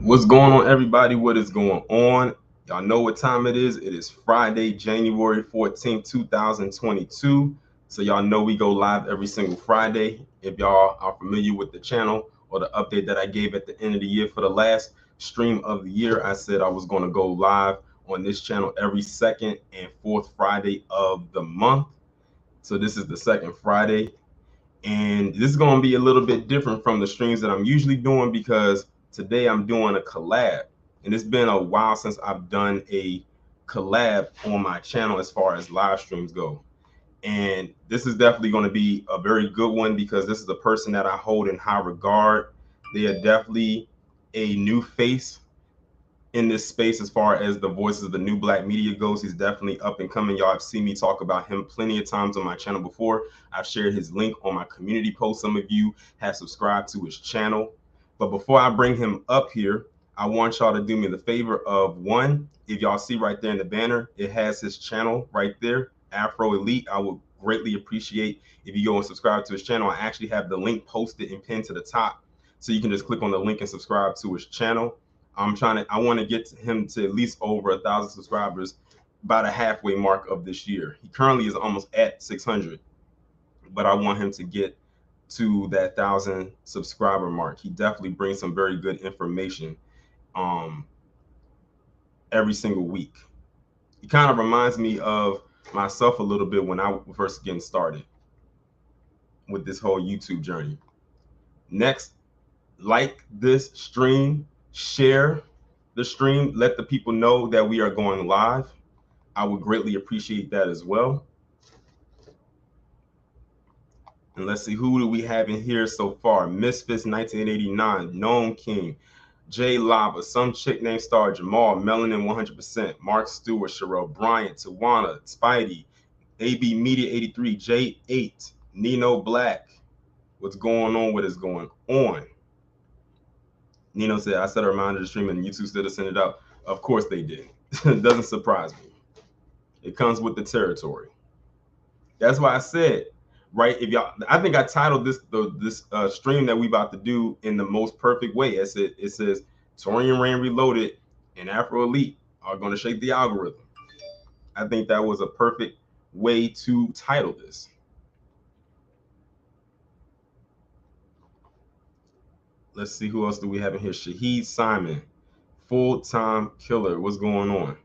What's going on, everybody? What is going on? Y'all know what time it is. It is Friday, January 14th, 2022. So y'all know we go live every single Friday. If y'all are familiar with the channel or the update that I gave at the end of the year for the last stream of the year, I said I was going to go live on this channel every second and fourth Friday of the month. So this is the second Friday. And this is going to be a little bit different from the streams that I'm usually doing because today I'm doing a collab. And it's been a while since I've done a collab on my channel as far as live streams go. And this is definitely going to be a very good one because this is a person that I hold in high regard. They are definitely a new face in this space as far as the voices of the new black media goes. He's definitely up and coming. Y'all have seen me talk about him plenty of times on my channel before. I've shared his link on my community post. Some of you have subscribed to his channel. But before I bring him up here, I want y'all to do me the favor of one, if y'all see right there in the banner, it has his channel right there, Afro Elite. I would greatly appreciate if you go and subscribe to his channel. I actually have the link posted and pinned to the top. So you can just click on the link and subscribe to his channel. I want to get him to at least over 1,000 subscribers by the halfway mark of this year. He currently is almost at 600, but I want him to get to that 1,000 subscriber mark. He definitely brings some very good information um, every single week. He kind of reminds me of myself a little bit when I was first getting started with this whole YouTube journey. Next, like this stream, share the stream, let the people know that we are going live. I would greatly appreciate that as well. And let's see, who do we have in here so far? Misfits 1989, Gnome King, Jay Lava, some chick named Star, Jamal, Melanin 100%, Mark Stewart, Sherelle Bryant, Tawana, Spidey, AB Media 83, J8, Nino Black. What's going on? What is going on? Nino said, I set a reminder to stream and YouTube still to send it out. Of course they did. It doesn't surprise me. It comes with the territory. That's why I said, right? If y'all, I think I titled this stream that we about to do in the most perfect way. It says Taurean Rain Reloaded and Afro Elite are going to shake the algorithm. I think that was a perfect way to title this. Let's see, who else do we have in here? Shaheed Simon, full-time killer. What's going on?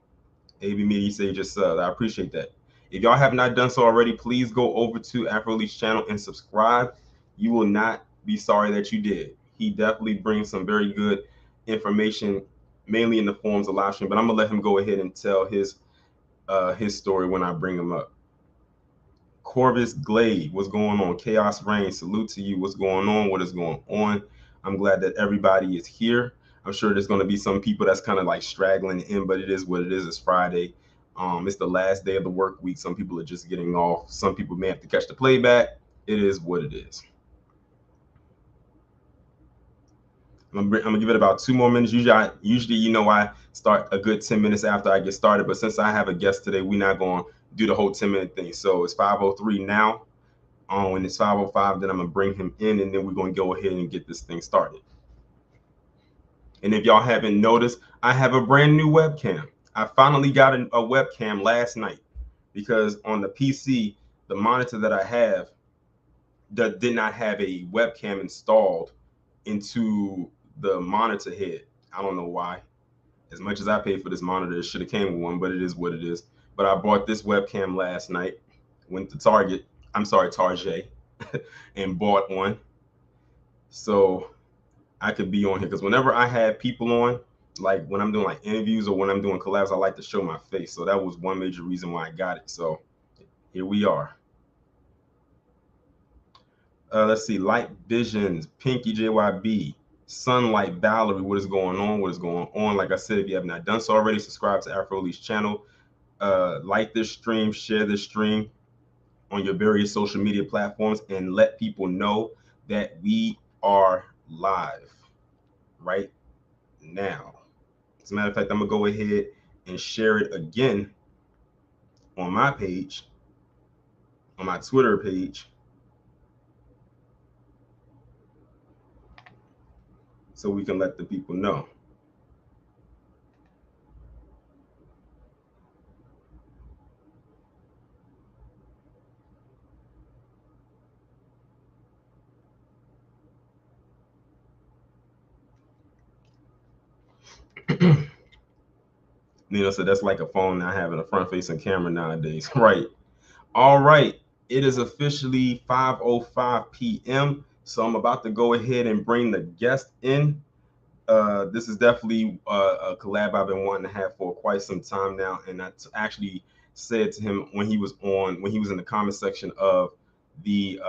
AB Media say just I appreciate that. If y'all have not done so already, please go over to Afro Elite's channel and subscribe. You will not be sorry that you did. He definitely brings some very good information, mainly in the forms of live stream. But I'm gonna let him go ahead and tell his story when I bring him up. Corvus Glade, what's going on? Chaos Reign, salute to you. What's going on? What is going on? I'm glad that everybody is here. I'm sure there's going to be some people that's kind of like straggling in, but it is what it is. It's Friday. It's the last day of the work week. Some people are just getting off. Some people may have to catch the playback. It is what it is. I'm gonna give it about 2 more minutes. Usually, I start a good 10 minutes after I get started. But since I have a guest today, we're not going to do the whole 10-minute thing. So it's 5:03 now. When it's 5:05, then I'm gonna bring him in, and then we're gonna go ahead and get this thing started. And if y'all haven't noticed, I have a brand new webcam. I finally got a webcam last night because on the PC, the monitor that I have that did not have a webcam installed into the monitor head. I don't know why. As much as I paid for this monitor, it should have came with one, but it is what it is. But I bought this webcam last night, went to Target, and bought one. So I could be on here because whenever I have people on, like when I'm doing like interviews or when I'm doing collabs, I like to show my face. So that was one major reason why I got it. So here we are. Let's see, Light Visions, Pinky JYB, Sunlight Valerie, what is going on? What is going on? Like I said, if you have not done so already, subscribe to Afro Elite's channel. Like this stream, share this stream on your various social media platforms, and let people know that we are live right now. As a matter of fact, I'm gonna go ahead and share it again on my page, on my Twitter page, so we can let the people know. So that's like a phone not having a front-facing camera nowadays, right? All right, it is officially 5:05 p.m. So I'm about to go ahead and bring the guest in. This is definitely a collab I've been wanting to have for quite some time now, and I actually said to him when he was in the comment section of the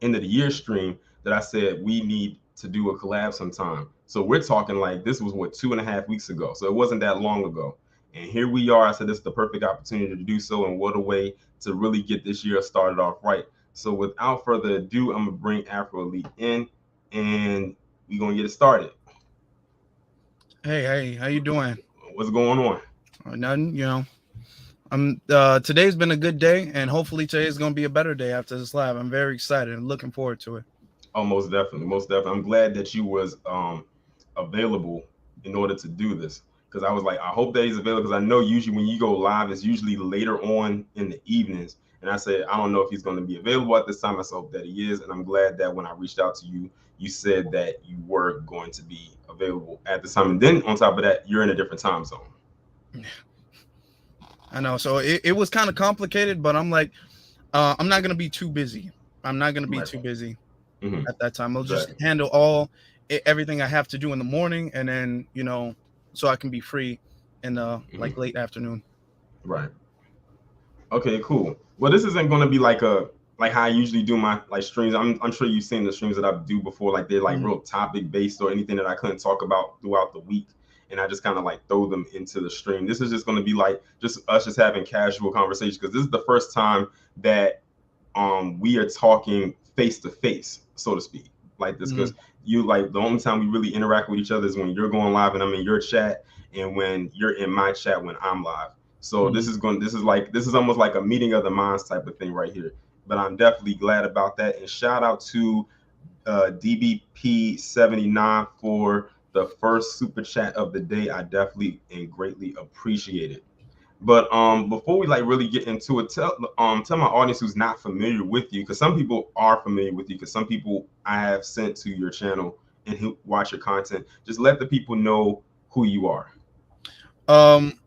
end of the year stream that I said we need to do a collab sometime. So we're talking like this was what 2.5 weeks ago. So it wasn't that long ago. And here we are. I said this is the perfect opportunity to do so, and what a way to really get this year started off right. So without further ado, I'm gonna bring Afro Elite in, and we're gonna get it started. Hey, how you doing? What's going on? Nothing. I'm today's been a good day, and hopefully today's gonna be a better day after this live. I'm very excited and looking forward to it. Oh, most definitely, most definitely. I'm glad that you was available in order to do this because I was like, I hope that he's available because I know usually when you go live, it's usually later on in the evenings. And I said, I don't know if he's going to be available at this time. I hope that he is, and I'm glad that when I reached out to you, you said that you were going to be available at this time. And then on top of that, you're in a different time zone. I know, so it was kind of complicated, but I'm like, I'm not gonna be too busy. I'm not gonna be Right. too busy Mm-hmm. at that time. I'll just Exactly. handle everything I have to do in the morning, and then so I can be free in the Mm-hmm. like late afternoon. Right. Okay, cool. Well, this isn't going to be like how I usually do my like streams. I'm sure you've seen the streams that I do before. Like they're like Mhm. real topic based or anything that I couldn't talk about throughout the week, and I just kind of like throw them into the stream. This is just going to be like just us just having casual conversation because this is the first time that we are talking face to face, so to speak, like this. Because Mhm. you like the only time we really interact with each other is when you're going live and I'm in your chat, and when you're in my chat when I'm live. So Mhm. this is almost like a meeting of the minds type of thing right here. But I'm definitely glad about that. And shout out to DBP79 for the first super chat of the day. I definitely and greatly appreciate it. But before we like really get into it, tell my audience who's not familiar with you, because some people are familiar with you, because some people I have sent to your channel and who watch your content. Just let the people know who you are. Um,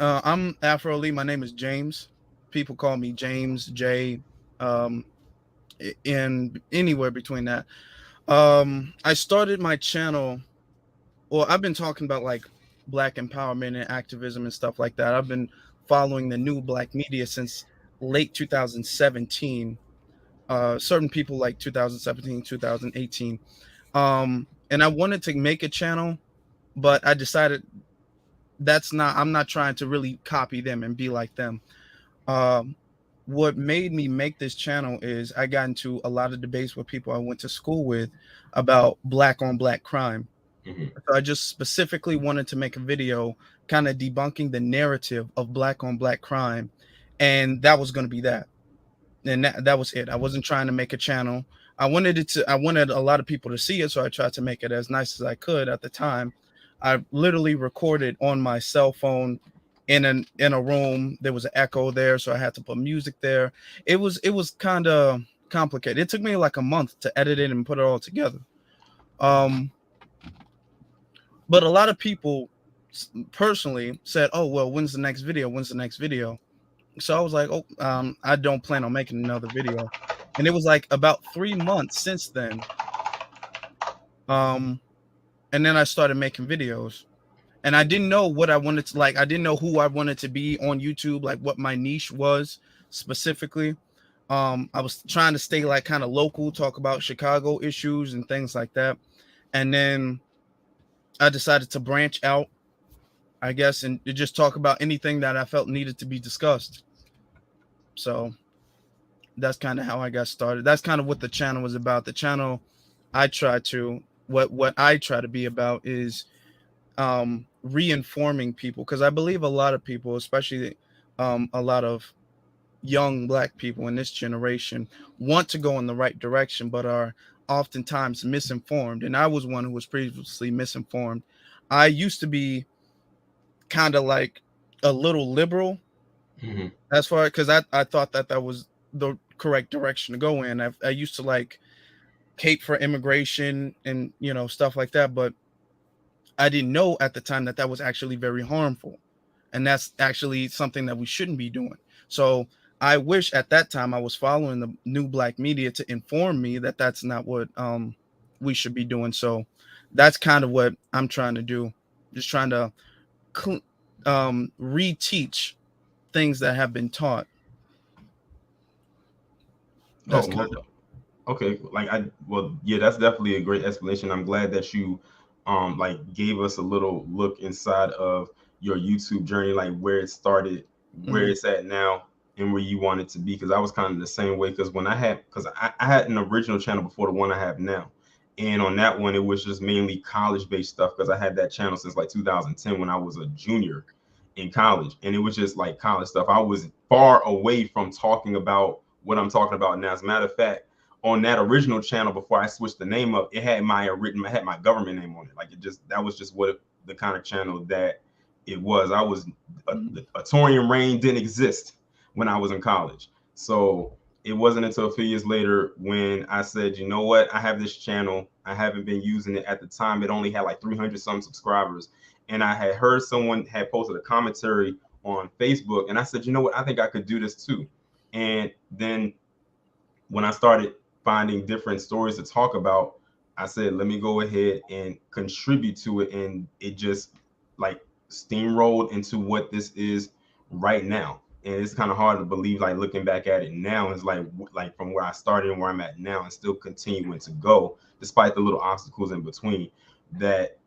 I'm Afro Elite. My name is James. People call me James J. Um, in anywhere between that. I started my channel. Well, I've been talking about like black empowerment and activism and stuff like that. I've been following the new black media since late 2017. Certain people like 2017, 2018. And I wanted to make a channel, but I decided I'm not trying to really copy them and be like them. Um, what made me make this channel is I got into a lot of debates with people I went to school with about black on black crime. Mm-hmm. So I just specifically wanted to make a video kind of debunking the narrative of black on black crime. And that was going to be that. And that was it. I wasn't trying to make a channel. I wanted a lot of people to see it. So I tried to make it as nice as I could at the time. I literally recorded on my cell phone in a room. There was an echo there, so I had to put music there. It was kind of complicated. It took me like a month to edit it and put it all together. Um, but a lot of people personally said, "Oh, well, when's the next video? When's the next video?" So I was like, "Oh, I don't plan on making another video." And it was like about 3 months since then. Um, and then I started making videos. And I didn't know what I wanted to like. I didn't know who I wanted to be on YouTube, like what my niche was specifically. I was trying to stay like kind of local, talk about Chicago issues and things like that. And then I decided to branch out, I guess, and to just talk about anything that I felt needed to be discussed. So that's kind of how I got started. That's kind of what the channel was about. The channel I try to what I try to be about is reinforming people, because I believe a lot of people, especially a lot of young black people in this generation, want to go in the right direction but are oftentimes misinformed. And I was one who was previously misinformed. I used to be kind of like a little liberal Mm-hmm. as far, because I thought that was the correct direction to go in. I used to like cape for immigration and stuff like that, but I didn't know at the time that that was actually very harmful, and that's actually something that we shouldn't be doing. So I wish at that time I was following the new black media to inform me that that's not what we should be doing. So that's kind of what I'm trying to do, just trying to reteach things that have been taught. Oh, That's kind well, okay. Well, yeah, that's definitely a great explanation. I'm glad that you, like gave us a little look inside of your YouTube journey, like where it started, of. where it's at now, and where you want it to be. Because I was kind of the same way. Because I had an original channel before the one I have now, and on that one it was just mainly college based stuff. Because I had that channel since like 2010 when I was a junior in college, and it was just like college stuff. I was far away from talking about what I'm talking about now. As a matter of fact, on that original channel before I switched the name up, it had my government name on it. Like, that was just the kind of channel that it was. I was a Taurean reign didn't exist when I was in college. So it wasn't until a few years later when I said, you know what, I have this channel. I haven't been using it. At the time, it only had like 300 some subscribers. And I had heard someone had posted a commentary on Facebook. And I said, you know what, I think I could do this too. And then when I started finding different stories to talk about, I said, let me go ahead and contribute to it. And it just like steamrolled into what this is right now. And it's kind of hard to believe, like looking back at it now, is like from where I started and where I'm at now, and still continuing to go despite the little obstacles in between, that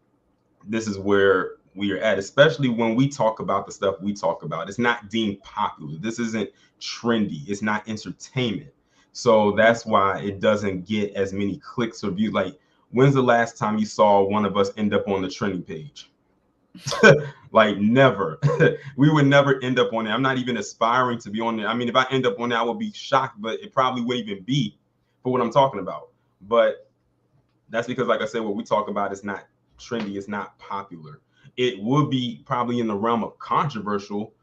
this is where we are at, especially when we talk about the stuff we talk about. It's not deemed popular. This isn't trendy. It's not entertainment. So that's why it doesn't get as many clicks or views. Like, when's the last time you saw one of us end up on the trending page? Like, never. We would never end up on it. I'm not even aspiring to be on there. I mean, if I end up on there, I would be shocked, but it probably wouldn't even be for what I'm talking about. But that's because, like I said, what we talk about is not trendy, it's not popular. It would be probably in the realm of controversial.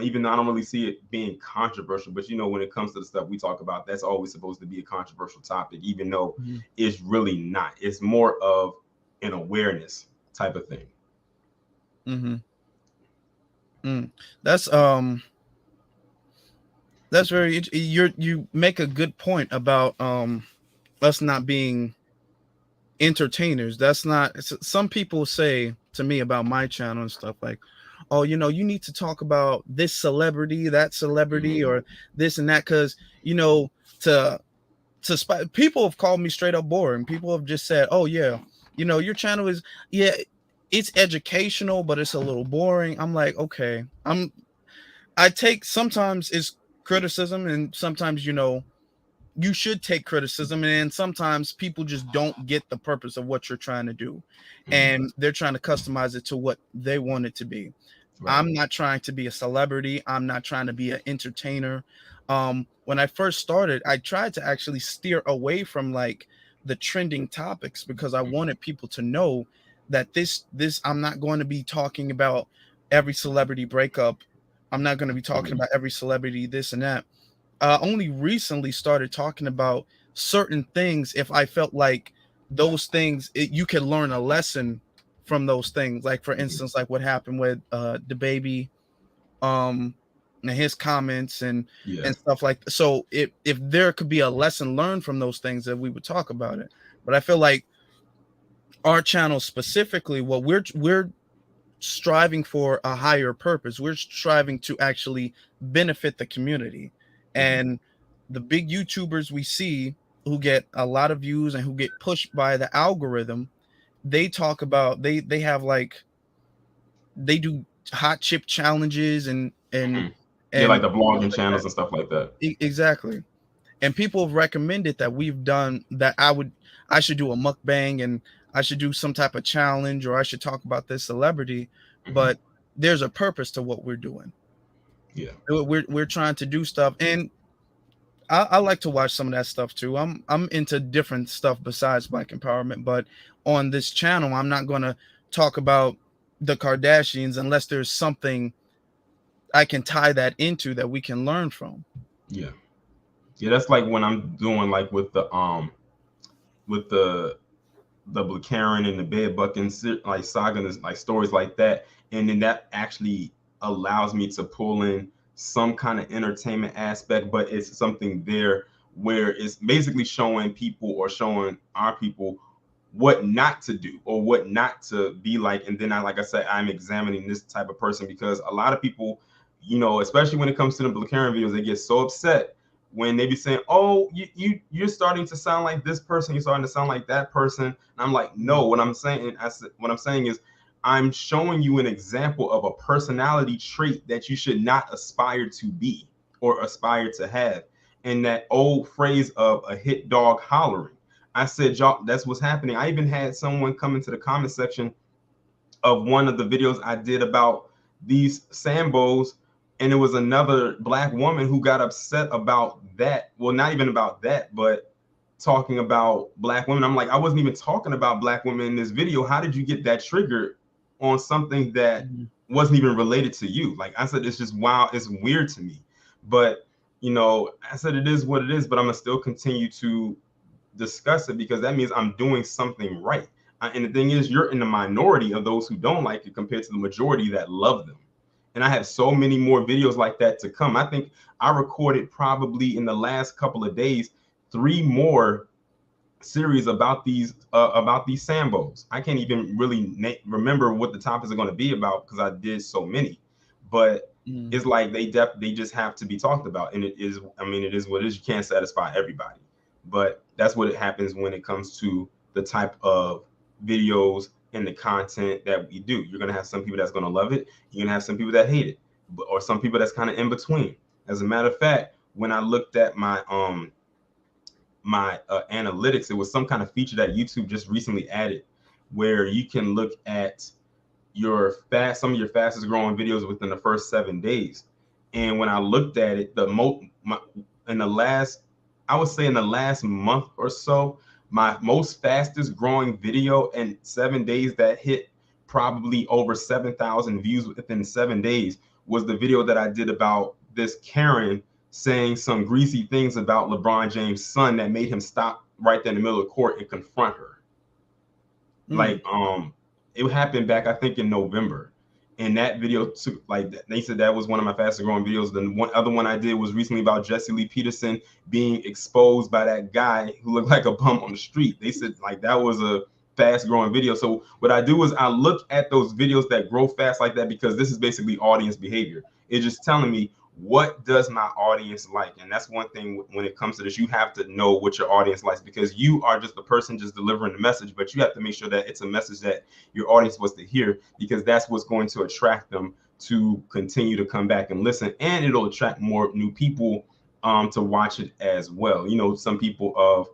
Even though I don't really see it being controversial, but when it comes to the stuff we talk about, that's always supposed to be a controversial topic, even though it's really not. It's more of an awareness type of thing. Mm-hmm. That's very you make a good point about us not being entertainers. That's not, some people say to me about my channel and stuff like, oh, you need to talk about this celebrity, that celebrity, or this and that, because to people have called me straight up boring. People have just said, oh yeah, your channel is, yeah, it's educational, but it's a little boring. I'm like, okay, I take, sometimes it's criticism, and sometimes you should take criticism, and sometimes people just don't get the purpose of what you're trying to do, and they're trying to customize it to what they want it to be. Right. I'm not trying to be a celebrity. I'm not trying to be an entertainer. When I first started, I tried to actually steer away from like the trending topics, because I wanted people to know that this I'm not going to be talking about every celebrity breakup. I'm not going to be talking about every celebrity this and that. Only recently started talking about certain things if I felt like those things, you could learn a lesson from those things. Like, for instance, like what happened with the baby, and his comments and stuff like that. So if there could be a lesson learned from those things, that we would talk about it. But I feel like our channel specifically, what we're striving for a higher purpose. We're striving to actually benefit the community. And the big YouTubers we see who get a lot of views and who get pushed by the algorithm, they talk about, they have like, they do hot chip challenges and yeah, like the vlogging channels and stuff like that. Exactly. And people have recommended that we've done that. I should do a mukbang, and I should do some type of challenge, or I should talk about this celebrity. But there's a purpose to what we're doing. Yeah, we're trying to do stuff, and I like to watch some of that stuff too. I'm into different stuff besides Black empowerment, but on this channel, I'm not going to talk about the Kardashians unless there's something I can tie that into that we can learn from. Yeah, that's like when I'm doing like with the the Karen and the bed bucking like saga, like stories like that, and then that actually allows me to pull in some kind of entertainment aspect, but it's something there where it's basically showing people or showing our people what not to do or what not to be like. And then like I said, I'm examining this type of person because a lot of people, you know, especially when it comes to the Blue Karen videos, they get so upset when they be saying, "Oh, you're starting to sound like this person, you're starting to sound like that person." And I'm like, no, what I'm saying is I'm showing you an example of a personality trait that you should not aspire to be or aspire to have. And that old phrase of a hit dog hollering, I said, y'all, that's what's happening. I even had someone come into the comment section of one of the videos I did about these Sambos, and it was another black woman who got upset about that. Well, not even about that, but talking about black women. I'm like, I wasn't even talking about black women in this video. How did you get that triggered on something that wasn't even related to you? Like I said, it's just wow, it's weird to me. But you know, I said it is what it is, but I'm gonna still continue to discuss it because that means I'm doing something right. And the thing is, you're in the minority of those who don't like it compared to the majority that love them. And I have so many more videos like that to come. I think I recorded probably in the last couple of days 3 more series about these Sambos. I can't even really remember what the topics are going to be about because I did so many. But it's like they just have to be talked about, and it is. I mean, it is what it is. You can't satisfy everybody, but that's what it happens when it comes to the type of videos and the content that we do. You're gonna have some people that's gonna love it. You're gonna have some people that hate it, or some people that's kind of in between. As a matter of fact, when I looked at my analytics, it was some kind of feature that YouTube just recently added, where you can look at some of your fastest growing videos within the first 7 days. And when I looked at it, in the last, I would say in the last month or so, my most fastest growing video in 7 days that hit probably over 7,000 views within 7 days was the video that I did about this Karen saying some greasy things about LeBron James' son that made him stop right there in the middle of the court and confront her. Like, it happened back, I think, in November. And that video took, like, they said that was one of my fastest growing videos. The one other one I did was recently about Jesse Lee Peterson being exposed by that guy who looked like a bum on the street. They said, like, that was a fast growing video. So what I do is I look at those videos that grow fast like that, because this is basically audience behavior. It's just telling me, what does my audience like? And that's one thing when it comes to this, you have to know what your audience likes, because you are just the person just delivering the message, but you have to make sure that it's a message that your audience wants to hear, because that's what's going to attract them to continue to come back and listen, and it'll attract more new people to watch it as well. You know, some people of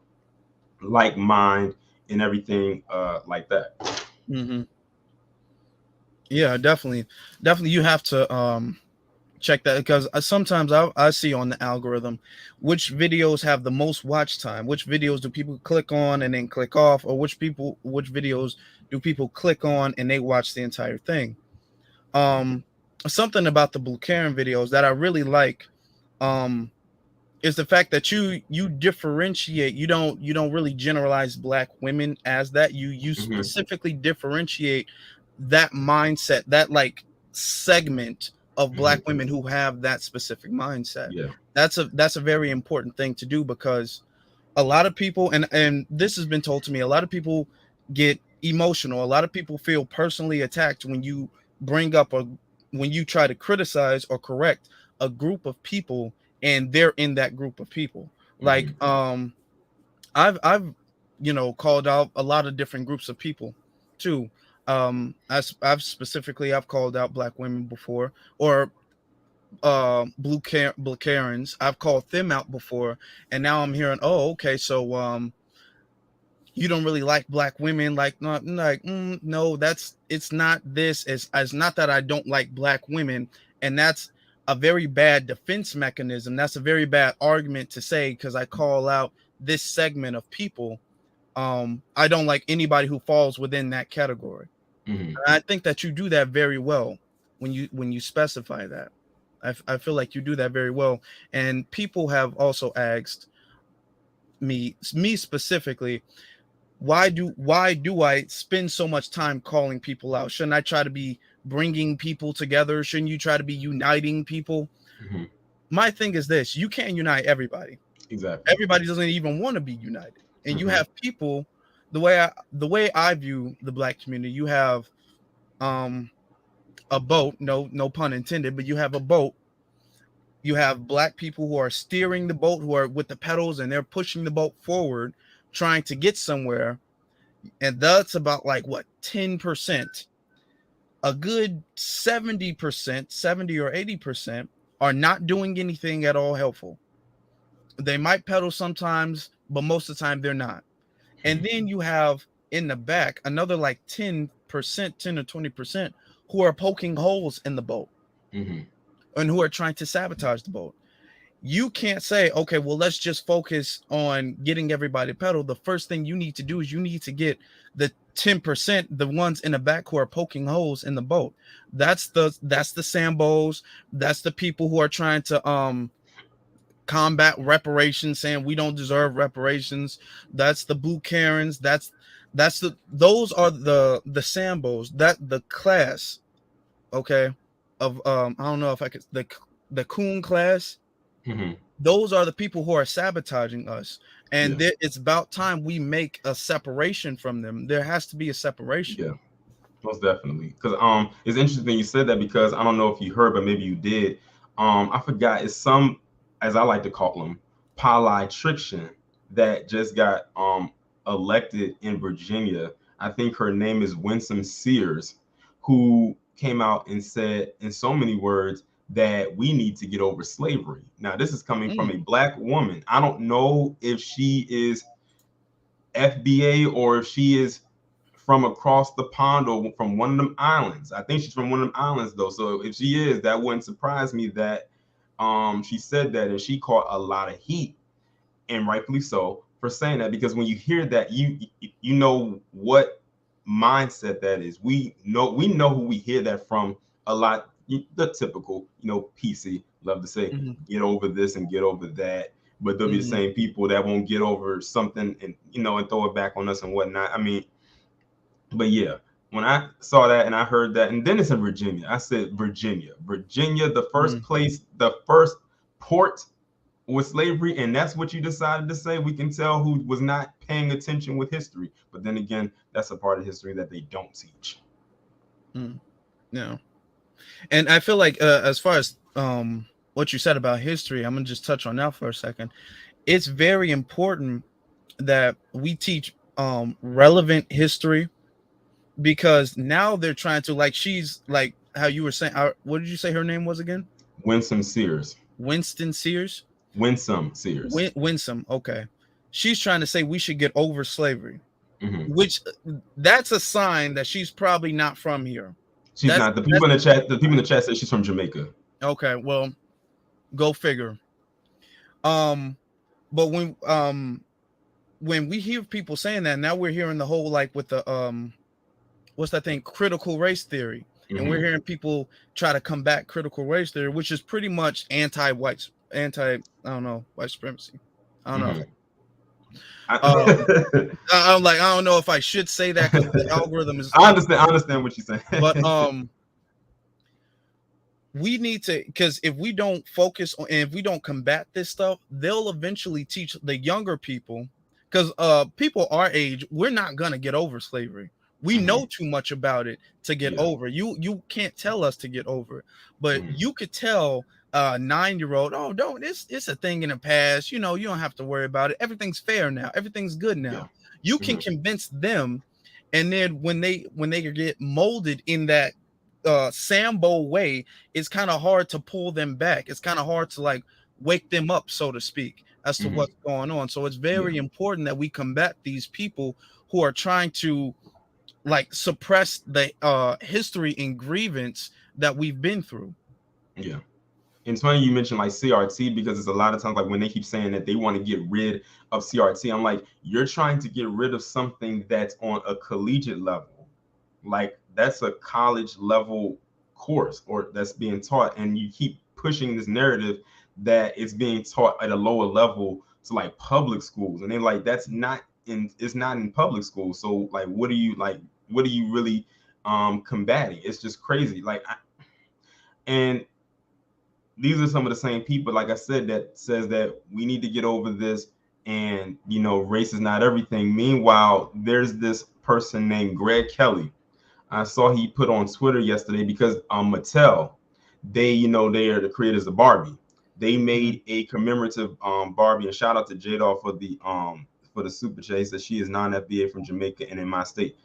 like mind and everything like that. Yeah, definitely you have to check that, because sometimes I see on the algorithm which videos have the most watch time, which videos do people click on and then click off, or which videos do people click on and they watch the entire thing. Something about the Blue Karen videos that I really like is the fact that you differentiate. You don't really generalize black women as that. You specifically differentiate that mindset, that like segment of black women who have that specific mindset. Yeah. That's a very important thing to do, because a lot of people, and this has been told to me, a lot of people get emotional. A lot of people feel personally attacked when you bring up when you try to criticize or correct a group of people and they're in that group of people. Like I've called out a lot of different groups of people too. I've called out black women before, or Blue Karens. I've called them out before, and now I'm hearing, oh, okay, so you don't really like black women. Like, not like, no, it's not this. It's not that I don't like black women, and that's a very bad defense mechanism. That's a very bad argument to say, because I call out this segment of people. I don't like anybody who falls within that category. And I think that you do that very well when you specify that. I feel like you do that very well. And people have also asked me specifically, why do I spend so much time calling people out? Shouldn't I try to be bringing people together? Shouldn't you try to be uniting people? Hmm. My thing is this: you can't unite everybody. Exactly. Everybody doesn't even want to be united, and you Hmm. have people. The way I view the black community, you have um a boat. No pun intended, but you have a boat. You have black people who are steering the boat, who are with the pedals, and they're pushing the boat forward, trying to get somewhere. And that's about like what 10%. A good 70%, 70 or 80% are not doing anything at all helpful. They might pedal sometimes, but most of the time they're not. And then you have in the back another like 10%, 10 or 20% who are poking holes in the boat Hmm. and who are trying to sabotage the boat. You can't say, okay, well, let's just focus on getting everybody pedal. The first thing you need to do is you need to get the 10%, the ones in the back who are poking holes in the boat. That's the Sambos, that's the people who are trying to combat reparations, saying we don't deserve reparations. That's the Boo Karens. Those are the Sambos, that the class, okay, of I don't know if I could the coon class. Hmm. Those are the people who are sabotaging us, and Yeah. it's about time we make a separation from them. There has to be a separation. Yeah. Most definitely. Because it's interesting you said that, because I don't know if you heard, but maybe you did. I forgot. It's some, as I like to call them, politician that just got elected in Virginia. I think her name is Winsome Sears, who came out and said in so many words that we need to get over slavery. Now, this is coming from a Mm, black woman. I don't know if she is FBA or if she is from across the pond or from one of them islands. I think she's from one of them islands though. So if she is, that wouldn't surprise me that she said that, and she caught a lot of heat, and rightfully so, for saying that, because when you hear that, you know what mindset that is. We know who we hear that from a lot. The typical, PC love to say, mhm, get over this and get over that, but they'll be the mhm, same people that won't get over something, and and throw it back on us and whatnot. I mean, but yeah, when I saw that and I heard that, and then it's in Virginia, I said Virginia, the first mhm. place, the first port with slavery, and that's what you decided to say. We can tell who was not paying attention with history. But then again, that's a part of history that they don't teach. Mm. Yeah, and I feel like as far as what you said about history, I'm gonna just touch on that for a second. It's very important that we teach relevant history, because now they're trying to, like, she's like how you were saying, what did you say her name was again? Winsome Sears. Winston Sears. Winsome Sears. Winsome, okay. She's trying to say we should get over slavery, Hmm. which that's a sign that she's probably not from here. She's that's not. The people that's in the chat. The people in the chat say she's from Jamaica. okay, well, go figure. um but when we hear people saying that, now we're hearing the whole, like, with the what's that thing, critical race theory, and we're Hmm. hearing people try to combat critical race theory, which is pretty much anti I don't know, white supremacy. I don't know if Hmm. um I, I'm like, I don't know if I should say that because the algorithm is I like, understand. I understand what you're but saying. we need to, because if we don't focus on, and if we don't combat this stuff, they'll eventually teach the younger people, because people our age, we're not gonna get over slavery. We Hmm. know too much about it to get Yeah. over. You can't tell us to get over it, but Hmm. you could tell a 9-year-old, oh, don't, it's a thing in the past, you don't have to worry about it, everything's fair now, everything's good Yeah. now. You can Hmm. convince them, and then when they get molded in that Sambo way, it's kind of hard to pull them back. It's kind of hard to, like, wake them up, so to speak, as to Hmm. what's going on. So it's Yeah. very important that we combat these people who are trying to, like, suppress the history and grievance that we've been through. Yeah. And it's funny you mentioned like CRT, because it's a lot of times like when they keep saying that they want to get rid of CRT, I'm like, you're trying to get rid of something that's on a collegiate level. Like that's a college level course or that's being taught, and you keep pushing this narrative that it's being taught at a lower level to like public schools. And they're like, that's not it's not in public school. So like, what are you really combating? It's just crazy. And these are some of the same people, like I said, that says that we need to get over this, and race is not everything. Meanwhile, there's this person named Greg Kelly. I saw he put on Twitter yesterday, because Mattel, they are the creators of Barbie. They made a commemorative Barbie, and shout out to Jada for the super chase that she is non-FBA from Jamaica and in my state.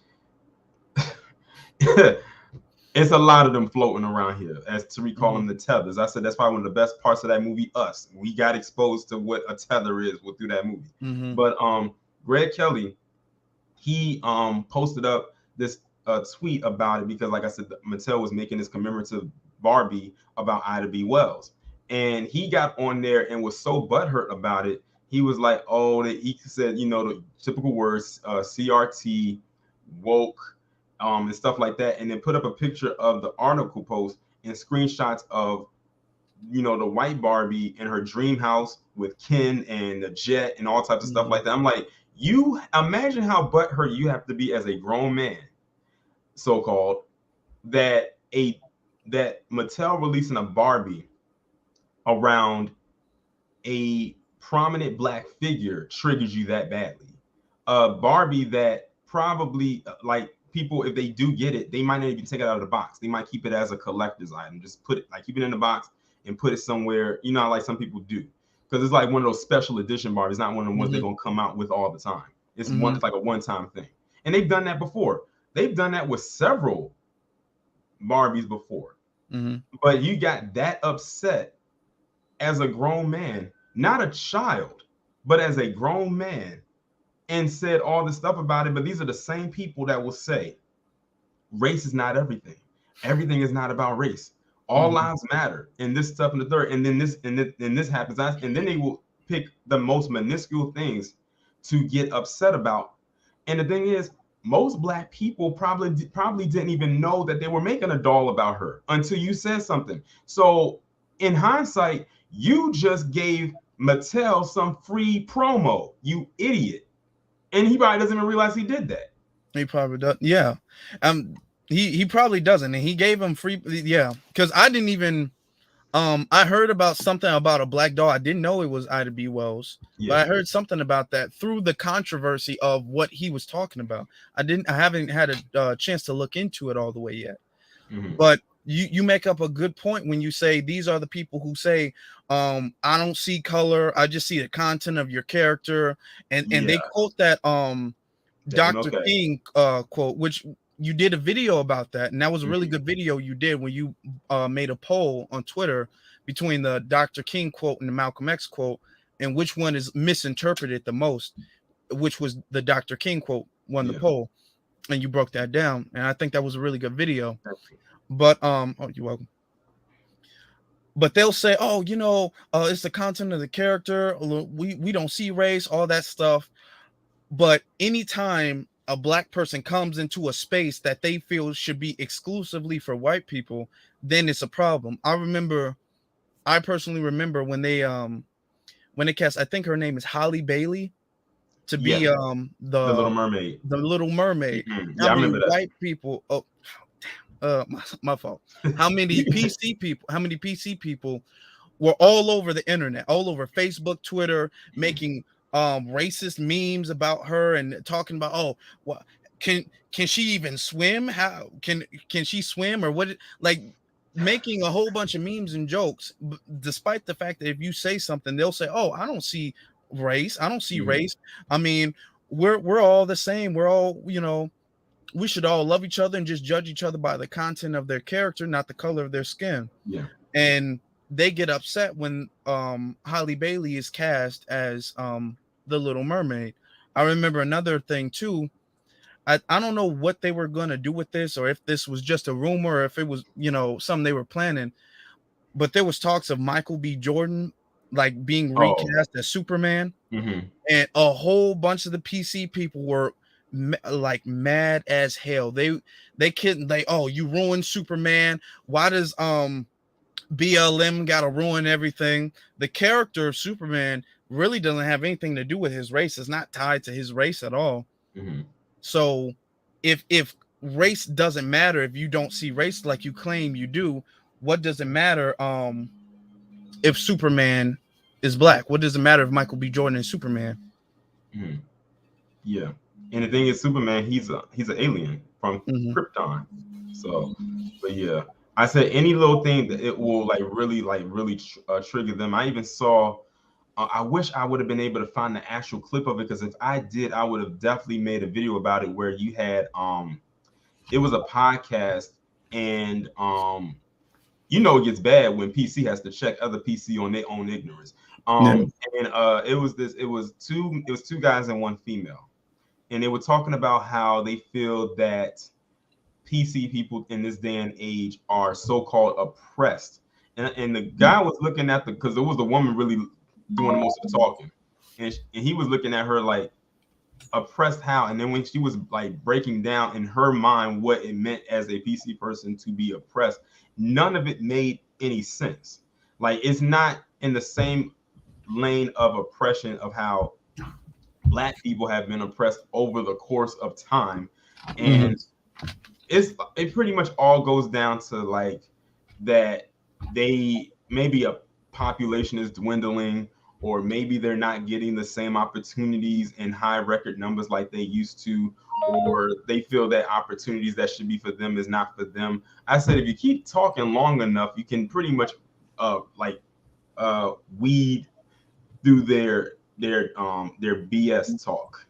It's a lot of them floating around here, as Tariq called them, the tethers. I said that's probably one of the best parts of that movie, Us. We got exposed to what a tether is through that movie. But Greg Kelly, he posted up this tweet about it, because like I said, Mattel was making this commemorative Barbie about Ida B. Wells, and he got on there and was so butthurt about it. He was like, he said, the typical words, CRT, woke, and stuff like that, and then put up a picture of the article post and screenshots of the white Barbie in her dream house with Ken and the jet and all types of stuff like that. I'm like, you imagine how butthurt you have to be as a grown man, so-called, that Mattel releasing a Barbie around a prominent black figure triggers you that badly. A Barbie that probably, like, people, if they do get it, they might not even take it out of the box. They might keep it as a collector's item. Just keep it in the box and put it somewhere, like some people do. Because it's like one of those special edition Barbies, not one of the ones they're going to come out with all the time. It's it's like a one-time thing. And they've done that before. They've done that with several Barbies before. But you got that upset as a grown man, not a child, but as a grown man, and said all this stuff about it. But these are the same people that will say race is not everything. Everything is not about race. All lives matter, and this stuff and the third, and then this happens, and then they will pick the most minuscule things to get upset about. And the thing is, most black people probably didn't even know that they were making a doll about her until you said something. So in hindsight, you just gave Mattel some free promo, you idiot. And he probably doesn't even realize he did that. He probably does. Yeah. He probably doesn't. And he gave him free. Yeah. Because I didn't even, I heard about something about a black doll. I didn't know it was Ida B. Wells, but I heard something about that through the controversy of what he was talking about. I haven't had a chance to look into it all the way yet. But you make up a good point when you say these are the people who say, I don't see color, I just see the content of your character, and they quote that Dr. King quote, which you did a video about that, and that was a really good video you did when you made a poll on Twitter between the Dr. King quote and the Malcolm X quote, and which one is misinterpreted the most, which was the Dr. King quote won the poll, and you broke that down, and I think that was a really good video. But you're welcome. But they'll say, it's the content of the character. We don't see race, all that stuff. But anytime a black person comes into a space that they feel should be exclusively for white people, then it's a problem. I personally remember when they cast, I think her name is Halle Bailey, to be the Little Mermaid. The Little Mermaid. Yeah, I remember that. White people. Oh, my fault. How many PC people were all over the internet, all over Facebook, Twitter, making racist memes about her and talking about, can she even swim? How can she swim, or what? Like, making a whole bunch of memes and jokes, despite the fact that if you say something, they'll say, I don't see race. I don't see race. I mean, we're all the same. We're all, we should all love each other and just judge each other by the content of their character, not the color of their skin. Yeah. And they get upset when Halle Bailey is cast as the Little Mermaid. I remember another thing too. I don't know what they were going to do with this, or if this was just a rumor, or if it was, something they were planning. But there was talks of Michael B. Jordan like being recast as Superman, and a whole bunch of the PC people were like mad as hell. They couldn't, you ruined Superman. Why does BLM gotta ruin everything? The character of Superman really doesn't have anything to do with his race. It's not tied to his race at all. Mm-hmm. So if race doesn't matter, if you don't see race like you claim you do, what does it matter if Superman is black? What does it matter if Michael B. Jordan is Superman? Mm-hmm. Yeah. And the thing is, Superman, he's an alien from Mm-hmm. Krypton. So, but yeah, I said any little thing that it will really trigger them. I even saw. I wish I would have been able to find the actual clip of it, because if I did, I would have definitely made a video about it, where you had it was a podcast, and it gets bad when PC has to check other PC on their own ignorance. Yeah. And it was two guys and one female, and they were talking about how they feel that PC people in this day and age are so-called oppressed. And the guy was looking at because it was the woman really doing most of the talking, and he was looking at her like, oppressed how? And then when she was like breaking down in her mind what it meant as a PC person to be oppressed, none of it made any sense. Like, it's not in the same lane of oppression of how black people have been oppressed over the course of time. And it pretty much all goes down to like that they maybe a population is dwindling, or maybe they're not getting the same opportunities in high record numbers like they used to, or they feel that opportunities that should be for them is not for them. I said, if you keep talking long enough, you can pretty much weed through their BS talk.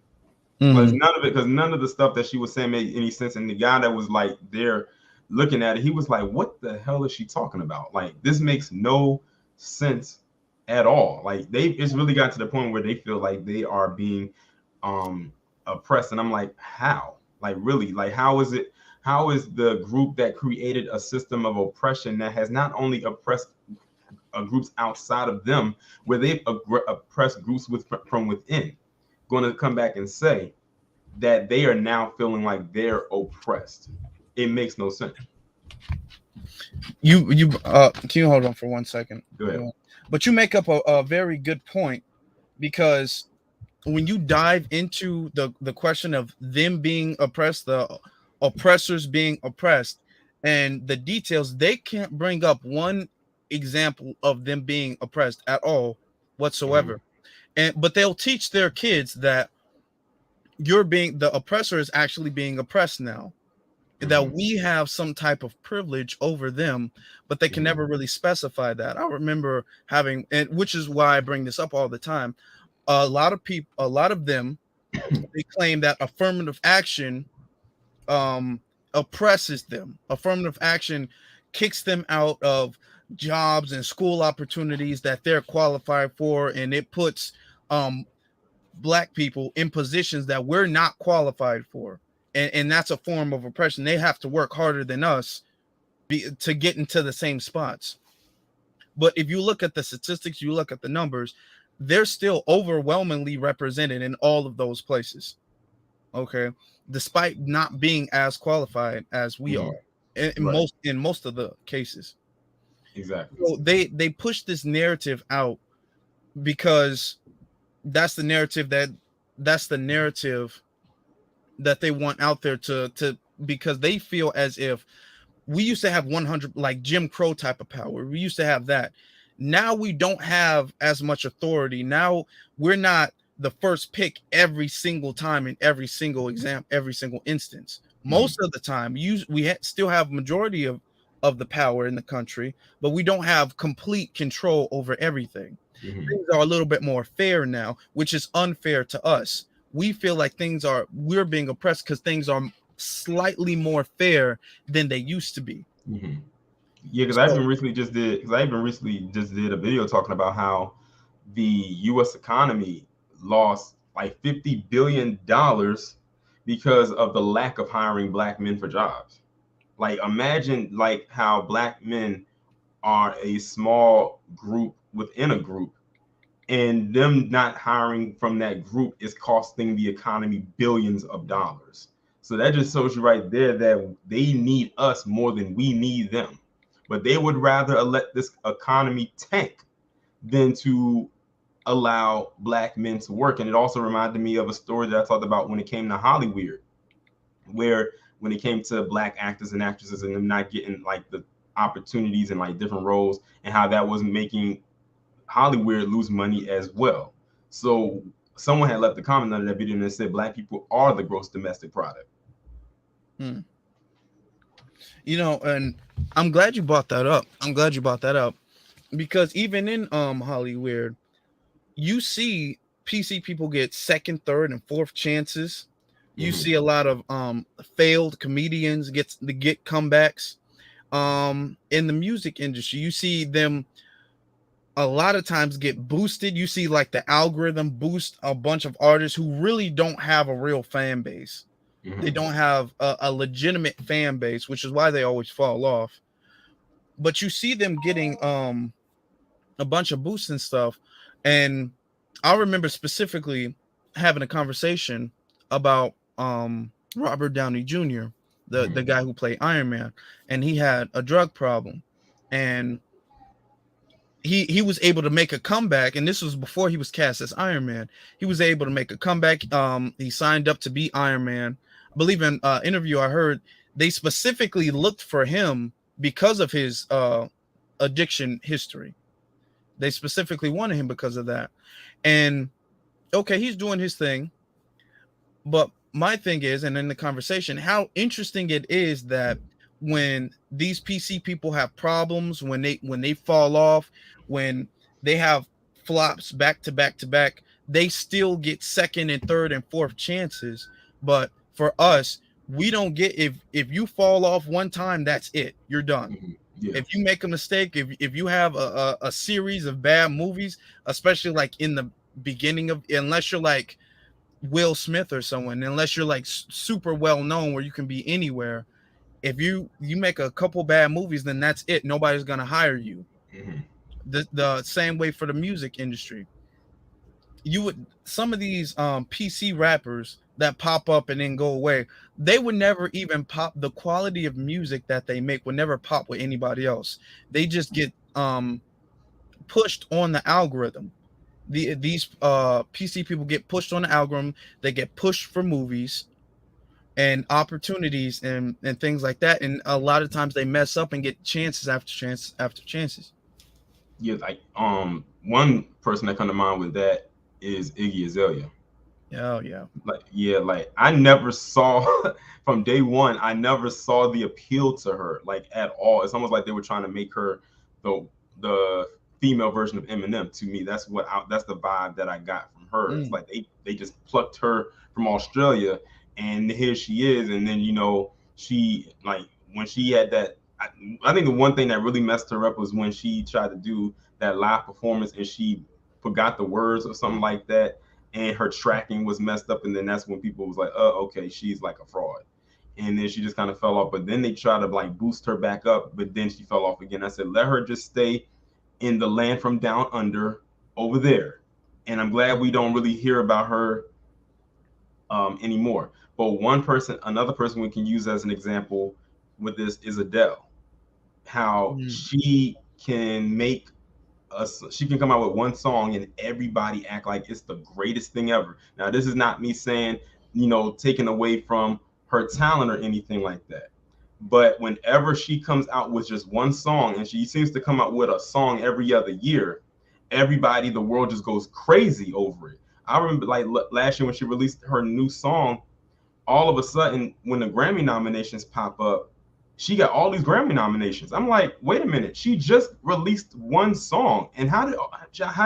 Because none of the stuff that she was saying made any sense. And the guy that was like there looking at it, he was like, what the hell is she talking about? Like, this makes no sense at all. Like, it's really got to the point where they feel like they are being oppressed. And I'm like, how? Like, really? Like, how is the group that created a system of oppression that has not only oppressed groups outside of them, where they've oppressed groups from within, going to come back and say that they are now feeling like they're oppressed? It makes no sense. Can you hold on for 1 second? Go ahead. But you make up a very good point, because when you dive into the question of them being oppressed, the oppressors being oppressed, and the details, they can't bring up one example of them being oppressed at all whatsoever. But they'll teach their kids that the oppressor is actually being oppressed now, that we have some type of privilege over them, but they can never really specify that. I remember having, and which is why I bring this up all the time, a lot of them, they claim that affirmative action oppresses them. Affirmative action kicks them out of jobs and school opportunities that they're qualified for, and it puts black people in positions that we're not qualified for, and that's a form of oppression. They have to work harder than us to get into the same spots. But if you look at the statistics, you look at the numbers, they're still overwhelmingly represented in all of those places. Okay, despite not being as qualified as we are in most of the cases. Exactly. So they push this narrative out because that's the narrative that they want out there to because they feel as if we used to have 100, like Jim Crow type of power. We used to have that. Now we don't have as much authority. Now we're not the first pick every single time in every single exam, every single instance. Most of the time, we still have majority of the power in the country, but we don't have complete control over everything. Things are a little bit more fair now, which is unfair to us. We feel like we're being oppressed because things are slightly more fair than they used to be. Yeah, because I even recently just did a video talking about how the U.S. economy lost like $50 billion because of the lack of hiring black men for jobs. Like, imagine like how black men are a small group within a group, and them not hiring from that group is costing the economy billions of dollars. So that just shows you right there that they need us more than we need them. But they would rather let this economy tank than to allow black men to work. And it also reminded me of a story that I talked about when it came to Hollywood, where when it came to black actors and actresses and them not getting like the opportunities and like different roles, and how that was making Hollywood lose money as well. So someone had left a comment under that video and said black people are the gross domestic product. Hmm. You know, and I'm glad you brought that up. I'm glad you brought that up because even in Hollywood, you see PC people get second, third, and fourth chances. You see a lot of failed comedians get comebacks. In the music industry, you see them a lot of times get boosted. You see like the algorithm boost a bunch of artists who really don't have a real fan base. They don't have a legitimate fan base, which is why they always fall off. But you see them getting a bunch of boosts and stuff. And I remember specifically having a conversation about Robert Downey Jr., the guy who played Iron Man, and he had a drug problem. And he was able to make a comeback, and this was before he was cast as Iron Man. He was able to make a comeback. He signed up to be Iron Man. I believe in an interview I heard, they specifically looked for him because of his addiction history. They specifically wanted him because of that. And okay, he's doing his thing. But my thing is, and in the conversation, how interesting it is that when these PC people have problems, when they fall off, when they have flops back to back to back, they still get second and third and fourth chances. But for us, we don't get, if you fall off one time, that's it. You're done. Yeah. If you make a mistake, if you have a series of bad movies, especially like in the beginning of, unless you're like Will Smith or someone, unless you're like super well known where you can be anywhere, if you make a couple bad movies, then that's it. Nobody's gonna hire you. The same way for the music industry. You would, some of these PC rappers that pop up and then go away, they would never even pop. The quality of music that they make would never pop with anybody else. They just get pushed on the algorithm. These PC people get pushed on the algorithm. They get pushed for movies and opportunities and things like that. And a lot of times they mess up and get chances after chances after chances. Yeah, like one person that come to mind with that is Iggy Azalea. Oh yeah. Like I never saw from day one, I never saw the appeal to her like at all. It's almost like they were trying to make her the female version of Eminem. To me, that's the vibe that I got from her. It's like they just plucked her from Australia, and here she is. And then she, like, when she had that, I think the one thing that really messed her up was when she tried to do that live performance and she forgot the words or something like that, and her tracking was messed up, and then that's when people was like, oh, okay, she's like a fraud. And then she just kind of fell off. But then they tried to like boost her back up, but then she fell off again. I said, let her just stay in the land from down under over there. And I'm glad we don't really hear about her anymore. But another person we can use as an example with this is Adele. How she can come out with one song and everybody act like it's the greatest thing ever. Now, this is not me saying, taking away from her talent or anything like that. But whenever she comes out with just one song, and she seems to come out with a song every other year, the world just goes crazy over it. I remember like last year when she released her new song, all of a sudden when the Grammy nominations pop up, she got all these Grammy nominations. I'm like, wait a minute, she just released one song, and how did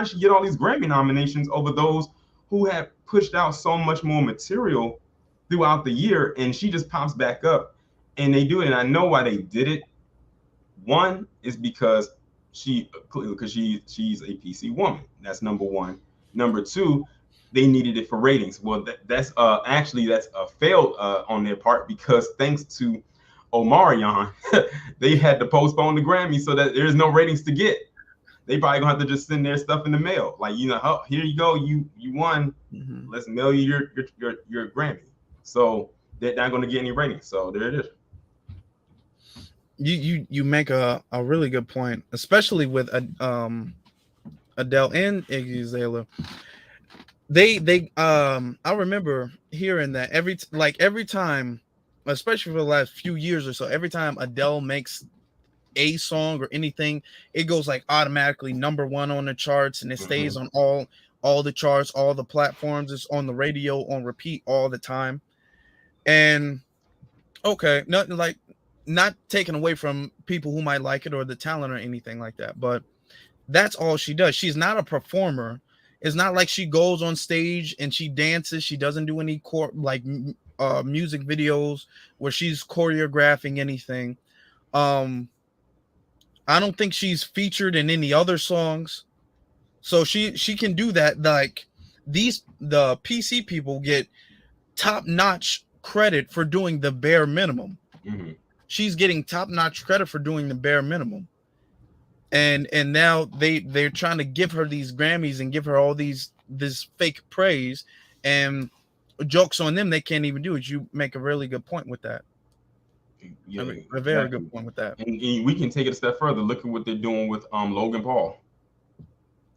she get all these Grammy nominations over those who have pushed out so much more material throughout the year? And she just pops back up, and they do it. And I know why they did it. One is because she's a PC woman. That's number one. Number two, they needed it for ratings. Well, that's a fail on their part, because thanks to Omarion, they had to postpone the Grammy so that there's no ratings to get. They probably gonna have to just send their stuff in the mail. Like, oh, here you go, you won. Let's mail you your Grammy. So they're not gonna get any ratings. So there it is. You make a really good point, especially with Adele and Iggy Azalea. I remember hearing that every time, especially for the last few years or so, every time Adele makes a song or anything, it goes like automatically number one on the charts, and it stays on all the charts, all the platforms. It's on the radio on repeat all the time. And okay, nothing like, not taken away from people who might like it or the talent or anything like that, but that's all she does. She's not a performer. It's not like she goes on stage and she dances. She doesn't do any music videos where she's choreographing anything. Um, I don't think she's featured in any other songs. So she can do that. Like the PC people get top notch credit for doing the bare minimum. She's getting top notch credit for doing the bare minimum. And now they're trying to give her these Grammys and give her all this fake praise, and jokes on them. They can't even do it. You make a really good point with that. Yeah, A very good point with that. And we can take it a step further. Look at what they're doing with Logan Paul.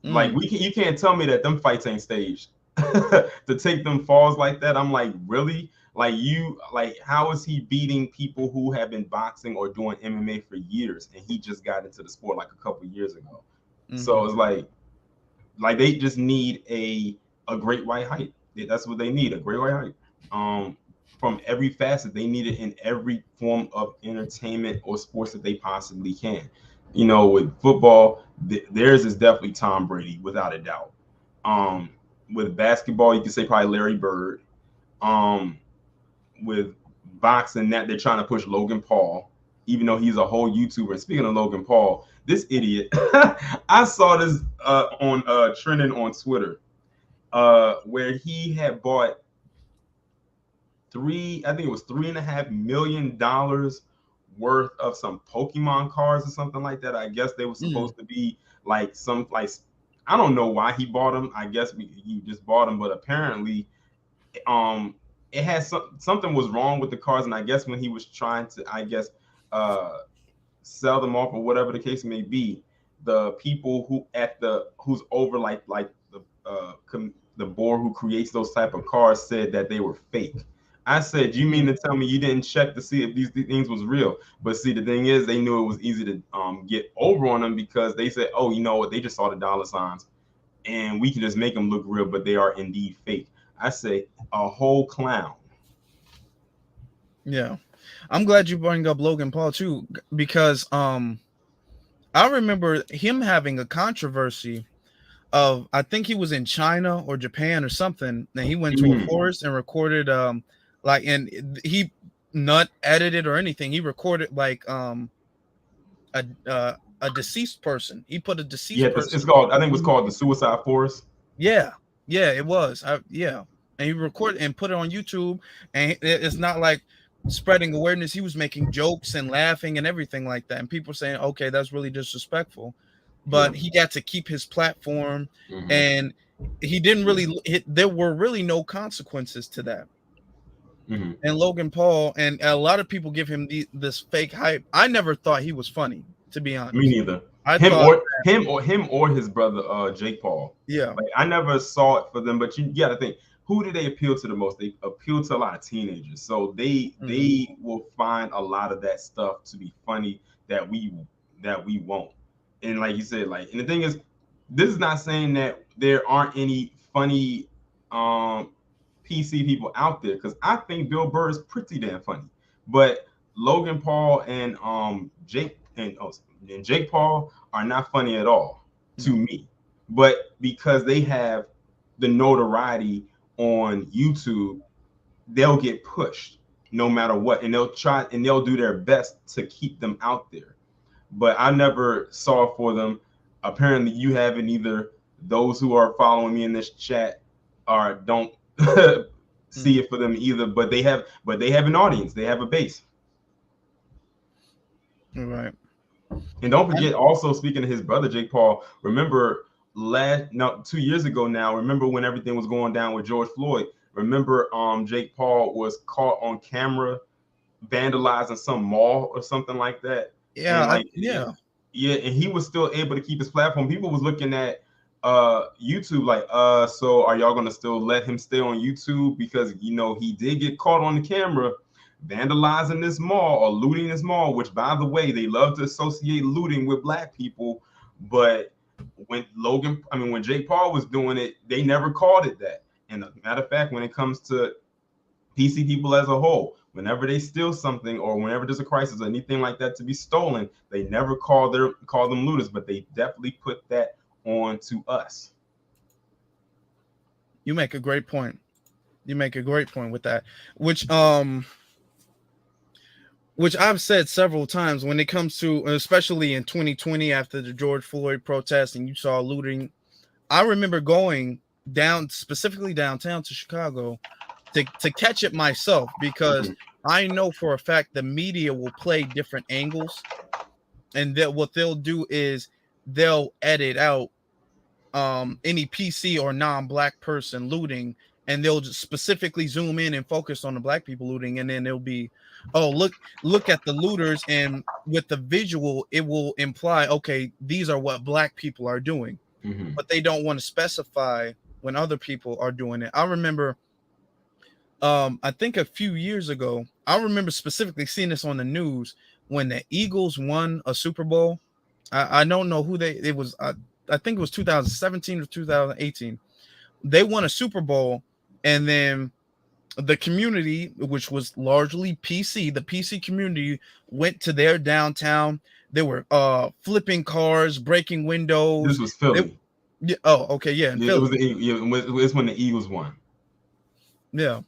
Like you can't tell me that them fights ain't staged. To take them falls like that, I'm like, really? Like how is he beating people who have been boxing or doing MMA for years, and he just got into the sport like a couple years ago? So it's like they just need a great white height. That's what they need, a great white height. From every facet, they need it in every form of entertainment or sports that they possibly can. You know, with football, theirs is definitely Tom Brady, without a doubt. With basketball, you can say probably Larry Bird. With boxing, that they're trying to push Logan Paul, even though he's a whole YouTuber. And speaking of Logan Paul, this idiot, I saw this on trending on Twitter, where he had bought I think it was $3.5 million worth of some Pokemon cards or something like that. I guess they were supposed to be like some, like, I don't know why he bought them. I guess he just bought them, but apparently it had something was wrong with the cards, and I guess when he was trying to, I guess, sell them off or whatever the case may be, the people who's over like the board who creates those type of cards said that they were fake. I said, you mean to tell me you didn't check to see if these things was real? But see, the thing is, they knew it was easy to get over on them, because they said, oh, you know what, they just saw the dollar signs and we can just make them look real, but they are indeed fake. I say, a whole clown. Yeah, I'm glad you bring up Logan Paul too, because I remember him having a controversy of, I think he was in China or Japan or something, and he went to a forest and recorded and he not edited or anything. He recorded like a deceased person. He put a deceased person. It's called, I think it was called the Suicide Forest. Yeah, it was. And he recorded and put it on YouTube, and it's not like spreading awareness. He was making jokes and laughing and everything like that, and people saying, okay, that's really disrespectful, but he got to keep his platform, and he didn't really there were really no consequences to that. And Logan Paul, and a lot of people give him this fake hype. I never thought he was funny, to be honest. Me neither. Him or his brother Jake Paul. Yeah, like I never saw it for them, but you got to think, who do they appeal to the most? They appeal to a lot of teenagers, so they will find a lot of that stuff to be funny that we won't. And like you said, like, and the thing is, this is not saying that there aren't any funny PC people out there, because I think Bill Burr is pretty damn funny, but Logan Paul and Jake Paul are not funny at all to me. But because they have the notoriety on YouTube, they'll get pushed no matter what, and they'll do their best to keep them out there. But I never saw it for them. Apparently you haven't either. Those who are following me in this chat don't see it for them either, but they have an audience, they have a base. Right. And don't forget, also, speaking of his brother Jake Paul, remember 2 years ago now, remember when everything was going down with George Floyd? Remember Jake Paul was caught on camera vandalizing some mall or something like that. Yeah, and and he was still able to keep his platform. People was looking at YouTube, like, so are y'all gonna still let him stay on YouTube? Because you know he did get caught on the camera vandalizing this mall or looting this mall, which by the way, they love to associate looting with black people. But when Jake Paul was doing it, they never called it that. And a matter of fact, when it comes to PC people as a whole, whenever they steal something or whenever there's a crisis or anything like that to be stolen, they never call them looters, but they definitely put that on to us. You make a great point. You make a great point with that, which I've said several times when it comes to, especially in 2020 after the George Floyd protest and you saw looting. I remember going specifically downtown to Chicago to catch it myself, because I know for a fact the media will play different angles, and that what they'll do is they'll edit out any PC or non-black person looting, and they'll just specifically zoom in and focus on the black people looting, and then it'll be, oh, look at the looters, and with the visual it will imply, okay, these are what black people are doing. But they don't want to specify when other people are doing it. I remember I think a few years ago, I remember specifically seeing this on the news when the Eagles won a Super Bowl. I don't know who it was. I think it was 2017 or 2018. They won a Super Bowl, and then the community, which was largely PC, the PC community went to their downtown. They were flipping cars, breaking windows. This was Philly. Okay, yeah. It's when the Eagles won. Yeah.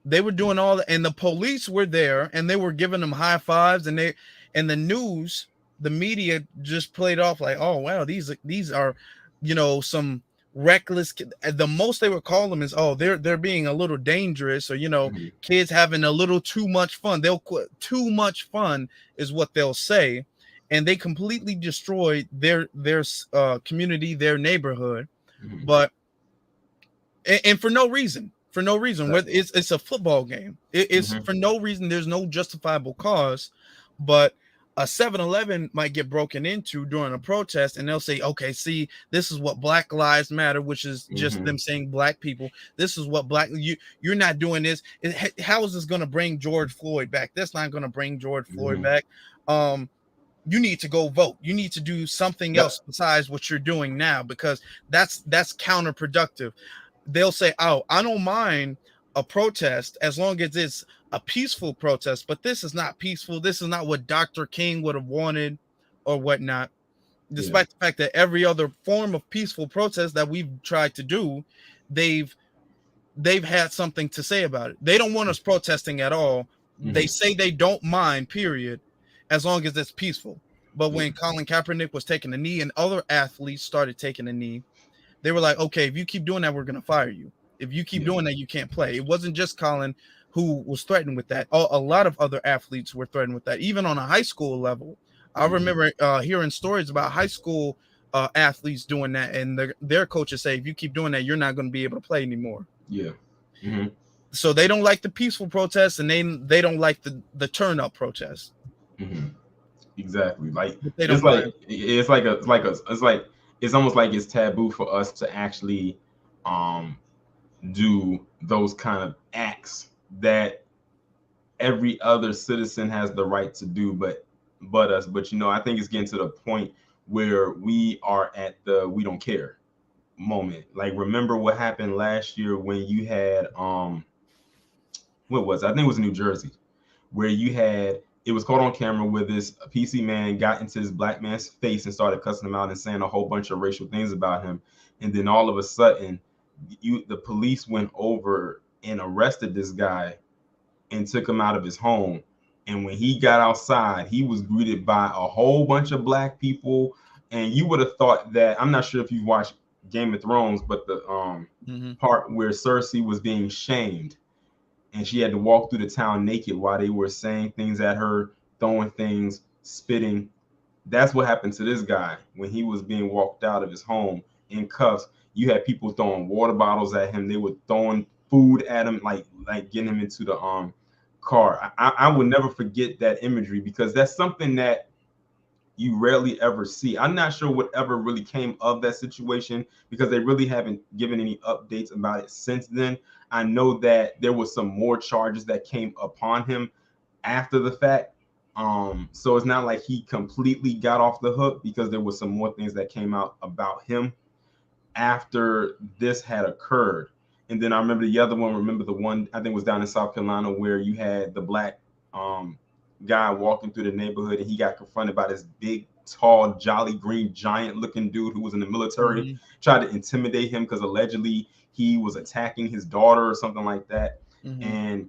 They were doing all that, and the police were there, and they were giving them high fives, and the news, the media just played off like, oh wow, these are, some reckless. The most they would call them is, oh, they're being a little dangerous, or kids having a little too much fun. Too much fun is what they'll say, and they completely destroyed their community, their neighborhood, but and for no reason. For no reason. It's a football game. It's for no reason. There's no justifiable cause, but a 7-Eleven might get broken into during a protest, and they'll say, okay, see, this is what Black Lives Matter, which is just them saying black people. This is what you're not doing this. How is this going to bring George Floyd back? That's not going to bring George Floyd back. You need to go vote. You need to do something else besides what you're doing now, because that's counterproductive. They'll say, oh, I don't mind a protest as long as it's a peaceful protest, but this is not peaceful. This is not what Dr. King would have wanted or whatnot. Despite the fact that every other form of peaceful protest that we've tried to do, they've had something to say about it. They don't want us protesting at all. They say they don't mind, period, as long as it's peaceful. But when Colin Kaepernick was taking a knee and other athletes started taking a knee, they were like, okay, if you keep doing that, we're going to fire you. If you keep doing that, you can't play. It wasn't just Colin who was threatened with that. A lot of other athletes were threatened with that, even on a high school level. I remember hearing stories about high school athletes doing that, and their coaches say, if you keep doing that, you're not going to be able to play anymore. So they don't like the peaceful protests, and they don't like the turn-up protests. Exactly. Like it's almost like it's taboo for us to actually do those kind of acts that every other citizen has the right to do, but us. But I think it's getting to the point where we are at the we don't care moment. Like, remember what happened last year when you had what was it? I think it was New Jersey, where it was caught on camera where this PC man got into this black man's face and started cussing him out and saying a whole bunch of racial things about him. And then all of a sudden, the police went over and arrested this guy and took him out of his home. And when he got outside, he was greeted by a whole bunch of black people. And you would have thought that, I'm not sure if you've watched Game of Thrones, but the part where Cersei was being shamed, and she had to walk through the town naked while they were saying things at her, throwing things, spitting. That's what happened to this guy when he was being walked out of his home in cuffs. You had people throwing water bottles at him. They were throwing food at him, like getting him into the car. I will never forget that imagery, because that's something that you rarely ever see. I'm not sure whatever really came of that situation because they really haven't given any updates about it since then. I know that there was some more charges that came upon him after the fact. So it's not like he completely got off the hook because there was some more things that came out about him after this had occurred. And then I remember the other one. Remember the one I think was down in South Carolina where you had the black guy walking through the neighborhood and he got confronted by this big, tall, jolly green giant looking dude who was in the military, tried to intimidate him because allegedly he was attacking his daughter or something like that. And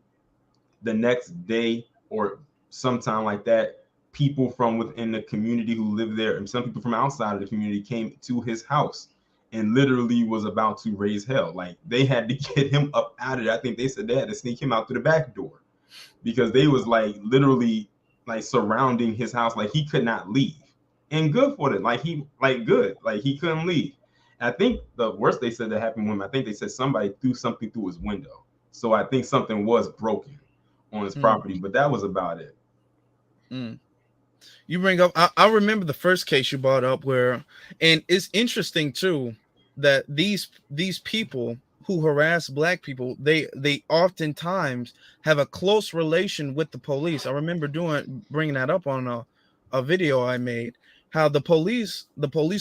the next day or sometime like that, people from within the community who lived there and some people from outside of the community came to his house and literally was about to raise hell. Like they had to get him up out of there. I think they said they had to sneak him out through the back door because they was like literally like surrounding his house. Like he could not leave. And good for them. Like he couldn't leave. I think the worst they said that happened with him, I think they said somebody threw something through his window. So I think something was broken on his property, but that was about it. You bring up, I remember the first case you brought up where, and it's interesting too, that these people who harass black people, they oftentimes have a close relation with the police. I remember bringing that up on a video I made, how the police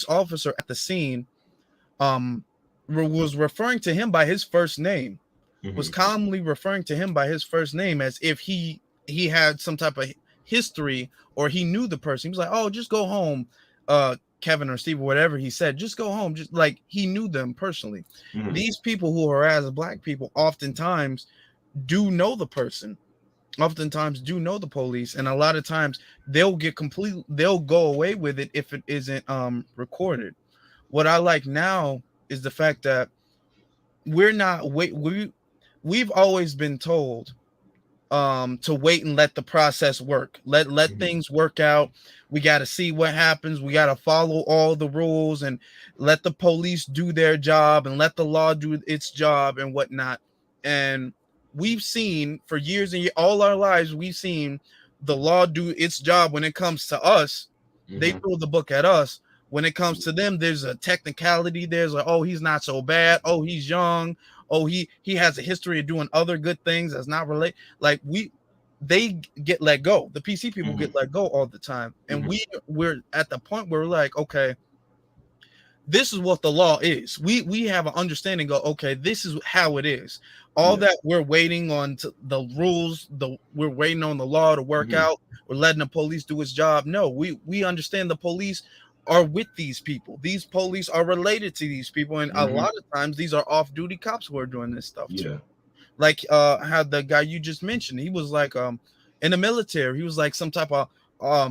officer at the scene was referring to him by his first name, was commonly referring to him by his first name as if he had some type of history or he knew the person. He was like, oh, just go home, Kevin or Steve or whatever he said, just go home. Just like he knew them personally. These people who harass black people oftentimes do know the person, oftentimes do know the police, and a lot of times they'll go away with it if it isn't recorded. What I like now is the fact that we've always been told to wait and let the process work. Let things work out. We got to see what happens. We got to follow all the rules and let the police do their job and let the law do its job and whatnot. And we've seen for years and all our lives, we've seen the law do its job when it comes to us. They throw the book at us. When it comes to them, there's a technicality. There's like, oh, he's not so bad. Oh, he's young. Oh, he has a history of doing other good things that's not related. Like they get let go. The PC people get let go all the time. And we're at the point where we're like, okay, this is what the law is. We have an understanding of, okay, this is how it is. All that we're waiting on the rules, we're waiting on the law to work out. We're letting the police do its job. No, we understand the police are with these people. These police are related to these people, and a lot of times these are off-duty cops who are doing this stuff too. Like how the guy you just mentioned, he was like in the military. He was like some type of I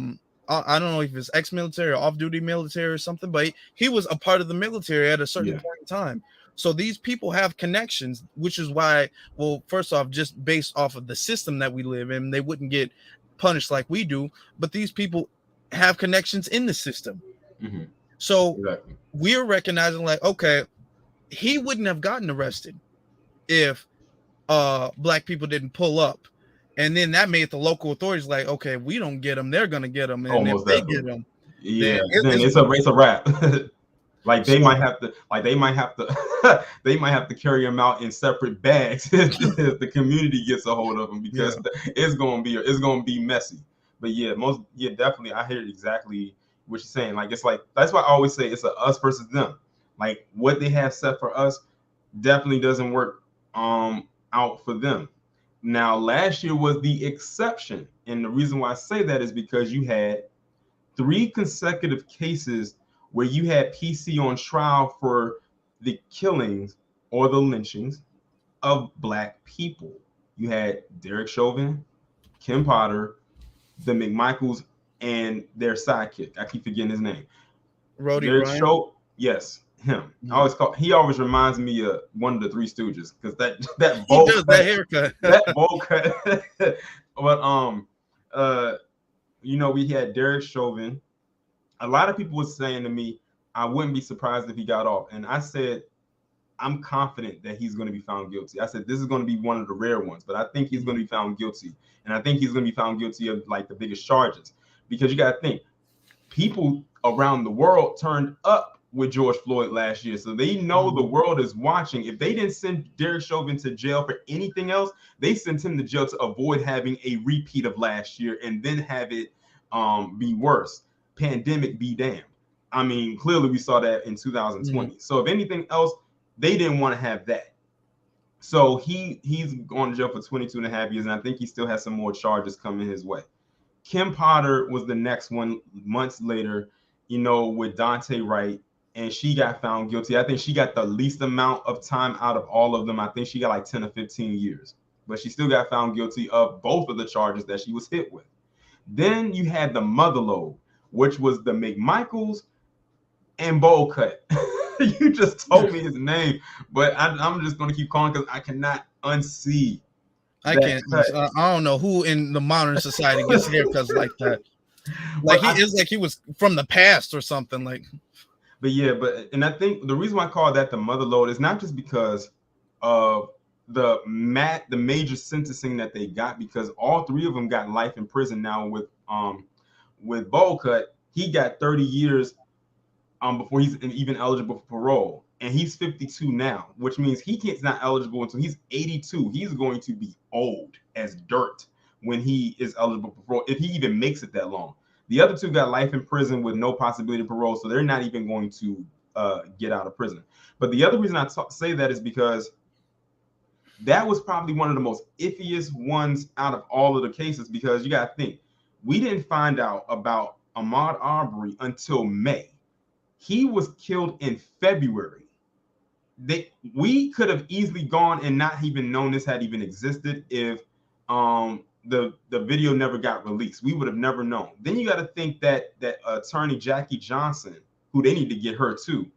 don't know if it's ex-military or off-duty military or something, but he was a part of the military at a certain point in time. So these people have connections, which is why, well, first off, just based off of the system that we live in, they wouldn't get punished like we do. But these people have connections in the system. So we're recognizing like, okay, he wouldn't have gotten arrested if black people didn't pull up. And then that made the local authorities like, okay, we don't get them, they're gonna get them. And if they get them, then it's a wrap. Like they might have to they might have to carry them out in separate bags if the community gets a hold of them, because it's gonna be messy. But definitely I hear exactly what you're saying. Like it's like, that's why I always say it's a us versus them. Like what they have set for us definitely doesn't work out for them. Now last year was the exception, and the reason why I say that is because you had 3 consecutive cases where you had PC on trial for the killings or the lynchings of black people. You had Derek Chauvin, Kim Potter, the McMichaels, and their sidekick. I keep forgetting his name. Roddy Ryan. Yes, him. He always reminds me of one of the Three Stooges, because that bowl cut, that haircut. That bowl cut. But we had Derek Chauvin. A lot of people were saying to me, I wouldn't be surprised if he got off. And I said, I'm confident that he's going to be found guilty. I said, this is going to be one of the rare ones, but I think he's going to be found guilty. And I think he's going to be found guilty of like the biggest charges, because you got to think, people around the world turned up with George Floyd last year. So they know the world is watching. If they didn't send Derek Chauvin to jail for anything else, they sent him to jail to avoid having a repeat of last year and then have it be worse. Pandemic be damned. I mean, clearly we saw that in 2020. So if anything else, they didn't want to have that. So he's gone to jail for 22 and a half years, and I think he still has some more charges coming his way. Kim Potter was the next one months later, with Dante Wright, and she got found guilty. I think she got the least amount of time out of all of them. I think she got like 10 or 15 years, but she still got found guilty of both of the charges that she was hit with. Then you had the Motherlode, which was the McMichaels and Bowl Cut. You just told me his name, but I'm just going to keep calling because I cannot unsee. I can't. I don't know who in the modern society gets haircuts like that. Like he was from the past or something. Like, and I think the reason why I call that the Motherlode is not just because of the major sentencing that they got, because all three of them got life in prison now. With Bowl Cut, he got 30 years before he's even eligible for parole. And he's 52 now, which means he's not eligible until he's 82. He's going to be old as dirt when he is eligible for parole, if he even makes it that long. The other two got life in prison with no possibility of parole, so they're not even going to get out of prison. But the other reason I say that is because that was probably one of the most iffiest ones out of all of the cases, because you got to think, we didn't find out about Ahmaud Arbery until May. He was killed in February. We could have easily gone and not even known this had even existed if the video never got released. We would have never known. Then you got to think that attorney Jackie Johnson, who they need to get her too,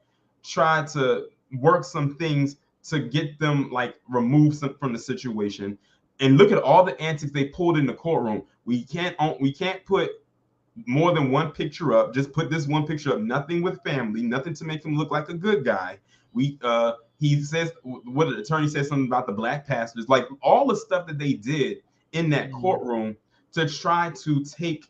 tried to work some things to get them like removed from the situation. And look at all the antics they pulled in the courtroom. We can't put more than one picture up. Just put this one picture up. Nothing with family. Nothing to make him look like a good guy. He says, what the attorney says something about the black pastors, like all the stuff that they did in that courtroom to try to get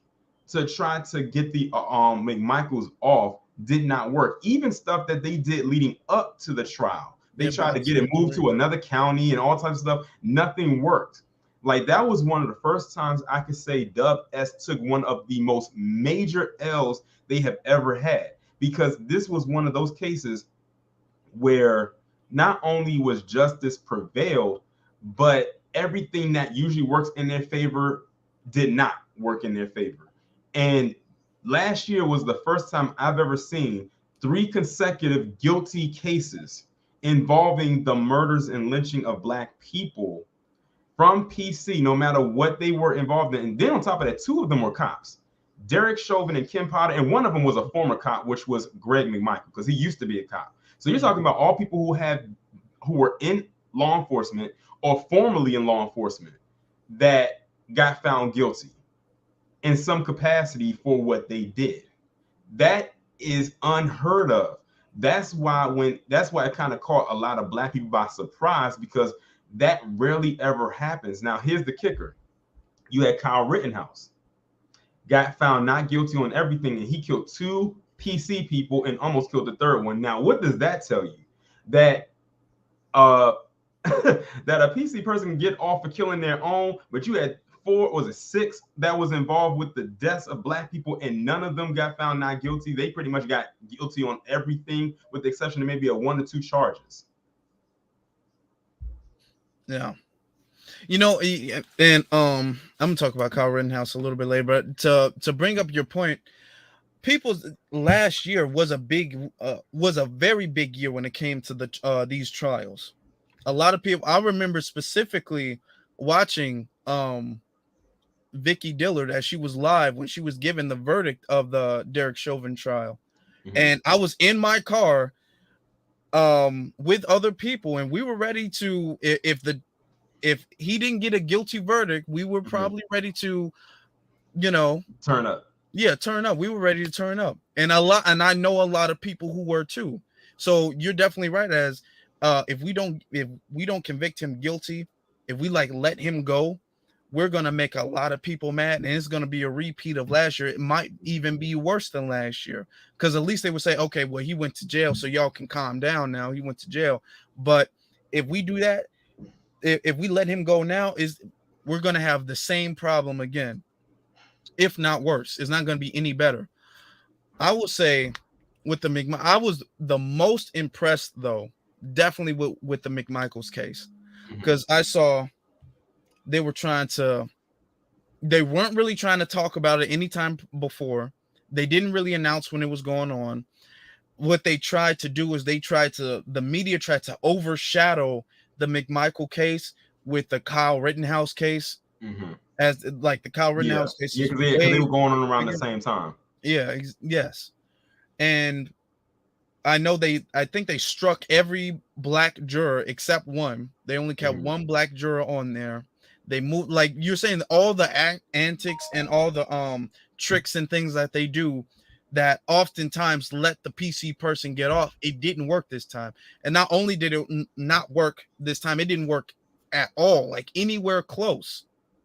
the McMichaels off did not work. Even stuff that they did leading up to the trial, they tried to get it moved to another county and all types of stuff. Nothing worked. Like, that was one of the first times I could say Dub S took one of the most major L's they have ever had, because this was one of those cases where not only was justice prevailed, but everything that usually works in their favor did not work in their favor. And last year was the first time I've ever seen 3 consecutive guilty cases involving the murders and lynching of Black people from PC, no matter what they were involved in. And then on top of that, 2 of them were cops, Derek Chauvin and Kim Potter, and one of them was a former cop, which was Greg McMichael, because he used to be a cop. So you're talking about all people who were in law enforcement or formerly in law enforcement that got found guilty in some capacity for what they did. That is unheard of. That's why it kind of caught a lot of Black people by surprise, because that rarely ever happens. Now, here's the kicker. You had Kyle Rittenhouse, got found not guilty on everything, and he killed 2 PC people and almost killed the 3rd one. Now, what does that tell you? That that a PC person can get off for killing their own, but you had 6 that was involved with the deaths of Black people, and none of them got found not guilty. They pretty much got guilty on everything, with the exception of maybe 1 or 2 charges. Yeah. And I'm gonna talk about Kyle Rittenhouse a little bit later, but to bring up your point, people's last year was a very big year when it came to these trials. A lot of people, I remember specifically watching Vicky Dillard as she was live when she was given the verdict of the Derek Chauvin trial. And I was in my car with other people, and we were ready to, if he didn't get a guilty verdict, we were probably ready to, turn up. Yeah, turn up. We were ready to turn up. And I know a lot of people who were too. So you're definitely right, as if we don't convict him guilty, if we let him go, we're going to make a lot of people mad, and it's going to be a repeat of last year. It might even be worse than last year, because at least they would say, okay, well, he went to jail, so y'all can calm down now. He went to jail. But if we do that, if we let him go now, we're going to have the same problem again, if not worse. It's not going to be any better. I will say with the I was the most impressed, though, definitely with the McMichaels case, because I saw they weren't really trying to talk about it anytime before. They didn't really announce when it was going on. What they tried to do is the media tried to overshadow the McMichael case with the Kyle Rittenhouse case, as like the Kyle Rittenhouse case. Yeah, because they were going on around the same time. Yeah, yes. And I know I think they struck every black juror except one. They only kept one black juror on there. They moved, like you're saying, all the antics and all the tricks and things that they do that oftentimes let the PC person get off. It didn't work this time. And not only did it not work this time, it didn't work at all, like anywhere close.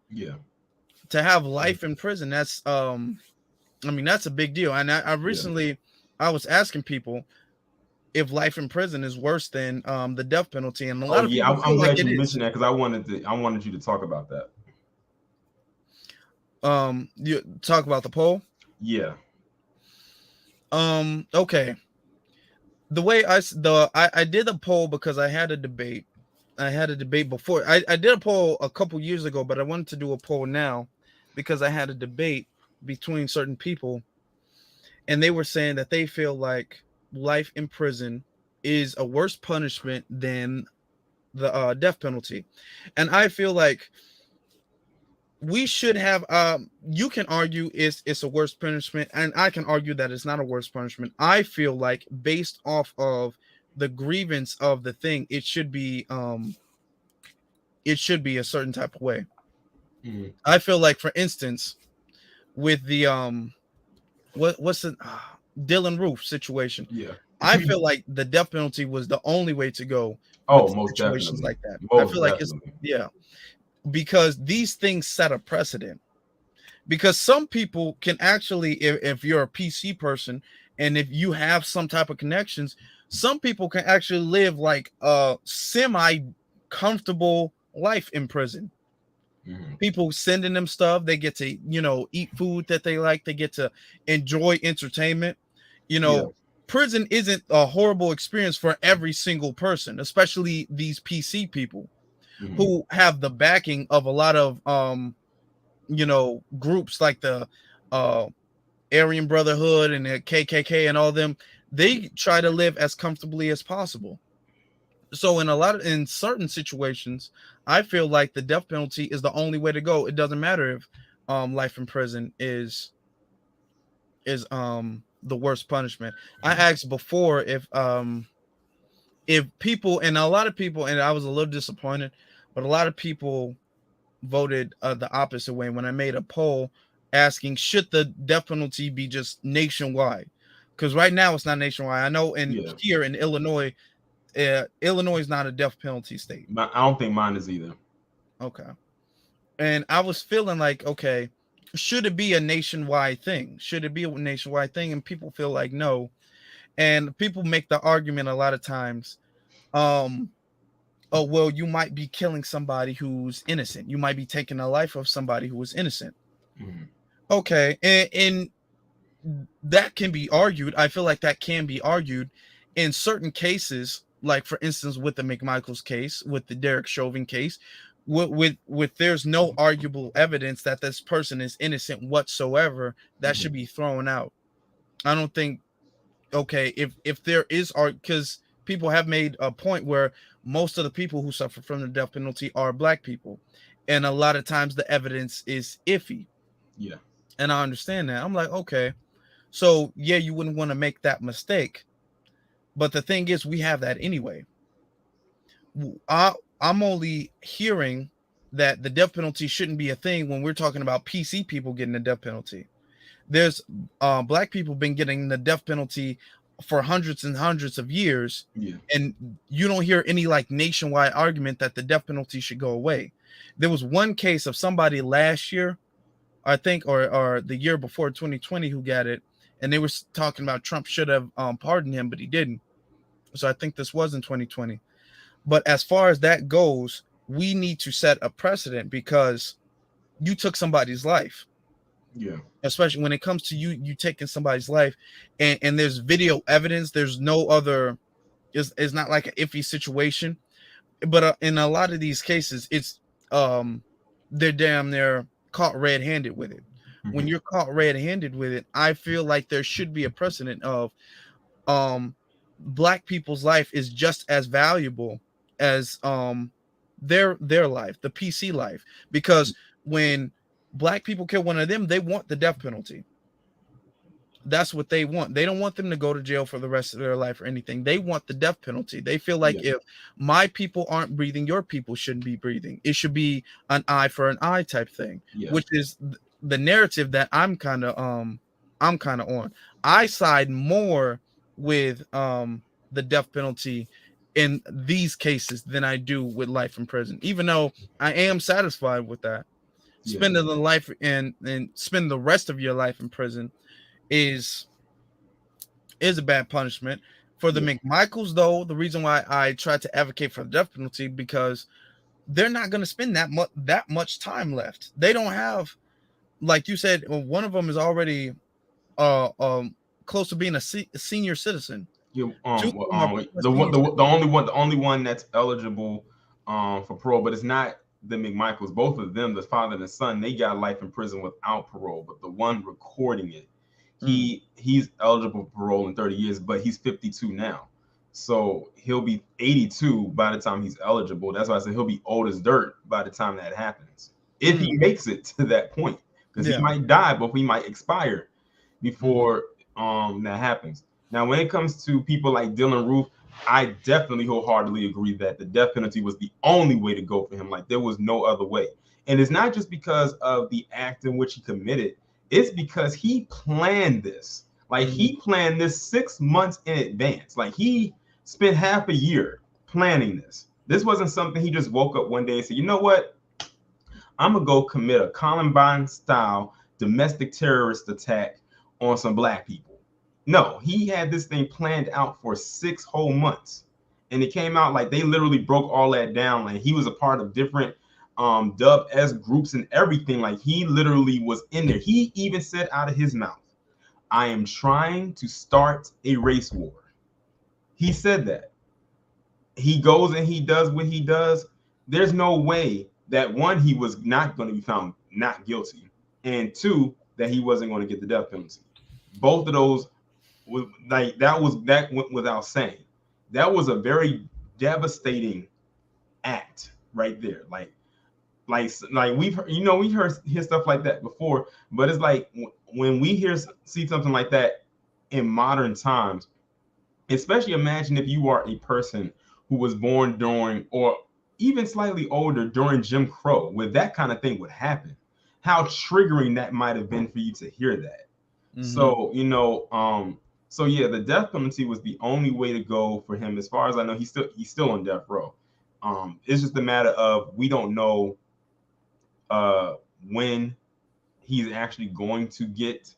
Yeah. To have life in prison, that's that's a big deal. And I recently I was asking people if life in prison is worse than the death penalty, and a lot of people I'm glad you mentioned that, because I wanted you to talk about that. You talk about the poll? Yeah. Okay. The way I did a poll because I had a debate. I had a debate before. I did a poll a couple years ago, but I wanted to do a poll now because I had a debate between certain people, and they were saying that they feel like life in prison is a worse punishment than the death penalty. And I feel like we should have you can argue it's a worse punishment, and I can argue that it's not a worse punishment. I feel like based off of the grievance of the thing, it should be a certain type of way. I feel like, for instance, with the what's the Dylan Roof situation. Yeah. I feel like the death penalty was the only way to go. Most situations definitely. Like that. Most I feel like it's because these things set a precedent. Because some people can actually, if you're a PC person and if you have some type of connections, some people can actually live like a semi-comfortable life in prison. People sending them stuff. They get to, eat food that they like. They get to enjoy entertainment. Prison isn't a horrible experience for every single person, especially these PC people who have the backing of a lot of, groups like the Aryan Brotherhood and the KKK and all them. They try to live as comfortably as possible. So in certain situations, I feel like the death penalty is the only way to go. It doesn't matter if life in prison is the worst punishment. I asked before if people, and a lot of people, and I was a little disappointed, but a lot of people voted the opposite way when I made a poll asking, should the death penalty be just nationwide? Because right now it's not nationwide. I know here in Illinois, Illinois is not a death penalty state. I don't think mine is either. Okay. And I was feeling like, okay, should it be a nationwide thing? Should it be a nationwide thing? And people feel like no. And people make the argument a lot of times, oh, well, you might be killing somebody who's innocent. You might be taking the life of somebody who is innocent. Okay. And that can be argued. I feel like that can be argued in certain cases, like, for instance, with the McMichaels case, with the Derek Chauvin case, with there's no arguable evidence that this person is innocent whatsoever, that should be thrown out. I don't think, okay, if there is because people have made a point where most of the people who suffer from the death penalty are black people, and a lot of times the evidence is iffy. Yeah. And I understand that. I'm like, okay, so yeah, you wouldn't want to make that mistake, but the thing is, we have that anyway. I'm only hearing that the death penalty shouldn't be a thing when we're talking about PC people getting the death penalty. There's black people been getting the death penalty for hundreds and hundreds of years, and you don't hear any like nationwide argument that the death penalty should go away. There was one case of somebody last year, I think, or the year before 2020 who got it, and they were talking about Trump should have pardoned him, but he didn't. So I think this was in 2020. But as far as that goes, we need to set a precedent because you took somebody's life. Yeah. Especially when it comes to you taking somebody's life, and there's video evidence. There's no other. It's not like an iffy situation, but in a lot of these cases, it's they're damn near caught red-handed with it. When you're caught red-handed with it, I feel like there should be a precedent of black people's life is just as valuable as their life, the PC life, because when black people kill one of them, they want the death penalty. That's what they want. They don't want them to go to jail for the rest of their life or anything. They want the death penalty. They feel like if my people aren't breathing, your people shouldn't be breathing. It should be an eye for an eye type thing, which is the narrative that I'm kind of on. I side more with the death penalty in these cases than I do with life in prison, even though I am satisfied with that. Spending the life and spend the rest of your life in prison is a bad punishment. For the McMichaels, though, the reason why I try to advocate for the death penalty, because they're not going to spend that much time left. They don't have, like you said, one of them is already close to being a senior citizen. The only one that's eligible for parole, but it's not the McMichaels. Both of them, the father and the son, they got life in prison without parole. But the one recording it, he's eligible for parole in 30 years, but he's 52 now. So he'll be 82 by the time he's eligible. That's why I said he'll be old as dirt by the time that happens. If he makes it to that point, because he might die, but he might expire before that happens. Now, when it comes to people like Dylan Roof, I definitely wholeheartedly agree that the death penalty was the only way to go for him. Like, there was no other way. And it's not just because of the act in which he committed. It's because he planned this. Like, he planned this 6 months in advance. Like, he spent half a year planning this. This wasn't something he just woke up one day and said, you know what? I'm going to go commit a Columbine-style domestic terrorist attack on some black people. No, he had this thing planned out for 6 whole months. And it came out like they literally broke all that down. Like, he was a part of different Dub S groups and everything. Like, he literally was in there. He even said out of his mouth, I am trying to start a race war. He said that. He goes and he does what he does. There's no way that, one, he was not going to be found not guilty, and two, that he wasn't going to get the death penalty. Both of those, like, that went without saying. That was a very devastating act right there. Like we've heard stuff like that before, but it's like when we see something like that in modern times, especially imagine if you are a person who was born during, or even slightly older, during Jim Crow, where that kind of thing would happen. How triggering that might have been for you to hear that. So, so yeah, the death penalty was the only way to go for him. As far as I know, he's still on death row. It's just a matter of, we don't know when he's actually going to get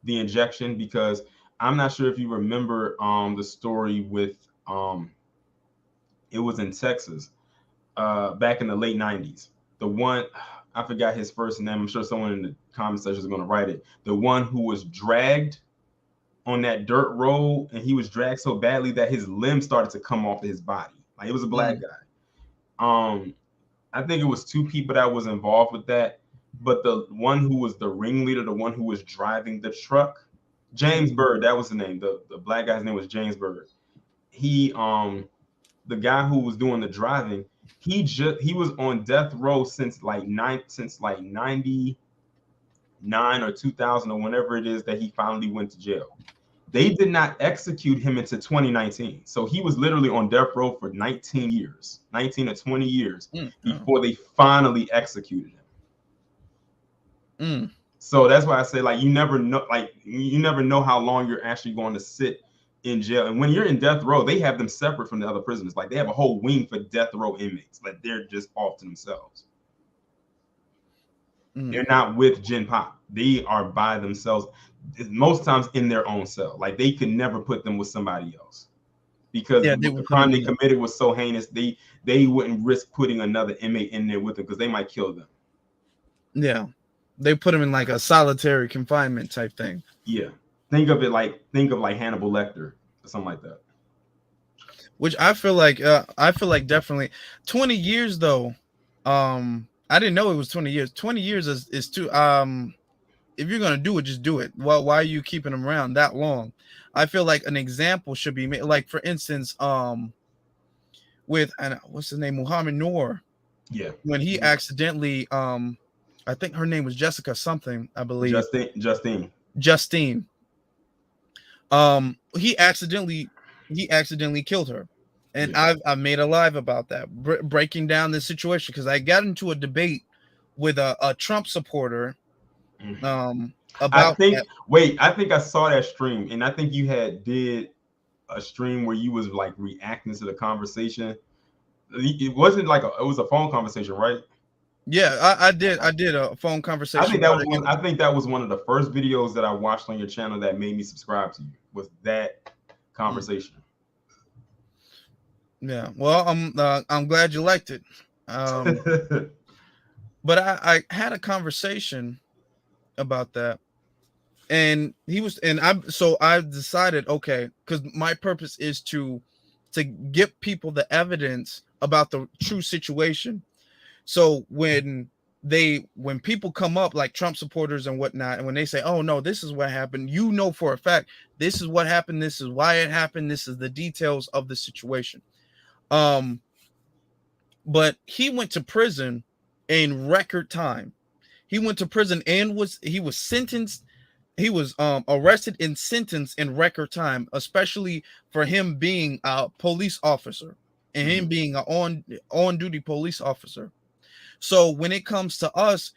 the injection, because I'm not sure if you remember the story with it was in Texas back in the late 90s. The one, I forgot his first name. I'm sure someone in the comment section is going to write it. The one who was dragged on that dirt road, and he was dragged so badly that his limbs started to come off of his body. Like, it was a black guy. I think it was 2 people that was involved with that, but the one who was the ringleader, the one who was driving the truck, James Bird, that was the name. The black guy's name was James Bird. He the guy who was doing the driving, he was on death row since like 99 or 2000 or whenever it is that he finally went to jail. They did not execute him until 2019. So he was literally on death row for 19 or 20 years before they finally executed him. So that's why I say, like, you never know how long you're actually going to sit in jail. And when you're in death row, they have them separate from the other prisoners. Like, they have a whole wing for death row inmates. Like, they're just off to themselves. Mm. They're not with Gen Pop. They are by themselves, most times in their own cell. Like they could never put them with somebody else because Yeah, they the would put crime them they in. committed was so heinous. They wouldn't risk putting another inmate in there with them because they might kill them. Yeah, they put them in like a solitary confinement type thing. Yeah, think of Hannibal Lecter or something like that. Which I feel like definitely 20 years though. I didn't know it was 20 years. 20 years is too if you're gonna do it, just do it. Why are you keeping them around that long? I feel like an example should be made. Like for instance, with and what's his name, Muhammad Noor, Yeah, when he accidentally, I think her name was Jessica something, I believe, Justine. Justine. He accidentally killed her, and Yeah. I've made a live about that, breaking down this situation because I got into a debate with a Trump supporter, Mhm. I about think. that. Wait, I think I saw that stream, and I think you had did a stream where you was like reacting to the conversation. It wasn't like it was a phone conversation, right? Yeah, I did a phone I conversation think that about was it. one. I think that was one of the first videos that I watched on your channel that made me subscribe to you. Was that Mm, conversation? yeah, well, I'm glad you liked it. Um, but I had a conversation about that, and he was, and I decided, okay, because my purpose is to give people the evidence about the true situation. So when people come up like Trump supporters and whatnot, and when they say, "Oh no, this is what happened," you know for a fact this is what happened, this is why it happened, this is the details of the situation. Um, but he went to prison in record time. He went to prison and was sentenced. He was arrested and sentenced in record time, especially for him being a police officer and him Mhm. being an on duty police officer. So when it comes to us,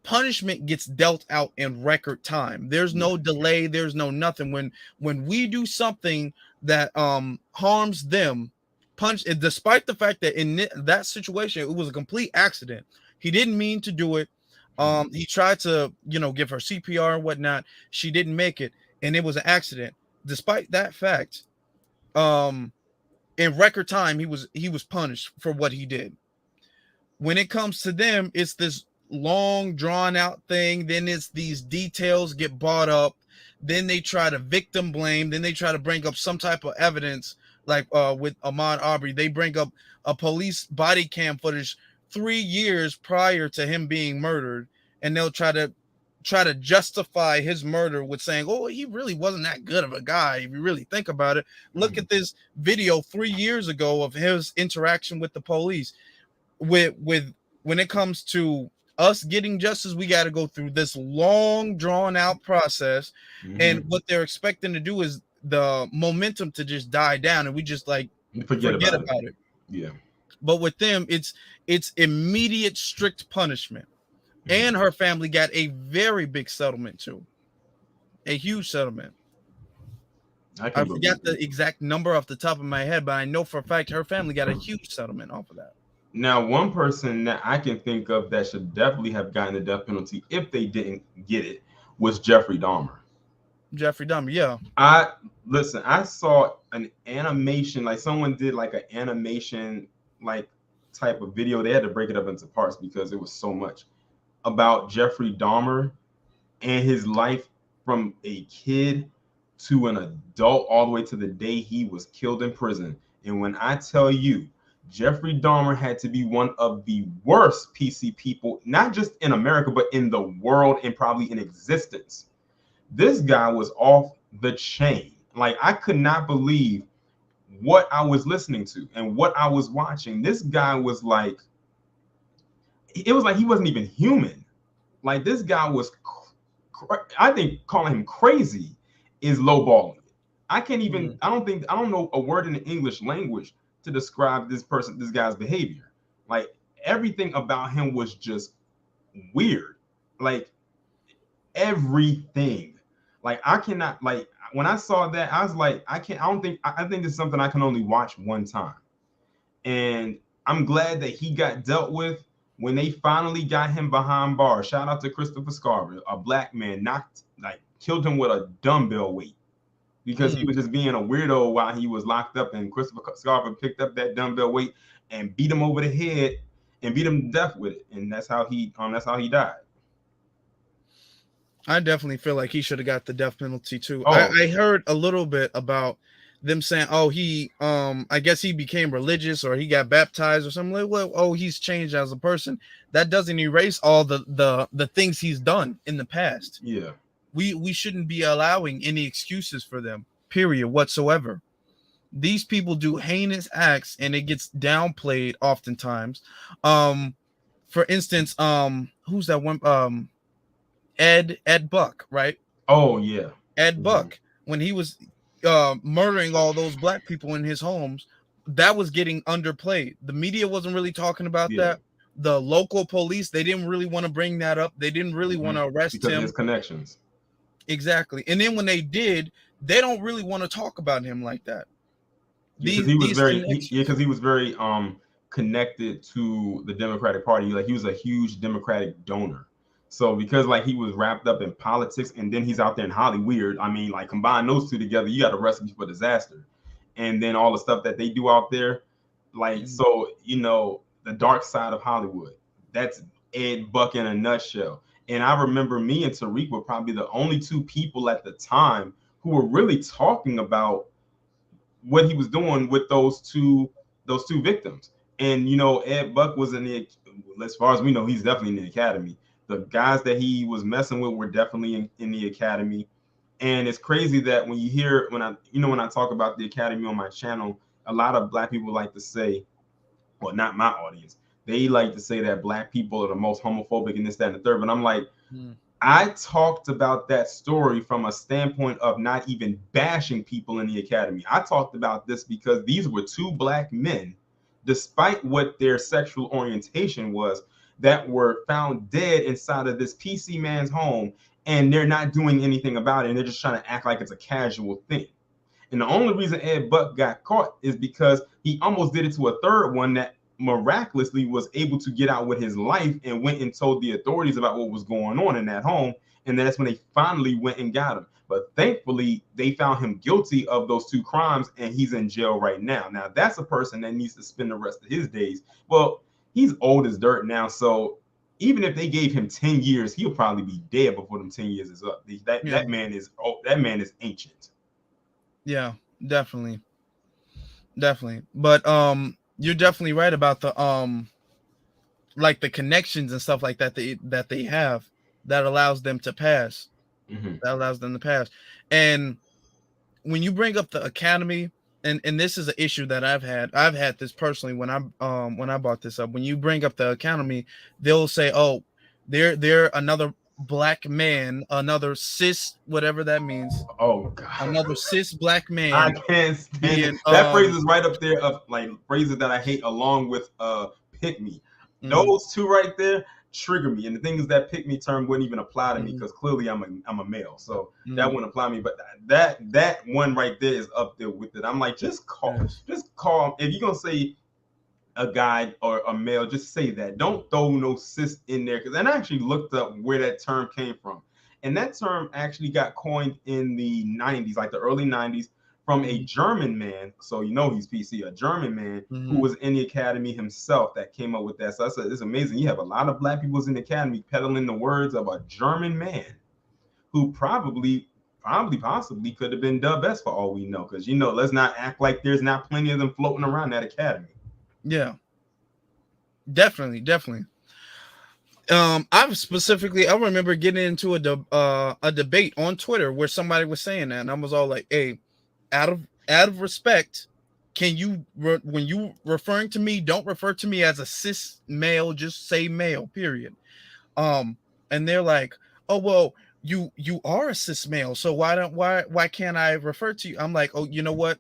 punishment gets dealt out in record time. There's Yeah. no delay, there's no nothing. When we do something that harms them, punch, despite the fact that in that situation it was a complete accident. He didn't mean to do it. Mhm. He tried to, give her CPR and whatnot. She didn't make it, and it was an accident. Despite that fact, um, in record time, he was punished for what he did. When it comes to them, it's this long drawn out thing. Then it's these details get brought up. Then they try to victim blame. Then they try to bring up some type of evidence, like with Ahmaud Arbery. They bring up a police body cam footage 3 years prior to him being murdered, and they'll try to justify his murder with saying, "Oh, he really wasn't that good of a guy." If you really think about it, look Mhm. at this video 3 years ago of his interaction with the police. With when it comes to us getting justice, we got to go through this long drawn out process, and Mhm. what they're expecting to do is the momentum to just die down, and we just like Forget forget about it. about it. Yeah. But with them, it's immediate strict punishment. Mhm. And her family got a very big settlement too, a huge settlement. I I can forgot believe the it. exact number off the top of my head, but I know for a fact her family got a huge settlement off of that. Now, one person that I can think of that should definitely have gotten the death penalty if they didn't get it was Jeffrey Dahmer. Jeffrey Dahmer, yeah. I listen, I saw an animation, like someone did like an animation like type of video. They had to break it up into parts because it was so much about Jeffrey Dahmer and his life from a kid to an adult all the way to the day he was killed in prison. And when I tell you, Jeffrey Dahmer had to be one of the worst PC people, not just in America, but in the world and probably in existence. This guy was off the chain. Like, I could not believe what I was listening to and what I was watching. This guy was like, it was like he wasn't even human. Like, this guy was, I think calling him crazy is lowballing it. I can't even, Mm. I don't know a word in the English language to describe this guy's behavior. Like, everything about him was just weird. Like, everything. Like, I cannot, like, when I saw that, I was like, I don't think, I think it's something I can only watch one time. And I'm glad that he got dealt with, when they finally got him behind bars, shout out to Christopher Scarver, a black man killed him with a dumbbell weight because he was just being a weirdo while he was locked up, and Christopher Scarver picked up that dumbbell weight and beat him over the head and beat him to death with it, and that's how he died. I definitely feel like he should have got the death penalty too. Oh. I heard a little bit about them saying, "Oh, he, I guess he became religious or he got baptized or something." Like, well, oh, he's changed as a person. That doesn't erase all the things he's done in the past. Yeah, we shouldn't be allowing any excuses for them. Period, whatsoever. These people do heinous acts, and it gets downplayed oftentimes. For instance, who's that one? Ed Buck, right? Oh yeah, Ed Buck, when he was murdering all those black people in his homes, that was getting underplayed. The media wasn't really talking about that. The local police, they didn't really want to bring that up. They didn't really want to arrest because him. of his connections. Exactly. And then when they did, they don't really want to talk about him like that. Because he was very connected to the Democratic Party. Like, he was a huge Democratic donor. So because like he was wrapped up in politics, and then he's out there in Hollywood, I mean, like, combine those two together, you got a recipe for disaster. And then all the stuff that they do out there, like, so, you know, the dark side of Hollywood, that's Ed Buck in a nutshell. And I remember me and Tariq were probably the only two people at the time who were really talking about what he was doing with those two victims. And, you know, Ed Buck was as far as we know, he's definitely in the academy. The guys that he was messing with were definitely in the academy. And it's crazy that when you hear, when I talk about the academy on my channel, a lot of black people like to say, well, not my audience, they like to say that black people are the most homophobic and this, that, and the third. But I'm like, I talked about that story from a standpoint of not even bashing people in the academy. I talked about this because these were two black men, despite what their sexual orientation was, that were found dead inside of this PC man's home, and they're not doing anything about it, and they're just trying to act like it's a casual thing. And the only reason Ed Buck got caught is because he almost did it to a third one that miraculously was able to get out with his life and went and told the authorities about what was going on in that home. And that's when they finally went and got him. But thankfully, they found him guilty of those two crimes, and he's in jail right now. Now, that's a person that needs to spend the rest of his days. Well, he's old as dirt now, so even if they gave him 10 years, he'll probably be dead before them 10 years is up. That man is ancient. Yeah, definitely. But you're definitely right about the like the connections and stuff like that they have that allows them to pass. That allows them to pass. And when you bring up the academy, and this is an issue that I've had this personally when I brought this up. When you bring up the academy, they'll say, "Oh, they're another black man, another cis, whatever that means." Oh God, another cis black man. I can't stand it. That phrase is right up there of like phrases that I hate, along with "pick me." Those two right there trigger me. And the thing is, that pick me term wouldn't even apply to me because clearly I'm a male, so that wouldn't apply to me. But that one right there is up there with it. I'm like, just call. If you're gonna say a guy or a male, just say that. Don't throw no cis in there. Because I actually looked up where that term came from, and that term actually got coined in the 90s, like the early 90s, from a German man. So you know he's PC, a German man who was in the academy himself that came up with that. So it's amazing. You have a lot of black people in the academy peddling the words of a German man who possibly could have been Dub S for all we know. Because, you know, let's not act like there's not plenty of them floating around that academy. Yeah, definitely. I remember getting into a debate on Twitter where somebody was saying that, and I was all like, "Hey, out of respect, can you when you referring to me, don't refer to me as a cis male, just say male, period." And they're like, "Oh, well, you are a cis male, so why can't I refer to you?" I'm like, "Oh, you know what?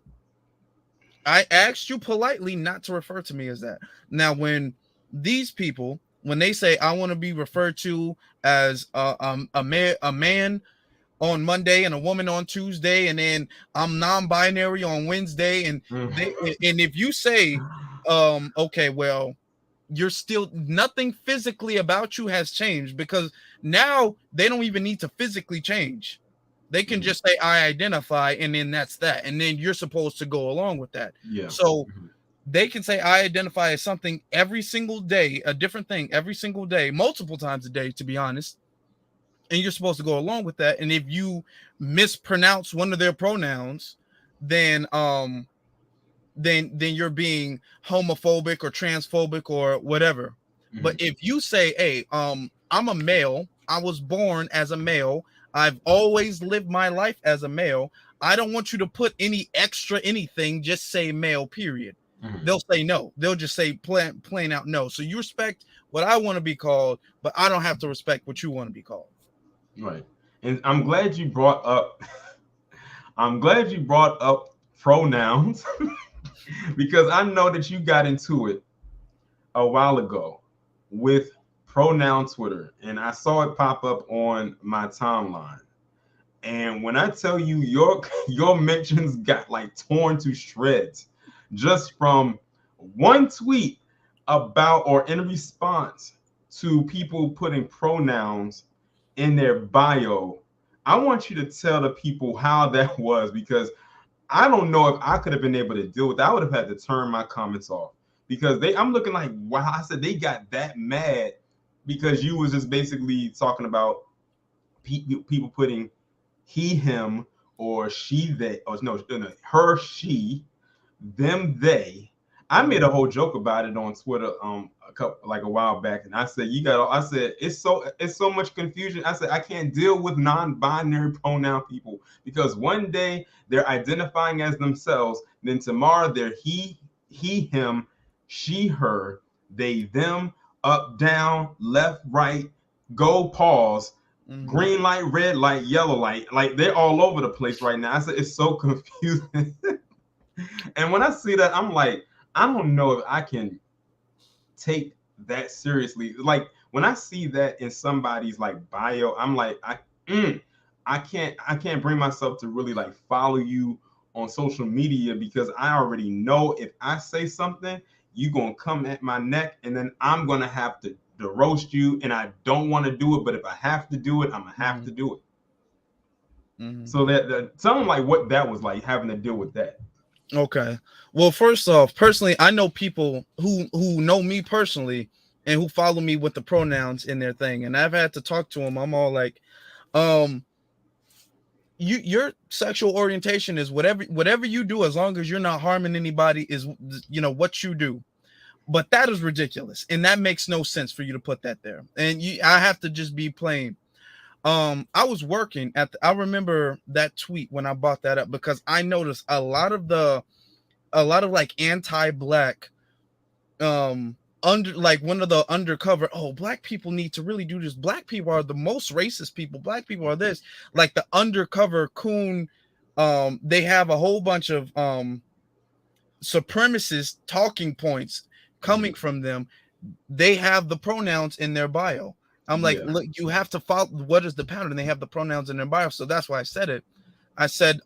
I asked you politely not to refer to me as that." Now, when these people, when they say I want to be referred to as a man on Monday and a woman on Tuesday, and then I'm non-binary on Wednesday, and if you say, okay, well, you're still, nothing physically about you has changed, because now they don't even need to physically change. They can just say I identify, and then that's that, and then you're supposed to go along with that. Yeah. So they can say I identify as something every single day, a different thing every single day, multiple times a day, to be honest, and you're supposed to go along with that. And if you mispronounce one of their pronouns, then then you're being homophobic or transphobic or whatever. But if you say, hey, I'm a male, I was born as a male, I've always lived my life as a male, I don't want you to put any extra anything, just say male, period. They'll say no. They'll just say plain out no. So you respect what I want to be called, but I don't have to respect what you want to be called. Right. And I'm glad you brought up pronouns because I know that you got into it a while ago with pronoun Twitter, and I saw it pop up on my timeline. And when I tell you your mentions got like torn to shreds just from one tweet about, or in response to people putting pronouns in their bio, I want you to tell the people how that was, because I don't know if I could have been able to deal with that. I would have had to turn my comments off, because I'm looking like, wow, I said they got that mad because you was just basically talking about people putting he, him, or she, they, or no, her, she, them, they. I made a whole joke about it on Twitter a while back, and I said it's so much confusion. I said I can't deal with non-binary pronoun people, because one day they're identifying as themselves, then tomorrow they're he, him, she, her, they, them, up, down, left, right, go, pause, green light, red light, yellow light. Like, they're all over the place right now. I said it's so confusing. And when I see that, I'm like, I don't know if I can take that seriously. Like, when I see that in somebody's like bio, I'm like, I can't bring myself to really like follow you on social media, because I already know if I say something, you're gonna come at my neck, and then I'm gonna have to roast you, and I don't want to do it, but if I have to do it, I'm gonna have to do it. So that something like what that was like, having to deal with that. Okay. Well, first off, personally, I know people who know me personally and who follow me with the pronouns in their thing, and I've had to talk to them. I'm all like, your sexual orientation is whatever you do, as long as you're not harming anybody, is what you do. But that is ridiculous, and that makes no sense for you to put that there. And I have to just be plain. I was working I remember that tweet when I brought that up, because I noticed a lot of like anti-black under, like, one of the undercover, black people need to really do this, black people are the most racist people, black people are this, like the undercover coon. They have a whole bunch of supremacist talking points coming from them. They have the pronouns in their bio. I'm like, look, you have to follow what is the pattern. They have the pronouns in their bio. So that's why I said it. I said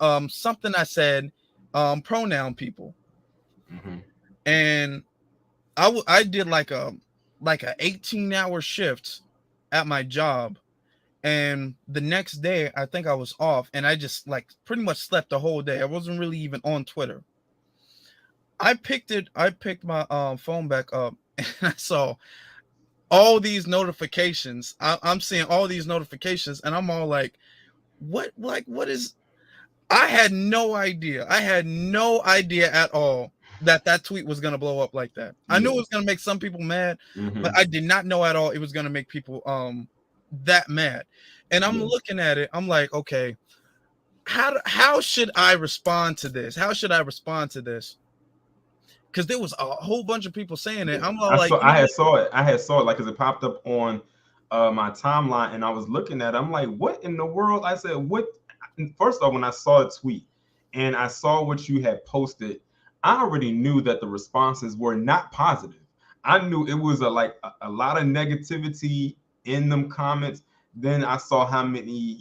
pronoun people. And I did like a 18-hour shift at my job. And the next day, I think I was off, and I just like pretty much slept the whole day. I wasn't really even on Twitter. I picked my phone back up, and I saw all these notifications. I'm seeing all these notifications, and I'm all like, what is, I had no idea at all that tweet was going to blow up like that. I knew it was going to make some people mad, but I did not know at all it was going to make people that mad. And I'm looking at it, I'm like, okay, how should I respond to this? Because there was a whole bunch of people saying it. I'm like, I had saw it like, because it popped up on my timeline, and I was looking at it. I'm like, what in the world? I said, what? First off, when I saw a tweet and I saw what you had posted, I already knew that the responses were not positive. I knew it was a lot of negativity in them comments. Then I saw how many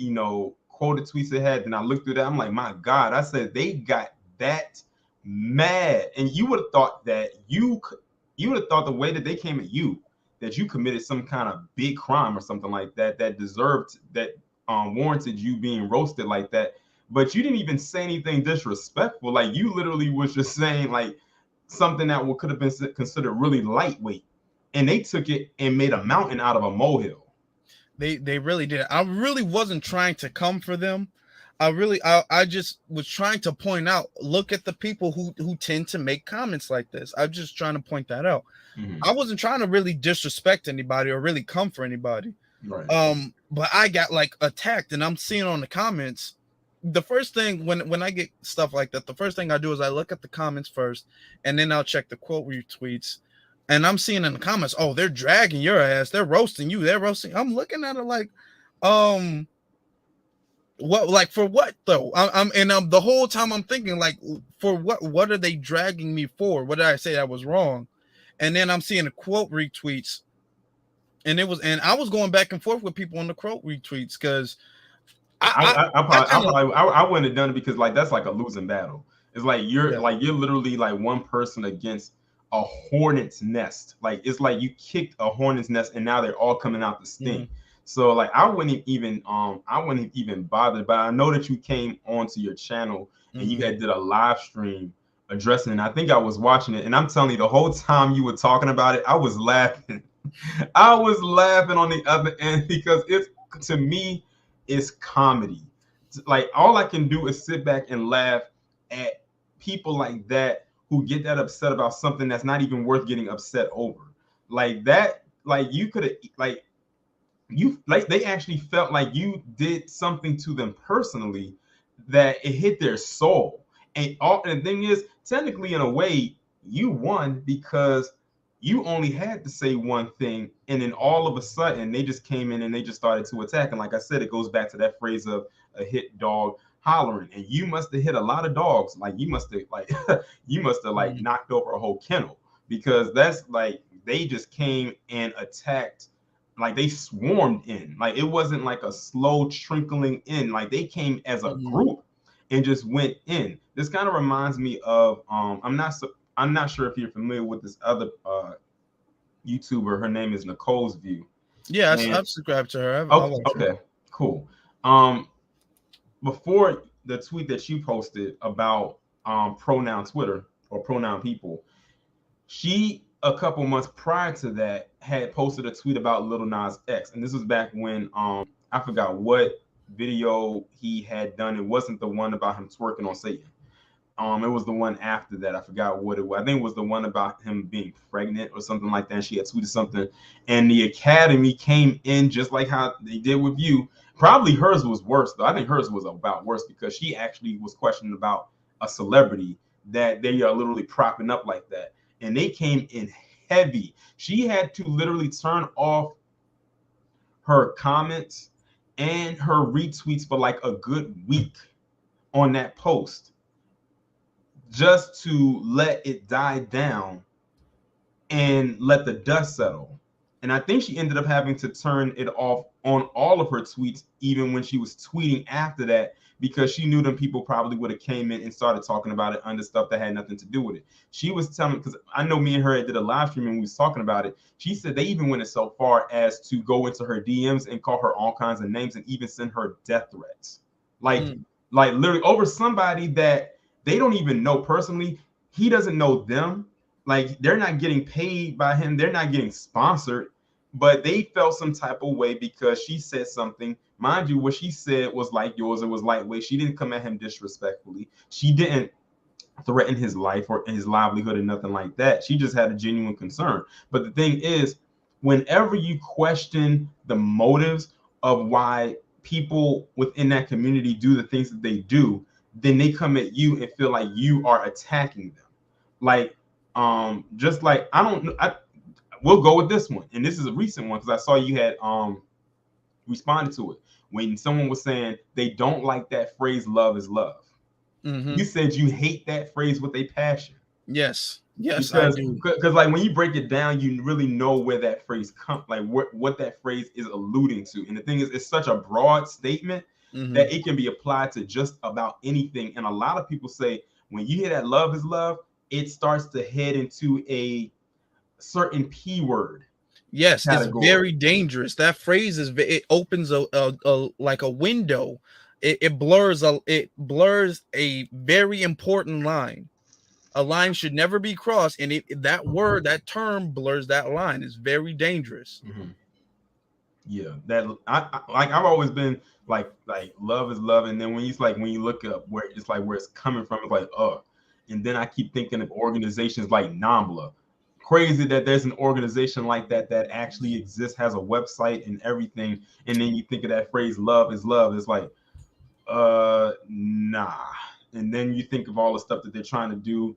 quoted tweets it had, and I looked through that. I'm like, my God! I said they got that mad, and you would have thought that you would have thought the way that they came at you, that you committed some kind of big crime or something like that that deserved that warranted you being roasted like that. But you didn't even say anything disrespectful. Like you literally was just saying like something that could have been considered really lightweight, and they took it and made a mountain out of a molehill. They really did. I really wasn't trying to come for them. I just was trying to point out, look at the people who tend to make comments like this. I'm just trying to point that out. Mm-hmm. I wasn't trying to really disrespect anybody or really come for anybody. Right. But I got like attacked, and I'm seeing on the comments. The first thing when I get stuff like that, the first thing I do is I look at the comments first, and then I'll check the quote retweets. And I'm seeing in the comments, oh, they're dragging your ass, they're roasting you, they're roasting. I'm looking at it like, what, like for what though? I'm the whole time I'm thinking like, for what? What are they dragging me for? What did I say that was wrong? And then I'm seeing the quote retweets, and I was going back and forth with people on the quote retweets because I wouldn't have done it because like that's like a losing battle. It's like you're literally like one person against a hornet's nest. Like it's like you kicked a hornet's nest and now they're all coming out the sting. Mm-hmm. So like I wouldn't even bother. But I know that you came onto your channel and you had did a live stream addressing it. And I think I was watching it, and I'm telling you, the whole time you were talking about it, I was laughing. I was laughing on the other end because it's, to me, it's comedy. Like all I can do is sit back and laugh at people like that who get that upset about something that's not even worth getting upset over. Like that, like you could have, like you, like they actually felt like you did something to them personally that it hit their soul. And the thing is, technically, in a way, you won because you only had to say one thing, and then all of a sudden they just came in and they just started to attack. And like I said, it goes back to that phrase of a hit dog hollering. And you must have hit a lot of dogs. Like you must have like knocked over a whole kennel, because that's like they just came and attacked. Like they swarmed in. Like it wasn't like a slow trickling in. Like they came as a group and just went in. This kind of reminds me of I'm not sure if you're familiar with this other YouTuber. Her name is Nicole's View. Yeah, I've subscribed to her. Okay, cool. Before the tweet that you posted about pronoun Twitter or pronoun people, she a couple months prior to that had posted a tweet about Lil Nas X, and this was back when I forgot what video he had done. It wasn't the one about him twerking on Satan. It was the one after that. I forgot what it was. I think it was the one about him being pregnant or something like that. And she had tweeted something, and the Academy came in just like how they did with you. Probably hers was worse though. I think hers was about worse because she actually was questioning about a celebrity that they are literally propping up like that, and they came in heavy. She had to literally turn off her comments and her retweets for like a good week on that post, just to let it die down and let the dust settle. And I think she ended up having to turn it off on all of her tweets, even when she was tweeting after that, because she knew them people probably would have came in and started talking about it under stuff that had nothing to do with it. She was telling, because I know me and her did a live stream and we was talking about it. She said they even went so far as to go into her DMs and call her all kinds of names and even send her death threats. Like literally over somebody that they don't even know personally. He doesn't know them. Like they're not getting paid by him. They're not getting sponsored, but they felt some type of way because she said something. Mind you, what she said was like yours. It was lightweight. She didn't come at him disrespectfully. She didn't threaten his life or his livelihood or nothing like that. She just had a genuine concern. But the thing is, whenever you question the motives of why people within that community do the things that they do, then they come at you and feel like you are attacking them. Like, just like, we'll go with this one. And this is a recent one because I saw you had responded to it. When someone was saying they don't like that phrase, love is love. You said you hate that phrase with a passion. Yes, because, I do. Because like when you break it down, you really know where that phrase comes, like what that phrase is alluding to. And the thing is, it's such a broad statement that it can be applied to just about anything. And a lot of people say when you hear that love is love, it starts to head into a certain P word Yes, it's category. very dangerous. That phrase is it opens a like a window. It blurs a very important line. A line should never be crossed, and that term blurs that line. It's very dangerous. Mm-hmm. Yeah, that like I've always been like love is love, and then when you look up where it's like where it's coming from, it's like and then I keep thinking of organizations like NAMBLA. Crazy that there's an organization like that actually exists, has a website and everything, and then you think of that phrase love is love. It's like nah. And then you think of all the stuff that they're trying to do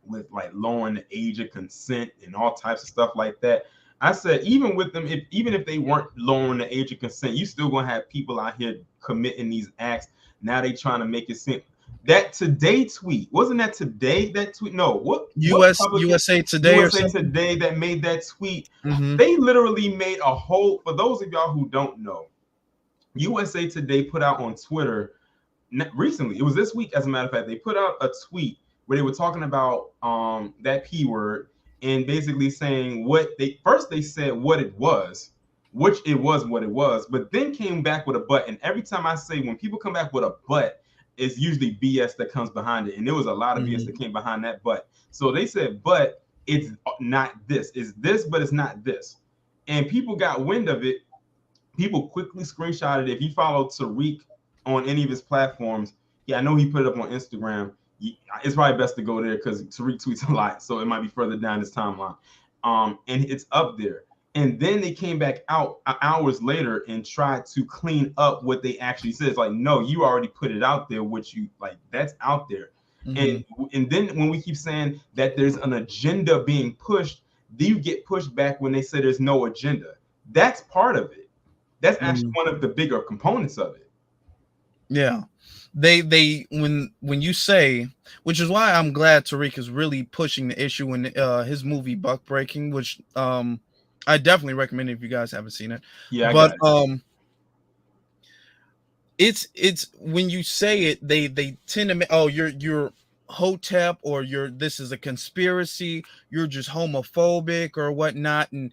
with like lowering the age of consent and all types of stuff like that. I said, even with them, even if they weren't lowering the age of consent, you still gonna have people out here committing these acts. Now they trying to make it seem that Today tweet, wasn't that Today that tweet? No, what USA Today or something? Today that made that tweet. Mm-hmm. They literally made a whole. For those of y'all who don't know, USA Today put out on Twitter recently. It was this week, as a matter of fact. They put out a tweet where they were talking about that P word and basically saying they said what it was, which it was what it was, but then came back with a but. And every time I say when people come back with a but, it's usually BS that comes behind it. And there was a lot of BS that came behind that but. So they said, but it's not this. It's this, but it's not this. And people got wind of it. People quickly screenshotted it. If you follow Tariq on any of his platforms, I know he put it up on Instagram. It's probably best to go there because Tariq tweets a lot, so it might be further down his timeline. And it's up there. And then they came back out hours later and tried to clean up what they actually said. It's like, no, you already put it out there, which you like, that's out there. Mm-hmm. And then when we keep saying that there's an agenda being pushed, you get pushed back when they say there's no agenda. That's part of it. That's actually one of the bigger components of it. Yeah. They when you say, which is why I'm glad Tariq is really pushing the issue in his movie Buck Breaking, which I definitely recommend if you guys haven't seen it. Yeah, but it's when you say it, they tend to you're Hotep, or this is a conspiracy, you're just homophobic or whatnot, and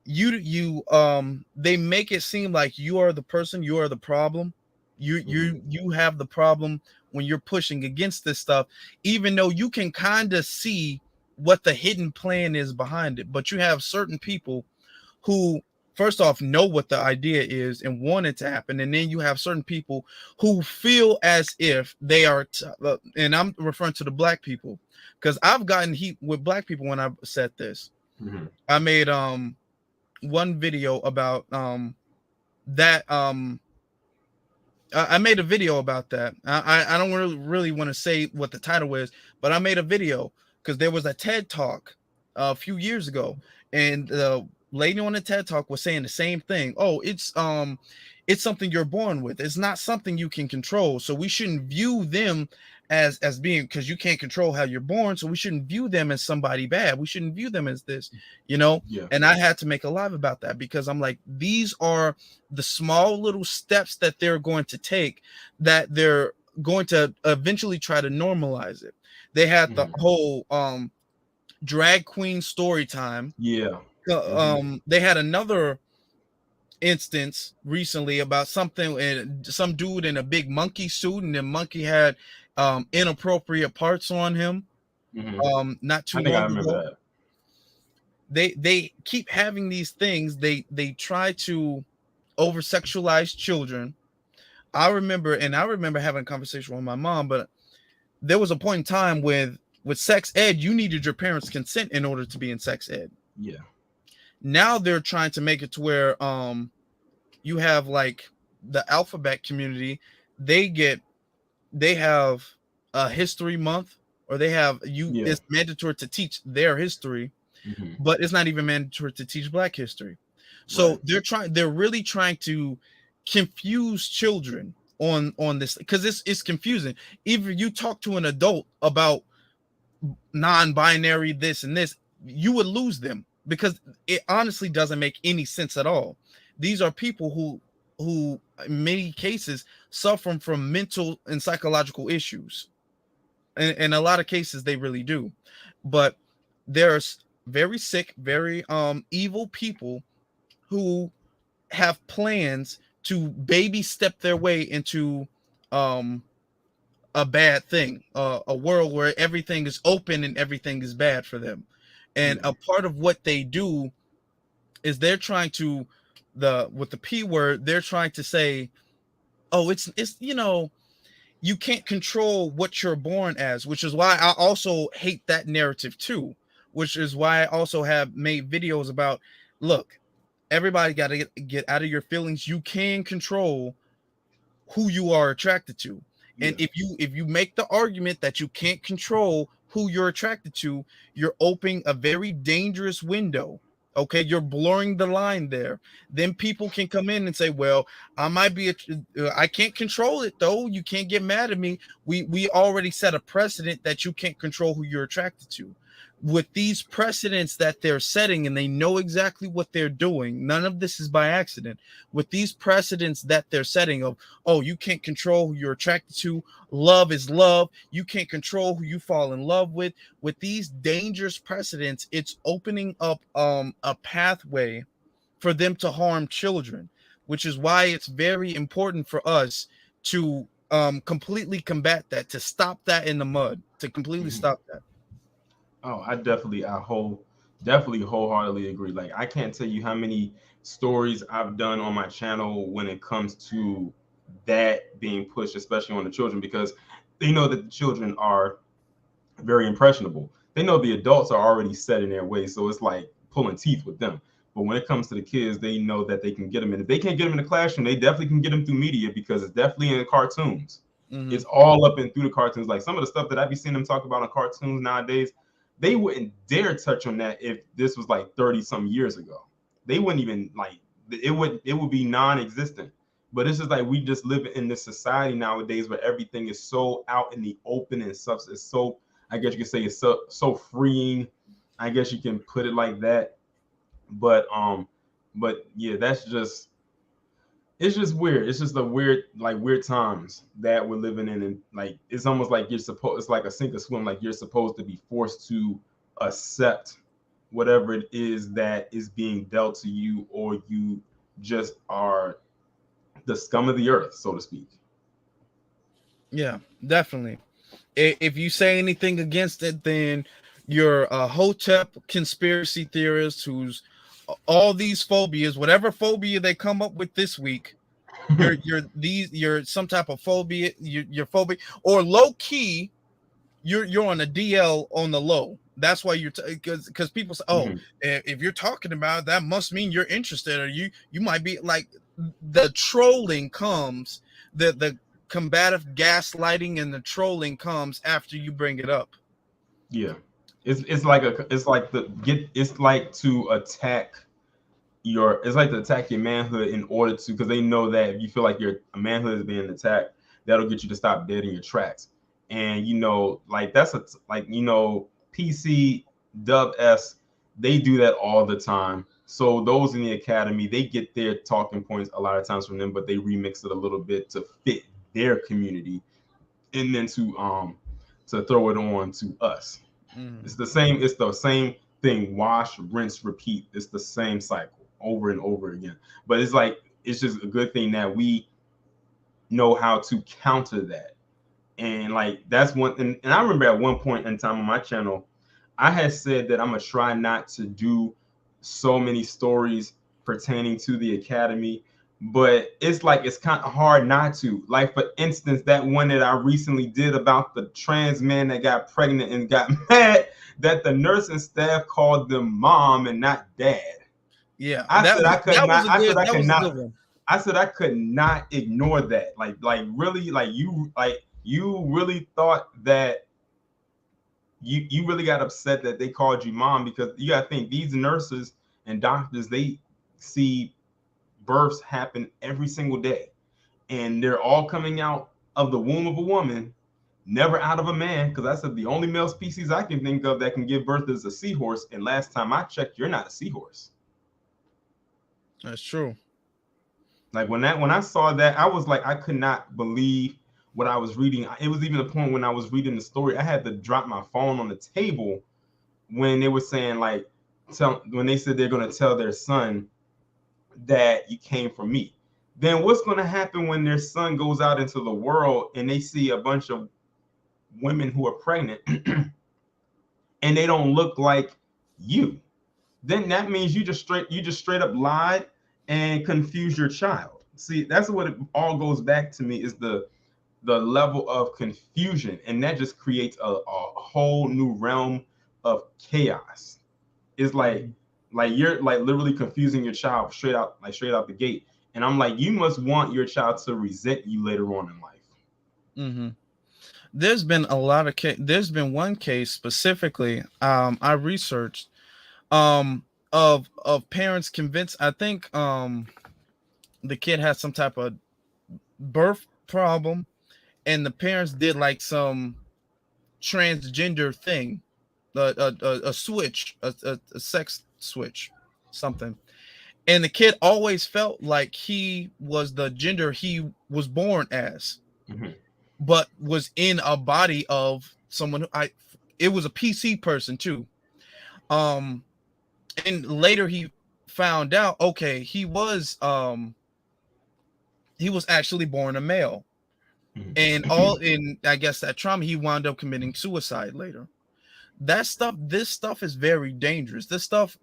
you they make it seem like you are the person, you are the problem. You have the problem when you're pushing against this stuff, even though you can kind of see what the hidden plan is behind it. But you have certain people who, first off, know what the idea is and want it to happen. And then you have certain people who feel as if they are, and I'm referring to the black people, because I've gotten heat with black people when I've said this. Mm-hmm. I made one video about that. I made a video about that. I don't really want to say what the title is, but I made a video because there was a TED Talk a few years ago, and the lady on the TED Talk was saying the same thing. Oh, it's something you're born with. It's not something you can control. So we shouldn't view them as being, because you can't control how you're born. So we shouldn't view them as somebody bad. We shouldn't view them as this, Yeah. And I had to make a live about that because I'm like, these are the small little steps that they're going to take, that they're going to eventually try to normalize it. They had the whole drag queen story time. Yeah. They had another instance recently about something, and some dude in a big monkey suit, and the monkey had inappropriate parts on him. Not too long ago. They keep having these things. They try to over sexualize children. I remember having a conversation with my mom, but there was a point in time with sex ed, you needed your parents' consent in order to be in sex ed. Yeah. Now they're trying to make it to where you have like the alphabet community, they have a history month, or they have it's mandatory to teach their history, but it's not even mandatory to teach Black history. So they're really trying to confuse children on this, because it's confusing. If you talk to an adult about non-binary this and this, you would lose them, because it honestly doesn't make any sense at all. These are people who in many cases suffer from mental and psychological issues. In a lot of cases they really do. But there's very sick, very evil people who have plans to baby step their way into um a bad thing, a world where everything is open and everything is bad for them. And Yeah. a part of what they do is they're trying to with the P word, they're trying to say, oh, it's you can't control what you're born as, which is why I also hate that narrative too, which is why I also have made videos about, look, everybody got to get out of your feelings. You can control who you are attracted to. And Yeah. if you make the argument that you can't control who you're attracted to, you're opening a very dangerous window. Okay, you're blurring the line there. Then people can come in and say, "Well, I might be I can't control it though. You can't get mad at me. We already set a precedent that you can't control who you're attracted to." With these precedents that they're setting, and they know exactly what they're doing, none of this is by accident. With these precedents that they're setting of, oh, you can't control who you're attracted to, love is love, you can't control who you fall in love with these dangerous precedents, it's opening up a pathway for them to harm children, which is why it's very important for us to completely combat that, to stop that in the mud, to completely Mhm. stop that. Oh, definitely wholeheartedly agree. Like I can't tell you how many stories I've done on my channel when it comes to that being pushed, especially on the children, because they know that the children are very impressionable. They know the adults are already set in their ways, so it's like pulling teeth with them. But when it comes to the kids, they know that they can get them in. If they can't get them in the classroom, they definitely can get them through media because it's definitely in the cartoons. Mm-hmm. It's all up and through the cartoons. Like some of the stuff that I be seeing them talk about on cartoons nowadays, they wouldn't dare touch on that if this was like 30 some years ago. They wouldn't even like it would be non-existent. But it's just like we just live in this society nowadays where everything is so out in the open and stuff. It's so, I guess you could say, it's so freeing. I guess you can put it like that. But yeah, that's just, it's just weird. It's just a weird times that we're living in, and like it's almost like you're supposed. It's like a sink or swim. Like you're supposed to be forced to accept whatever it is that is being dealt to you, or you just are the scum of the earth, so to speak. Yeah, definitely. If you say anything against it, then you're a Hotep conspiracy theorist who's all these phobias, whatever phobia they come up with this week. You're some type of phobia. You're phobia, or low key, you're on a DL on the low. That's why you're because people say, oh, Mhm. if you're talking about it, that must mean you're interested, or you might be like, the trolling comes, the combative gaslighting and the trolling comes after you bring it up. Yeah, it's like to attack your manhood in order to, because they know that if you feel like your manhood is being attacked, that'll get you to stop dead in your tracks. And like that's PC Dub S, they do that all the time. So those in the academy, they get their talking points a lot of times from them, but they remix it a little bit to fit their community, and then to throw it on to us. Mm-hmm. It's the same thing. Wash, rinse, repeat. It's the same cycle over and over again. But it's just a good thing that we know how to counter that. And like that's one, and I remember at one point in time on my channel, I had said that I'm gonna try not to do so many stories pertaining to the academy, but it's like it's kind of hard not to. Like for instance, that one that I recently did about the trans man that got pregnant and got mad that the nursing staff called them mom and not dad. Yeah, I said I could not. that was a good one. I said I could not ignore that. Like really, like you really thought that you really got upset that they called you mom, because you got to think these nurses and doctors, they see births happen every single day, and they're all coming out of the womb of a woman, never out of a man. Because I said the only male species I can think of that can give birth is a seahorse, and last time I checked, you're not a seahorse. That's true. Like when I saw that, I was like, I could not believe what I was reading. It was even the point when I was reading the story, I had to drop my phone on the table when they were saying like when they said they're going to tell their son that you came from me, then what's going to happen when their son goes out into the world and they see a bunch of women who are pregnant and they don't look like you? Then that means you just straight up lied and confused your child. See, that's what it all goes back to me, is the level of confusion, and that just creates a whole new realm of chaos. It's like you're like literally confusing your child straight out the gate. And I'm like, you must want your child to resent you later on in life. Mm-hmm. There's been a lot of there's been one case specifically I researched of parents convinced, I think the kid had some type of birth problem, and the parents did like some transgender thing, a switch, a sex switch, something. And the kid always felt like he was the gender he was born as, Mm-hmm. but was in a body of someone who it was a PC person too. Um, and later he found out, okay, he was actually born a male. Mm-hmm. And all in, I guess, that trauma, he wound up committing suicide later. This stuff is very dangerous. This stuff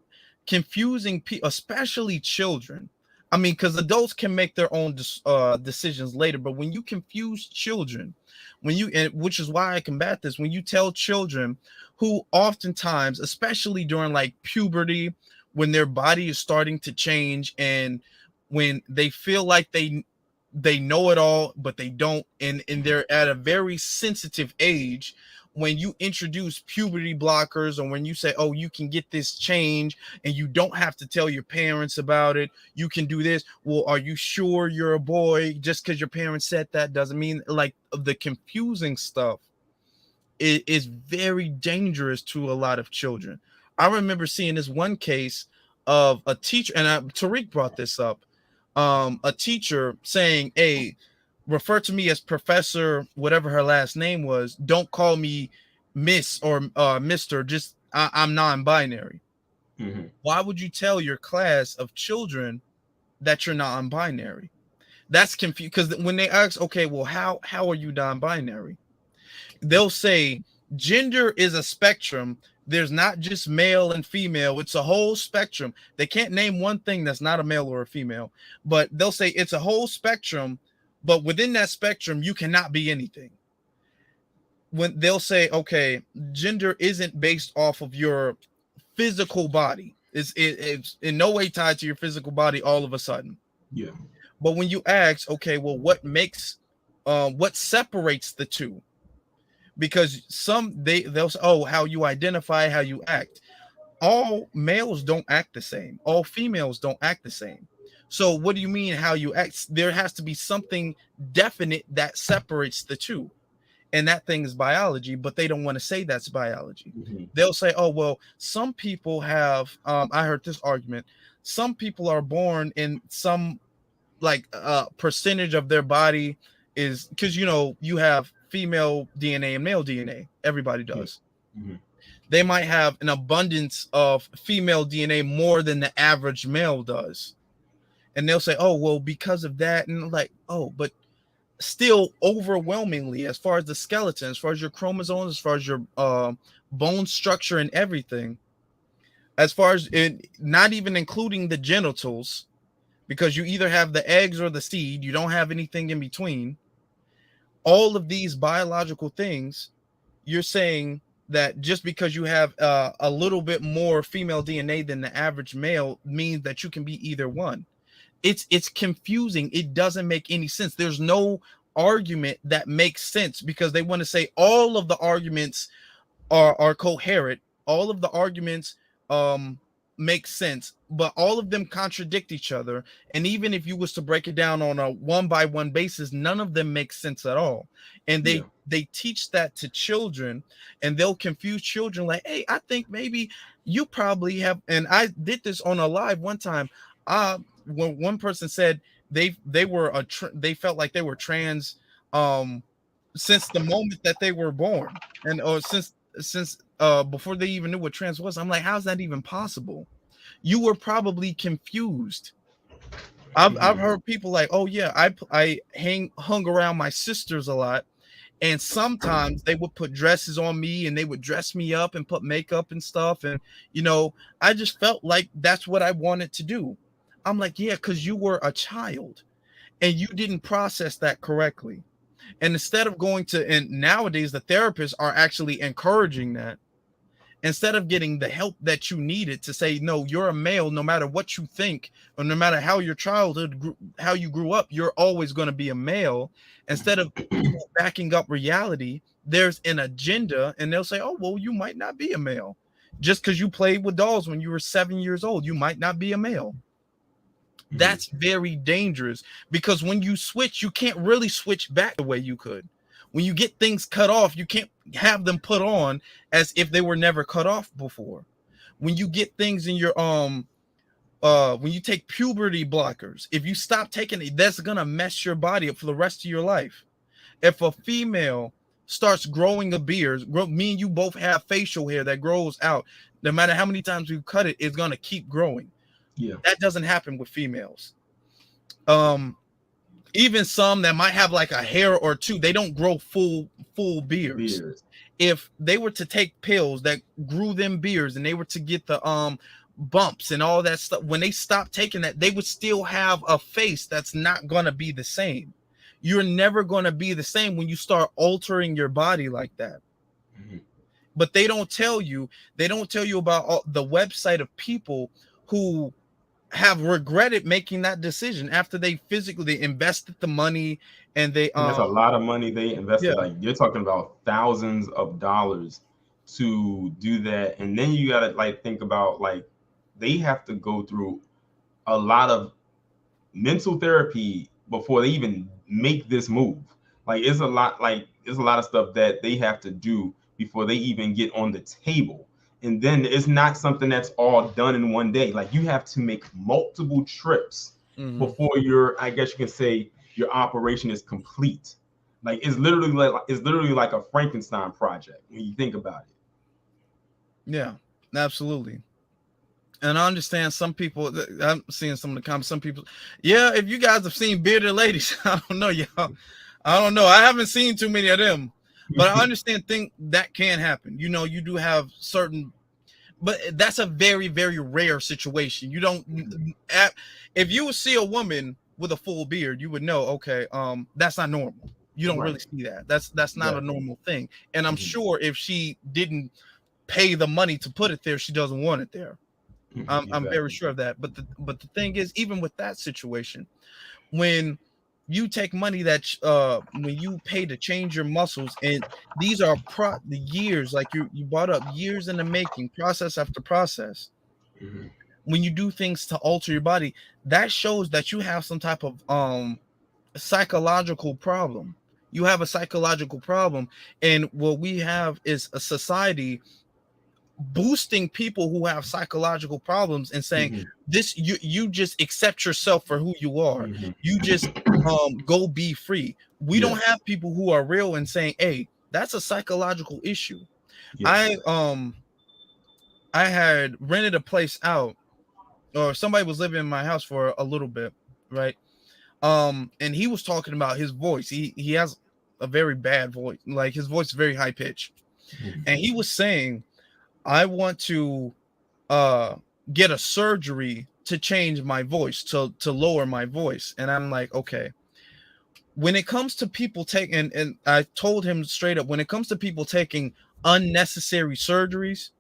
confusing people, especially children. I mean, because adults can make their own decisions later, but when you confuse children, and which is why I combat this, when you tell children who oftentimes, especially during like puberty, when their body is starting to change and when they feel like they know it all, but they don't, and they're at a very sensitive age, when you introduce puberty blockers, or when you say, oh, you can get this change and you don't have to tell your parents about it, you can do this. Well, are you sure you're a boy? Just because your parents said that doesn't mean, like, the confusing stuff is very dangerous to a lot of children. I remember seeing this one case of a teacher, and Tariq brought this up, a teacher saying, hey, refer to me as Professor, whatever her last name was. Don't call me Miss or Mr. Just I'm non-binary. Mm-hmm. Why would you tell your class of children that you're non-binary? That's confused, because when they ask, okay, well, how are you non-binary? They'll say gender is a spectrum. There's not just male and female. It's a whole spectrum. They can't name one thing that's not a male or a female, but they'll say it's a whole spectrum. But within that spectrum, you cannot be anything. When they'll say, okay, gender isn't based off of your physical body. It's in no way tied to your physical body all of a sudden. Yeah. But when you ask, okay, well, what separates the two? Because they'll say, oh, how you identify, how you act. All males don't act the same. All females don't act the same. So what do you mean how you act? There has to be something definite that separates the two. And that thing is biology, but they don't want to say that's biology. Mm-hmm. They'll say, oh, well, some people have, I heard this argument, some people are born in some like percentage of their body is, because you have female DNA and male DNA. Everybody does. Mm-hmm. They might have an abundance of female DNA more than the average male does. And they'll say, oh, well, because of that. And like, oh, but still overwhelmingly, as far as the skeleton, as far as your chromosomes, as far as your bone structure and everything, as far as not even including the genitals, because you either have the eggs or the seed, you don't have anything in between. All of these biological things, you're saying that just because you have a little bit more female DNA than the average male means that you can be either one. It's confusing. It doesn't make any sense. There's no argument that makes sense, because they want to say all of the arguments are coherent. All of the arguments make sense, but all of them contradict each other. And even if you was to break it down on a one by one basis, none of them make sense at all. And they teach that to children, and they'll confuse children like, hey, I think maybe you probably have. And I did this on a live one time. When one person said they felt like they were trans since the moment that they were born, and or since before they even knew what trans was. I'm like, how's that even possible? You were probably confused. I've heard people like, oh yeah, I hung around my sisters a lot, and sometimes they would put dresses on me and they would dress me up and put makeup and stuff, and I just felt like that's what I wanted to do. I'm like, yeah, because you were a child and you didn't process that correctly. And instead of going to, and nowadays the therapists are actually encouraging that. Instead of getting the help that you needed to say, no, you're a male, no matter what you think, or no matter how your childhood, how you grew up, you're always going to be a male. Instead of people backing up reality, there's an agenda, and they'll say, oh, well, you might not be a male. Just because you played with dolls when you were 7 years old, you might not be a male. That's very dangerous, because when you switch, you can't really switch back the way you could. When you get things cut off, you can't have them put on as if they were never cut off before. When you get things in your when you take puberty blockers, if you stop taking it, that's gonna mess your body up for the rest of your life. If a female starts growing a beard, me and you both have facial hair that grows out. No matter how many times we cut it, it's gonna keep growing. Yeah, that doesn't happen with females. Even some that might have like a hair or two, they don't grow full beards. If they were to take pills that grew them beards and they were to get the bumps and all that stuff, when they stop taking that, they would still have a face that's not going to be the same. You're never going to be the same when you start altering your body like that. But they don't tell you about the website of people who have regretted making that decision after they invested the money, and that's a lot of money they invested. Yeah. Like, you're talking about thousands of dollars to do that, and then you gotta like think about, like, they have to go through a lot of mental therapy before they even make this move. Like, it's a lot of stuff that they have to do before they even get on the table. And then it's not something that's all done in one day. Like, you have to make multiple trips before I guess you can say, your operation is complete. Like, it's literally like a Frankenstein project when you think about it. Yeah, absolutely. And I understand some people, I'm seeing some of the comments, some people, yeah, if you guys have seen bearded ladies, I don't know, y'all. I don't know. I haven't seen too many of them. But I understand that can happen. You do have certain, but that's a very, very rare situation. You don't, if you would see a woman with a full beard, you would know, okay, that's not normal. You don't really see that. That's not a normal thing. And I'm sure if she didn't pay the money to put it there, she doesn't want it there. I'm very sure of that. But the thing is, even with that situation, when you take money that when you pay to change your muscles, and these are the years, like you brought up, years in the making, process after process. When you do things to alter your body, that shows that you have some type of psychological problem. You have a psychological problem, and what we have is a society boosting people who have psychological problems and saying this, you just accept yourself for who you are. You just go be free. We don't have people who are real and saying, hey, that's a psychological issue. I had rented a place out, or somebody was living in my house for a little bit, right? And he was talking about his voice. He has a very bad voice, like his voice is very high pitched. And he was saying, I want to get a surgery to change my voice, to lower my voice. And I'm like, okay. When it comes to people taking, and I told him straight up, when it comes to people taking unnecessary surgeries,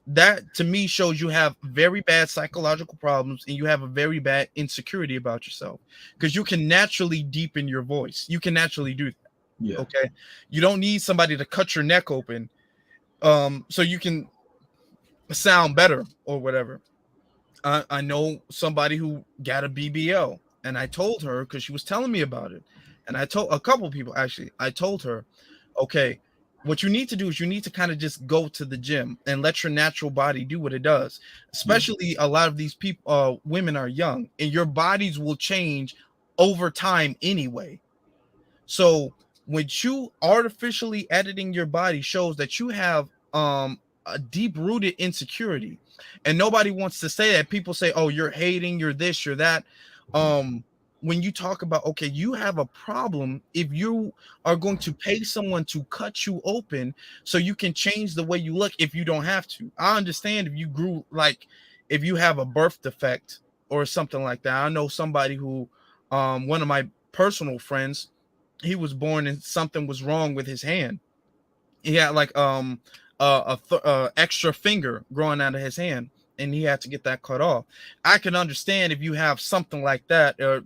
that to me shows you have very bad psychological problems and you have a very bad insecurity about yourself, because you can naturally deepen your voice. You can naturally do that. Yeah. Okay. You don't need somebody to cut your neck open so you can sound better or whatever. I know somebody who got a BBL, and I told her, because she was telling me about it, and I told a couple people, actually, I told her, okay, what you need to do is you need to kind of just go to the gym and let your natural body do what it does. Especially a lot of these people, women are young, and your bodies will change over time anyway. So when you artificially editing your body shows that you have a deep rooted insecurity, and nobody wants to say that. People say, oh, you're hating, you're this, you're that. When you talk about, okay, you have a problem if you are going to pay someone to cut you open so you can change the way you look if you don't have to. I understand if you grew, like, if you have a birth defect or something like that. I know somebody who, one of my personal friends, he was born and something was wrong with his hand. He had like extra finger growing out of his hand, and he had to get that cut off. I can understand if you have something like that, or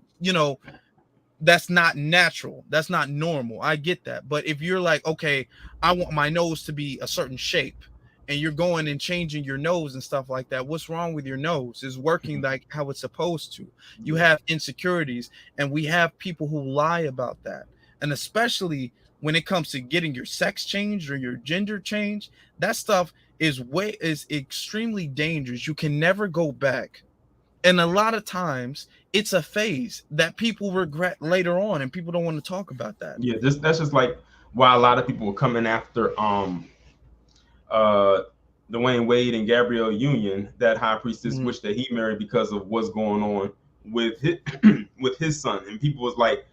that's not natural, that's not normal. I get that. But if you're like, okay, I want my nose to be a certain shape, and you're going and changing your nose and stuff like that, what's wrong with your nose? Is working like how it's supposed to. You have insecurities, and we have people who lie about that. And especially when it comes to getting your sex changed or your gender changed, that stuff is extremely dangerous. You can never go back, and a lot of times it's a phase that people regret later on, and people don't want to talk about that. Yeah, that's just like why a lot of people were coming after uh Dwayne Wade and Gabrielle Union, that high priestess Mhm. witch that he married, because of what's going on with his with his son. And he was like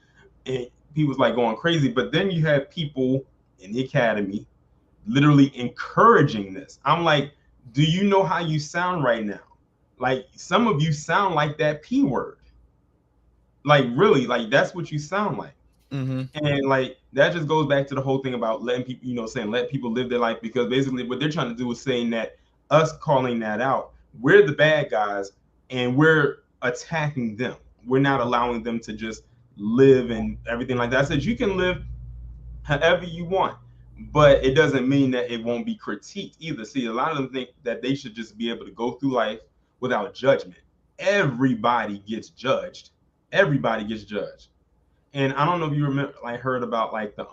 going crazy. But then you have people in the academy literally encouraging this. I'm like, do you know how you sound right now? Like, some of you sound like that P word. Like, really, like that's what you sound like. Mm-hmm. And like that just goes back to the whole thing about letting people, saying let people live their life, because basically what they're trying to do is saying that us calling that out, we're the bad guys and we're attacking them. We're not allowing them to just live and everything like that. I said you can live however you want, but it doesn't mean that it won't be critiqued either. See, a lot of them think that they should just be able to go through life without judgment. Everybody gets judged. Everybody gets judged. And I don't know if you remember, like, heard about like the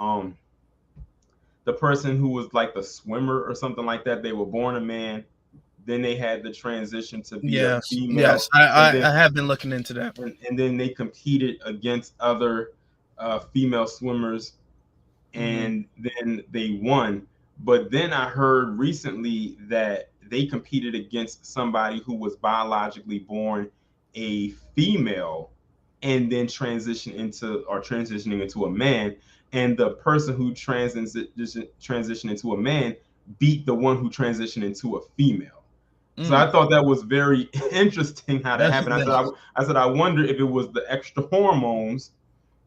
person who was like the swimmer or something like that. They were born a man, then they had the transition to be a Yes, female, yes, I, and I then I have been looking into that. and then they competed against other female swimmers, Mm-hmm. and then they won. But then I heard recently that they competed against somebody who was biologically born a female and then transitioning into a man, and the person who transitioned into a man beat the one who transitioned into a female. So Mm. I thought that was very interesting how that That's, happened. that's I said I wonder if it was the extra hormones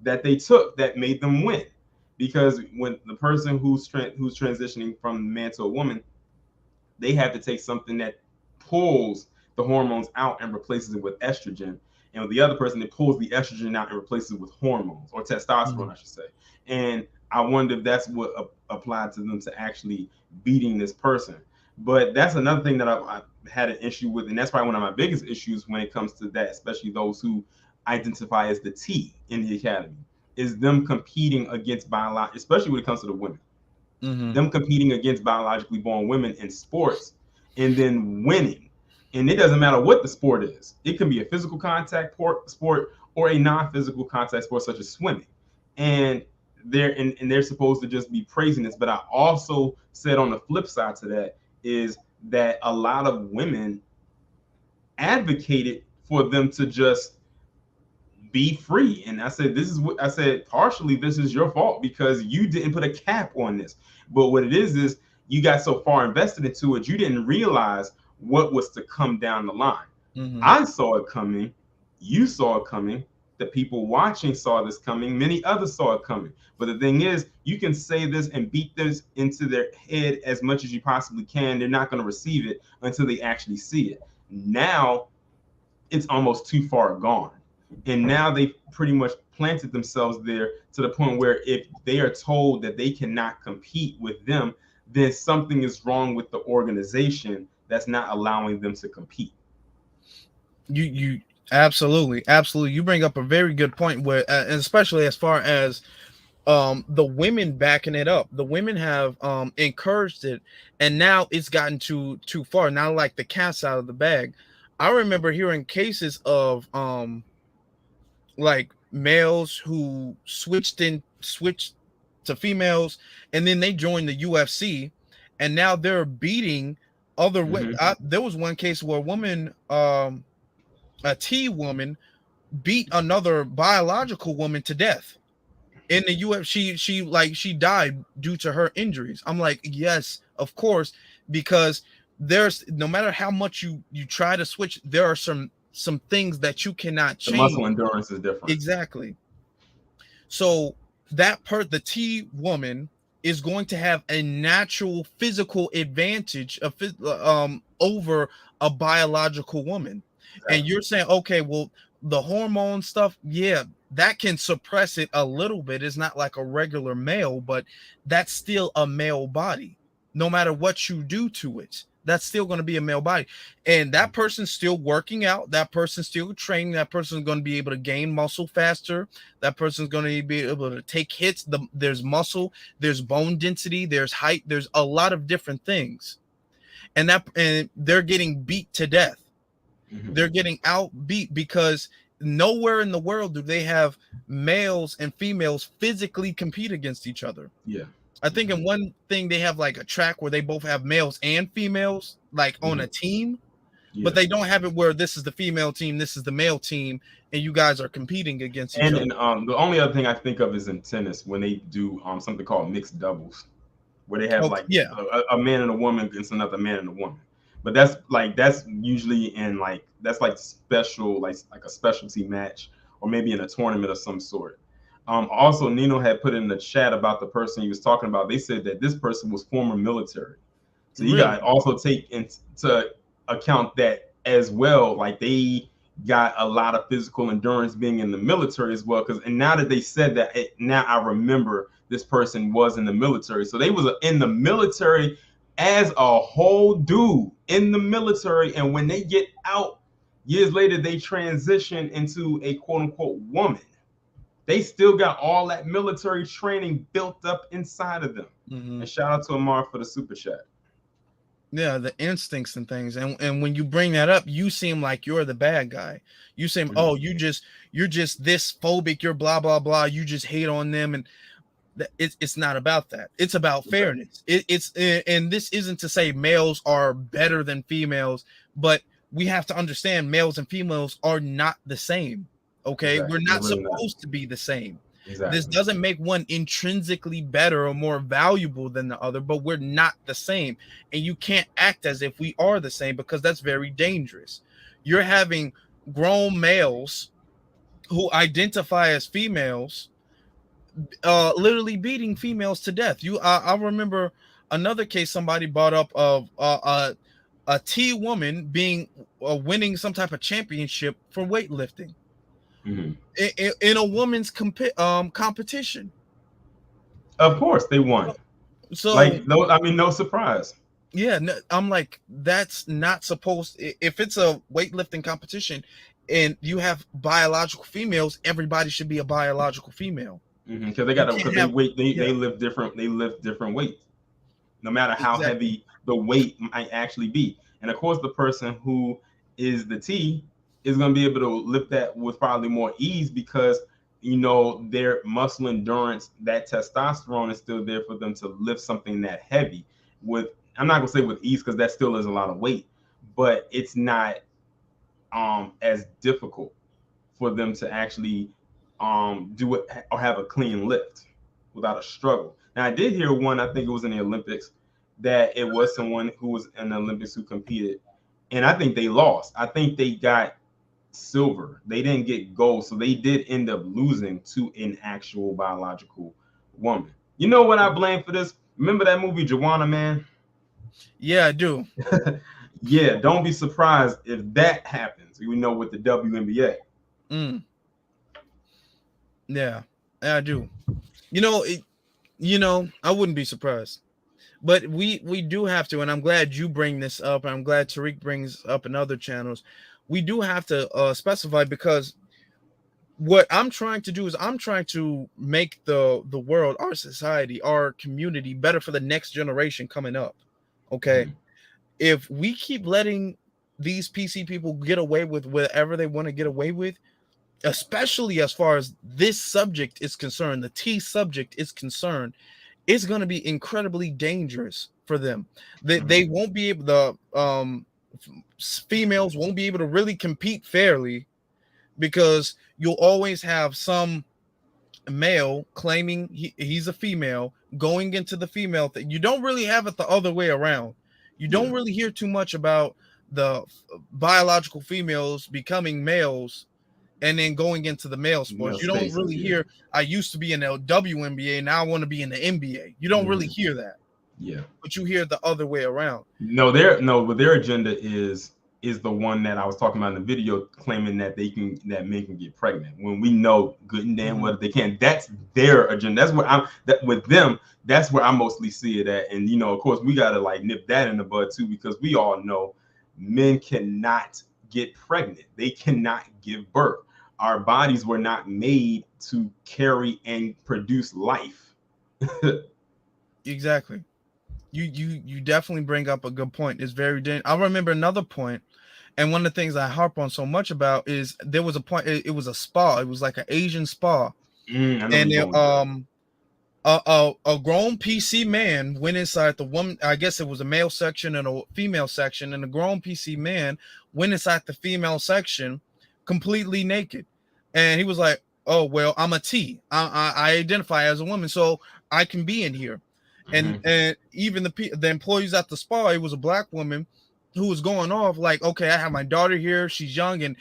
that they took that made them win, because when the person who's transitioning from man to a woman, they have to take something that pulls the hormones out and replaces it with estrogen. And with the other person, it pulls the estrogen out and replaces it with hormones, or testosterone, mhm. I should say. And I wonder if that's what applied to them to actually beating this person. But that's another thing that I had an issue with, and that's probably one of my biggest issues when it comes to that, especially those who identify as the T in the academy, is them competing against biological, especially when it comes to the women, Mhm. them competing against biologically born women in sports and then winning. And it doesn't matter what the sport is. It can be a physical contact sport or a non-physical contact sport such as swimming. And they're supposed to just be praising this. But I also said on the flip side to that is that a lot of women advocated for them to just be free. And I said, this is what I said, partially this is your fault because you didn't put a cap on this. But what it is you got so far invested into it, you didn't realize what was to come down the line. Mhm. I saw it coming, you saw it coming, the people watching saw this coming, many others saw it coming. But the thing is, you can say this and beat this into their head as much as you possibly can. They're not going to receive it until they actually see it. Now it's almost too far gone. And now they've pretty much planted themselves there to the point where if they are told that they cannot compete with them, then something is wrong with the organization that's not allowing them to compete. You absolutely. You bring up a very good point where, especially as far as the women backing it up. The women have encouraged it, and now it's gotten too far. Now, like the cat's out of the bag. I remember hearing cases of like males who switched to females, and then they joined the UFC, and now they're beating other women. Mm-hmm. There was one case where a woman, a T woman, beat another biological woman to death in the UFC. She died due to her injuries. I'm like, yes, of course, because there's, no matter how much you try to switch, there are some things that you cannot The change. muscle endurance is different. Exactly. So the T woman is going to have a natural physical advantage of over a biological woman. Exactly. And you're saying, okay, well, the hormone stuff, yeah, that can suppress it a little bit. It's not like a regular male, but that's still a male body. No matter what you do to it, that's still going to be a male body. And that person's still working out. That person's still training. That person's going to be able to gain muscle faster. That person's going to be able to take hits. There's muscle, there's bone density, there's height, there's a lot of different things. And they're getting beat to death. Mm-hmm. They're getting outbeat because nowhere in the world do they have males and females physically compete against each other. Yeah. I think in one thing they have like a track where they both have males and females like on a team, but they don't have it where this is the female team, this is the male team, and you guys are competing against each other. And the only other thing I think of is in tennis when they do something called mixed doubles, where they have a man and a woman against another man and a woman. But that's usually in that's like special, like a specialty match, or maybe in a tournament of some sort. Also, Nino had put in the chat about the person he was talking about. They said that this person was former military, so you got to also take into account that as well. Like they got a lot of physical endurance being in the military as well. And now that they said that, now I remember this person was in the military. So they was in the military as a whole dude in the military, and when they get out years later, they transition into a quote unquote woman. They still got all that military training built up inside of them. And shout out to Amar for the super chat. Yeah, the instincts and things. And when you bring that up, you seem like you're the bad guy. You seem, oh, you're just this phobic, you're blah blah blah, you just hate on them. And it's not about that. It's about fairness. And this isn't to say males are better than females, but we have to understand males and females are not the same. Okay, we're not supposed to be the same. This doesn't make one intrinsically better or more valuable than the other, but we're not the same. And you can't act as if we are the same, because that's very dangerous. You're having grown males who identify as females literally beating females to death. I remember another case somebody brought up of a T woman being winning some type of championship for weightlifting. In a woman's competition. Of course they won. So no surprise. Yeah, I'm like, that's not supposed. If it's a weightlifting competition and you have biological females, everybody should be a biological female. Because they lift different weights, no matter how heavy the weight might actually be. And of course, the person who is the T is going to be able to lift that with probably more ease, because their muscle endurance, that testosterone is still there for them to lift something that heavy with. I'm not going to say with ease, because that still is a lot of weight, but it's not as difficult for them to actually do it or have a clean lift without a struggle. Now, I did hear one, I think it was in the Olympics, that it was someone who was in the Olympics who competed, and I think they lost. I think they got silver. They didn't get gold, so they did end up losing to an actual biological woman. You know what I blame for this? Remember that movie Joanna, man? Yeah, I do. Yeah, don't be surprised if that happens. We know with the WNBA. Yeah, I do. I wouldn't be surprised. But we do have to, and I'm glad you bring this up, and I'm glad Tariq brings up in other channels. We do have to specify, because what I'm trying to do is I'm trying to make the world, our society, our community better for the next generation coming up. Okay. If we keep letting these PC people get away with whatever they want to get away with, especially as far as this subject is concerned, the T subject is concerned, it's going to be incredibly dangerous for them. They won't be able, the females won't be able to really compete fairly, because you'll always have some male claiming he's a female going into the female thing. You don't really have it the other way around. You don't really hear too much about the biological females becoming males and then going into the male sports. You don't really hear, I used to be in the WNBA, now I want to be in the NBA. You don't really hear that. Yeah. But you hear the other way around. But their agenda is the one that I was talking about in the video, claiming that men can get pregnant, when we know good and damn well they can't. That's their agenda. That's what with them, that's where I mostly see it at. And of course, we gotta like nip that in the bud too, because we all know men cannot get pregnant. They cannot give birth. Our bodies were not made to carry and produce life. Exactly. You definitely bring up a good point. It's very dangerous. I remember another point, and one of the things I harp on so much about is there was a point. It was a spa. It was like an Asian spa, and a grown PC man went inside the woman. I guess it was a male section and a female section, and a grown PC man went inside the female section, completely naked, and he was like, "Oh well, I'm a T. I identify as a woman, so I can be in here." And even the employees at the spa, it was a black woman who was going off like, okay, I have my daughter here, she's young, and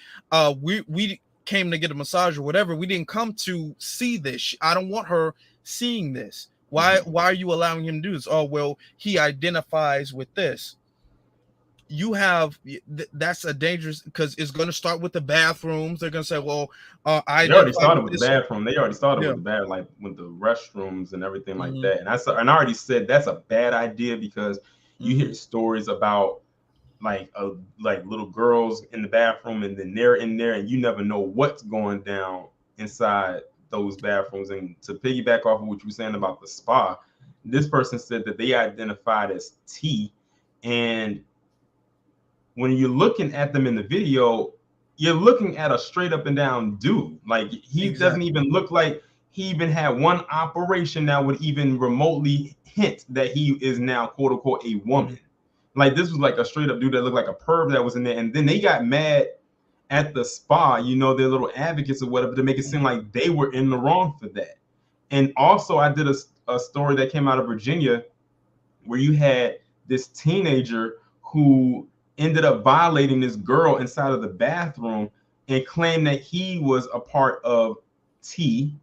we came to get a massage or whatever. We didn't come to see this. I don't want her seeing this. Why are you allowing him to do this? Oh well, he identifies with this. You have that's a dangerous, because it's going to start with the bathrooms. They're going to say, well, I already started with the bathroom. They already started with the like with the restrooms and everything like that. And I already said that's a bad idea, because you hear stories about like little girls in the bathroom, and then they're in there, and you never know what's going down inside those bathrooms. And to piggyback off of what you were saying about the spa, this person said that they identified as T, and when you're looking at them in the video, you're looking at a straight up and down dude. Like he doesn't even look like he even had one operation that would even remotely hint that he is now quote unquote a woman. Like this was like a straight up dude that looked like a perv that was in there. And then they got mad at the spa, their little advocates or whatever, to make it seem like they were in the wrong for that. And also I did a story that came out of Virginia where you had this teenager who ended up violating this girl inside of the bathroom and claimed that he was a part of T,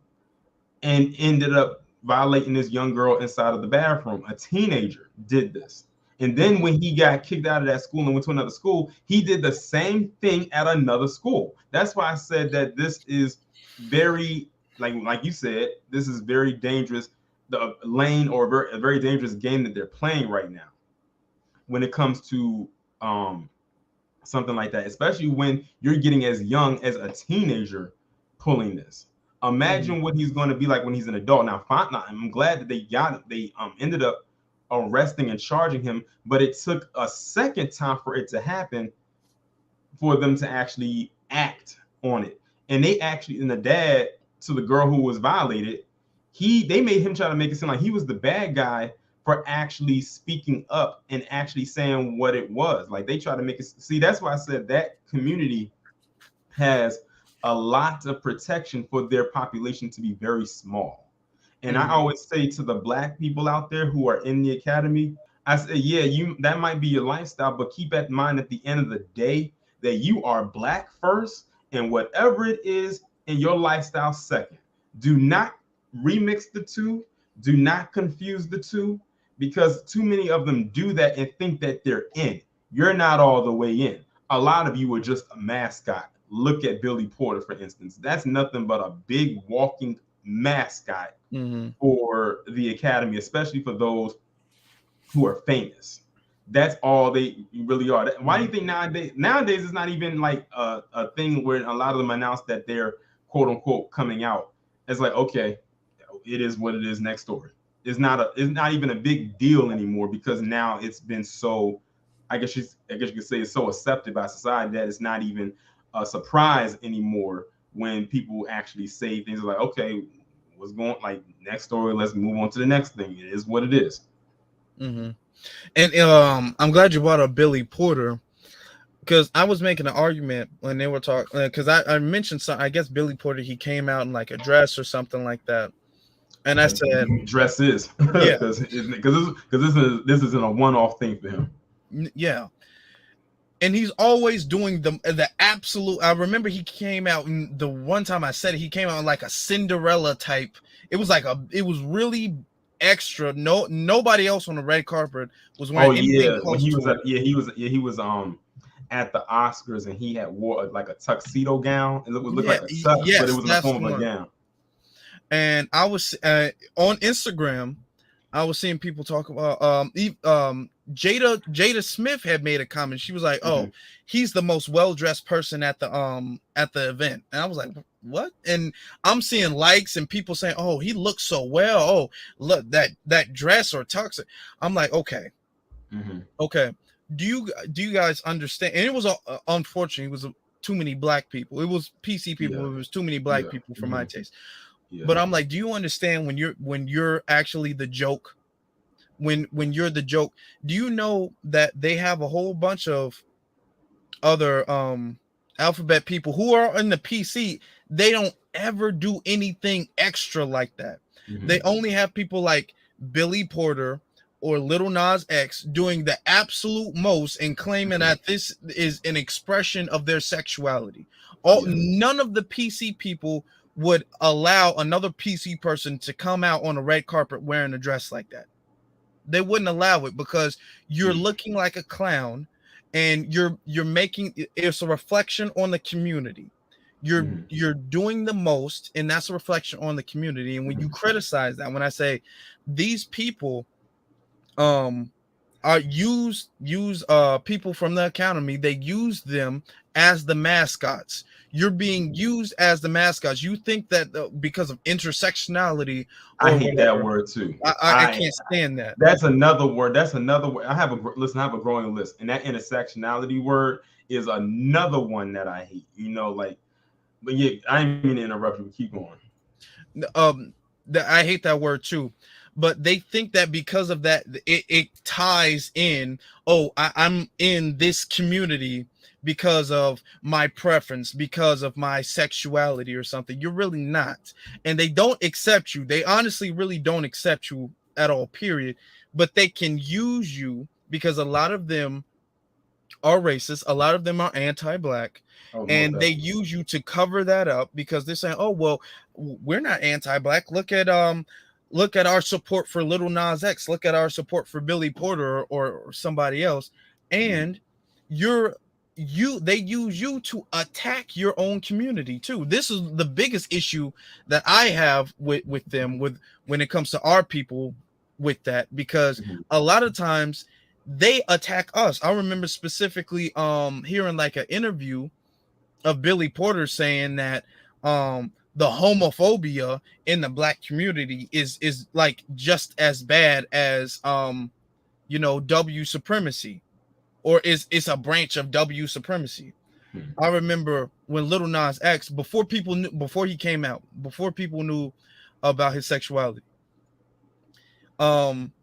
and ended up violating this young girl inside of the bathroom. A teenager did this. And then when he got kicked out of that school and went to another school, he did the same thing at another school. That's why I said that this is very, like you said, this is very dangerous, the lane, or a very dangerous game that they're playing right now when it comes to something like that, especially when you're getting as young as a teenager pulling this. Imagine what he's going to be like when he's an adult. Now, I'm glad that they ended up arresting and charging him, but it took a second time for it to happen, for them to actually act on it. And they actually, and the dad to the girl who was violated, they made him try to make it seem like he was the bad guy for actually speaking up and actually saying what it was. Like they try to make it, see, that's why I said that community has a lot of protection for their population to be very small. And I always say to the black people out there who are in the academy, I say, yeah, that might be your lifestyle, but keep in mind at the end of the day that you are black first, and whatever it is in your lifestyle second. Do not remix the two. Do not confuse the two, because too many of them do that and think that they're in. You're not all the way in. A lot of you are just a mascot. Look at Billy Porter, for instance. That's nothing but a big walking mascot for the academy, especially for those who are famous. That's all they really are. Why do you think nowadays it's not even like a thing where a lot of them announce that they're quote unquote coming out? It's like, okay, it is what it is. Next story. It's not even a big deal anymore, because now it's been so, I guess you could say, it's so accepted by society that it's not even a surprise anymore when people actually say things like, okay, what's going like next story. Let's move on to the next thing. It is what it is. Mm-hmm. And I'm glad you brought up Billy Porter, because I was making an argument when they were talking, because I mentioned some. I guess Billy Porter, he came out in like a dress or something like that, and I said, Dresses, yeah, because this isn't a one-off thing for him. yeah. And he's always doing the absolute. I remember he came out, and the one time I said it, he came out in like a Cinderella type. It was really extra. Nobody else on the red carpet was Oh wearing anything yeah, when close to it. he was at the Oscars, and he had wore like a tuxedo gown. It would look Yeah, like a tux, but it yes, was in the that's form the of a one. gown. And I was on Instagram, I was seeing people talk about Jada Smith had made a comment. She was like, "Oh, he's the most well-dressed person at the event." And I was like, "What?" And I'm seeing likes and people saying, "Oh, he looks so well. Oh, look that dress or tux." I'm like, "Okay. Okay. Do you guys understand?" And it was unfortunately, it was too many black people. It was PC people. Yeah, It was too many black yeah, people for my taste. yeah, But I'm like, do you understand when you're actually the joke? When you're the joke, do you know that they have a whole bunch of other alphabet people who are in the PC? They don't ever do anything extra like that. They only have people like Billy Porter or Little Nas X doing the absolute most and claiming that this is an expression of their sexuality. None of the PC people would allow another PC person to come out on a red carpet wearing a dress like that. They wouldn't allow it because you're looking like a clown, and you're making it's a reflection on the community. You're doing the most, and that's a reflection on the community. And when you criticize that, when I say these people are use people from the academy, they use them as the mascots. You're being used as the mascots. You think that because of intersectionality I or hate that whatever. word too. I can't stand that. That's another word. That's another word. I have a growing list, and that intersectionality word is another one that I hate. But yeah, I didn't mean to interrupt you. Keep going. I hate that word too, but they think that because of that, it ties in. Oh, I'm in this community because of my preference, because of my sexuality or something. You're really not, and they don't accept you. They honestly really don't accept you at all, period. But they can use you because a lot of them are racist, a lot of them are anti-black, and they use you to cover that up because they're saying, "Oh, well, we're not anti-black. Look at our support for Little Nas X. Look at our support for Billy Porter or somebody else." And they use you to attack your own community too. This is the biggest issue that I have with them when it comes to our people with that, because a lot of times they attack us. I remember specifically hearing like an interview of Billy Porter saying that the homophobia in the black community is like just as bad as W supremacy, or it's a branch of W supremacy. I remember when Little Nas X, before he came out, before people knew about his sexuality,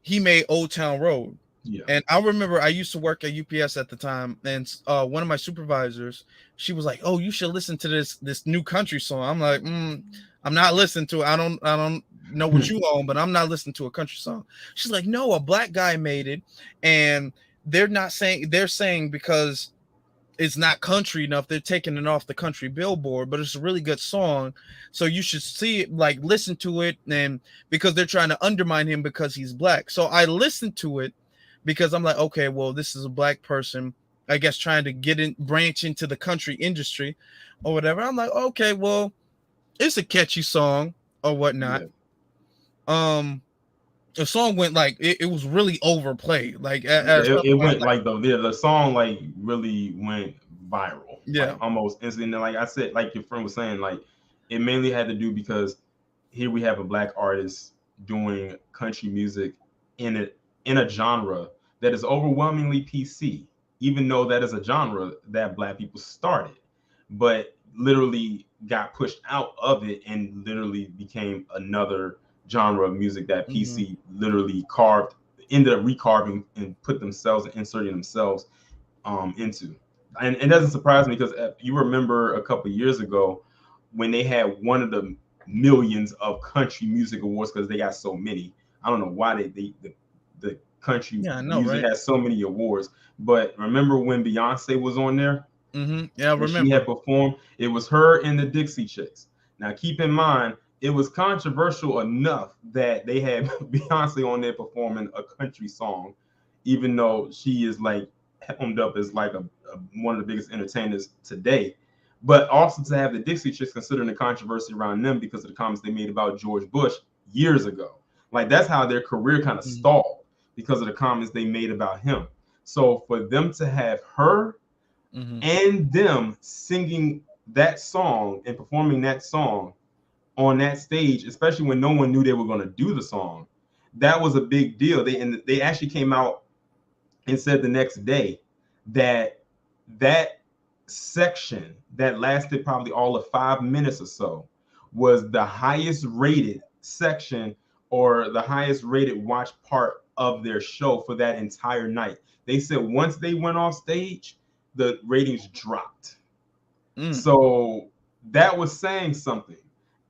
he made Old Town Road. Yeah. And I remember I used to work at UPS at the time, and one of my supervisors, she was like, "Oh, you should listen to this new country song." I'm like, "I'm not listening to it. I don't know what you own, but I'm not listening to a country song." She's like, "No, a black guy made it, and they're saying because it's not country enough, they're taking it off the country billboard, but it's a really good song, so you should see it, like listen to it, and because they're trying to undermine him because he's black." So I listened to it because I'm like, okay, well, this is a black person, I guess, trying to branch into the country industry or whatever. I'm like, okay, well, it's a catchy song or whatnot. The song went like it was really overplayed. Like it went like the song like really went viral. Yeah, like, almost instantly. Like I said, like your friend was saying, like it mainly had to do because here we have a black artist doing country music in a genre that is overwhelmingly PC, even though that is a genre that black people started. But literally got pushed out of it and literally became another genre of music that PC literally carved, ended up recarving and put themselves and inserting themselves into. And it doesn't surprise me because you remember a couple of years ago when they had one of the millions of country music awards because they got so many. I don't know why the country music has so many awards. But remember when Beyonce was on there? Yeah, I remember. She had performed. It was her and the Dixie Chicks. Now, keep in mind, it was controversial enough that they had Beyonce on there performing a country song, even though she is like hemmed up as like one of the biggest entertainers today. But also to have the Dixie Chicks, considering the controversy around them because of the comments they made about George Bush years ago. Like that's how their career kind of stalled because of the comments they made about him. So for them to have her and them singing that song and performing that song on that stage, especially when no one knew they were going to do the song, that was a big deal. They actually came out and said the next day that that section that lasted probably all of 5 minutes or so was the highest rated section or the highest rated watch part of their show for that entire night. They said once they went off stage, the ratings dropped. So that was saying something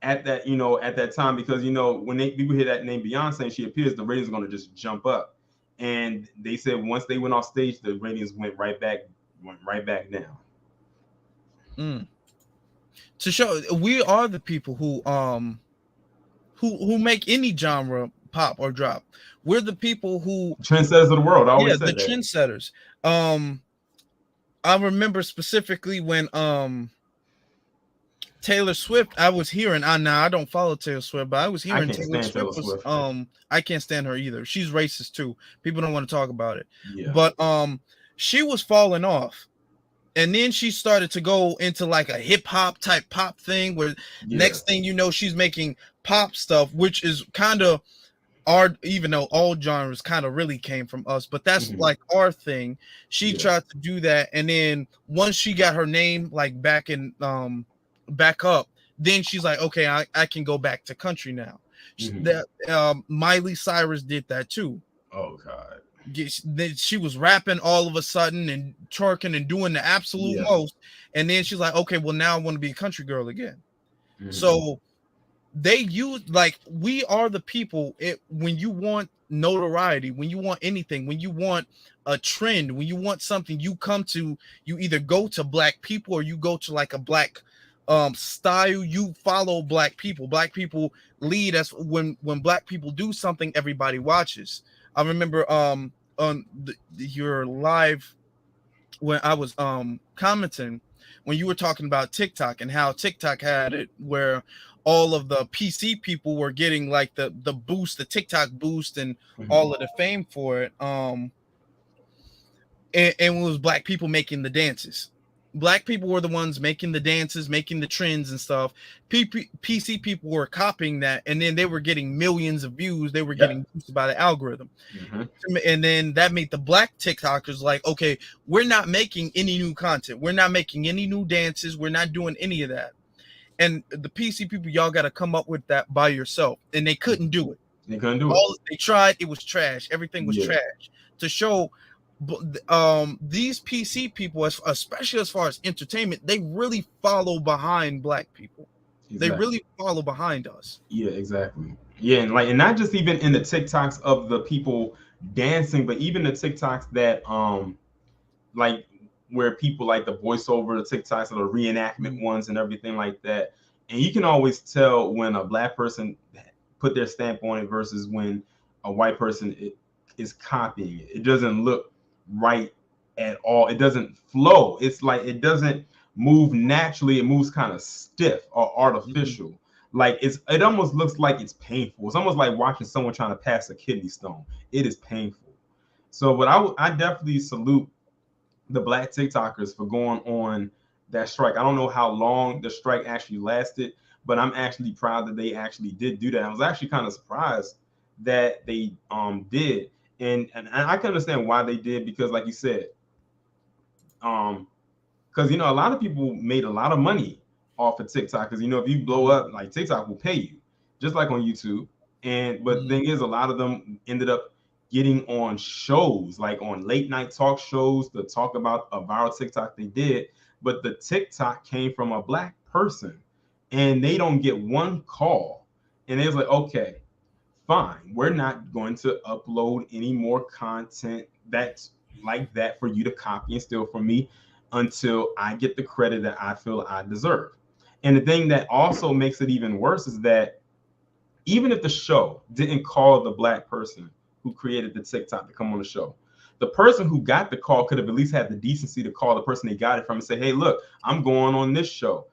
at that, at that time, because, when people hear that name Beyonce and she appears, the ratings are going to just jump up. And they said once they went off stage, the ratings went right back down. To show we are the people who make any genre pop or drop. We're the people who trendsetters of the world. I always said the that. Trendsetters. I remember specifically when Taylor Swift, I was hearing, now I don't follow Taylor Swift, but I was hearing Taylor Swift was, I can't stand her either. She's racist too. People don't want to talk about it. Yeah. But she was falling off. And then she started to go into like a hip hop type pop thing where next thing you know, she's making pop stuff, which is kind of our, even though all genres kind of really came from us, but that's like our thing. She tried to do that. And then once she got her name like back up, then she's like, okay, I can go back to country now. That Miley Cyrus did that too. Oh God. She was rapping all of a sudden and twerking and doing the absolute most, and then she's like, okay, well now I want to be a country girl again. So they use, like, we are the people, when you want notoriety, when you want anything, when you want a trend, when you want something, you either go to black people or you go to like a black style. You follow black people lead. That's when black people do something, everybody watches. I remember on your live when I was commenting when you were talking about TikTok and how TikTok had it where all of the PC people were getting like the boost, the TikTok boost, and all of the fame for it. And it was black people making the dances. Black people were the ones making the dances, making the trends and stuff. PC people were copying that, and then they were getting millions of views. They were getting boosted by the algorithm. And then that made the black TikTokers like, okay, we're not making any new content. We're not making any new dances. We're not doing any of that. And the PC people, y'all got to come up with that by yourself. And they couldn't do it. They couldn't do it. They tried. It was trash. Everything was trash. To show these PC people, especially as far as entertainment, they really follow behind black people. They really follow behind us. Yeah, exactly. Yeah, and not just even in the TikToks of the people dancing, but even the TikToks that like where people like the voiceover, the TikToks or the reenactment ones and everything like that. And you can always tell when a black person put their stamp on it versus when a white person is copying it. It doesn't look right at all. It doesn't flow. It's like it doesn't move naturally. It moves kind of stiff or artificial. Like it almost looks like it's painful. It's almost like watching someone trying to pass a kidney stone. It is painful. So, but I definitely salute the black TikTokers for going on that strike. I don't know how long the strike actually lasted, but I'm actually proud that they actually did do that. I was actually kind of surprised that they did. And I can understand why they did, because like you said, because a lot of people made a lot of money off of TikTok, because you know if you blow up, like TikTok will pay you, just like on YouTube. And but the thing is, a lot of them ended up getting on shows, like on late night talk shows, to talk about a viral TikTok they did. But the TikTok came from a black person, and they don't get one call. And it was like, okay, fine, we're not going to upload any more content that's like that for you to copy and steal from me until I get the credit that I feel I deserve. And the thing that also makes it even worse is that even if the show didn't call the black person who created the TikTok to come on the show, the person who got the call could have at least had the decency to call the person they got it from and say, hey, look, I'm going on this show.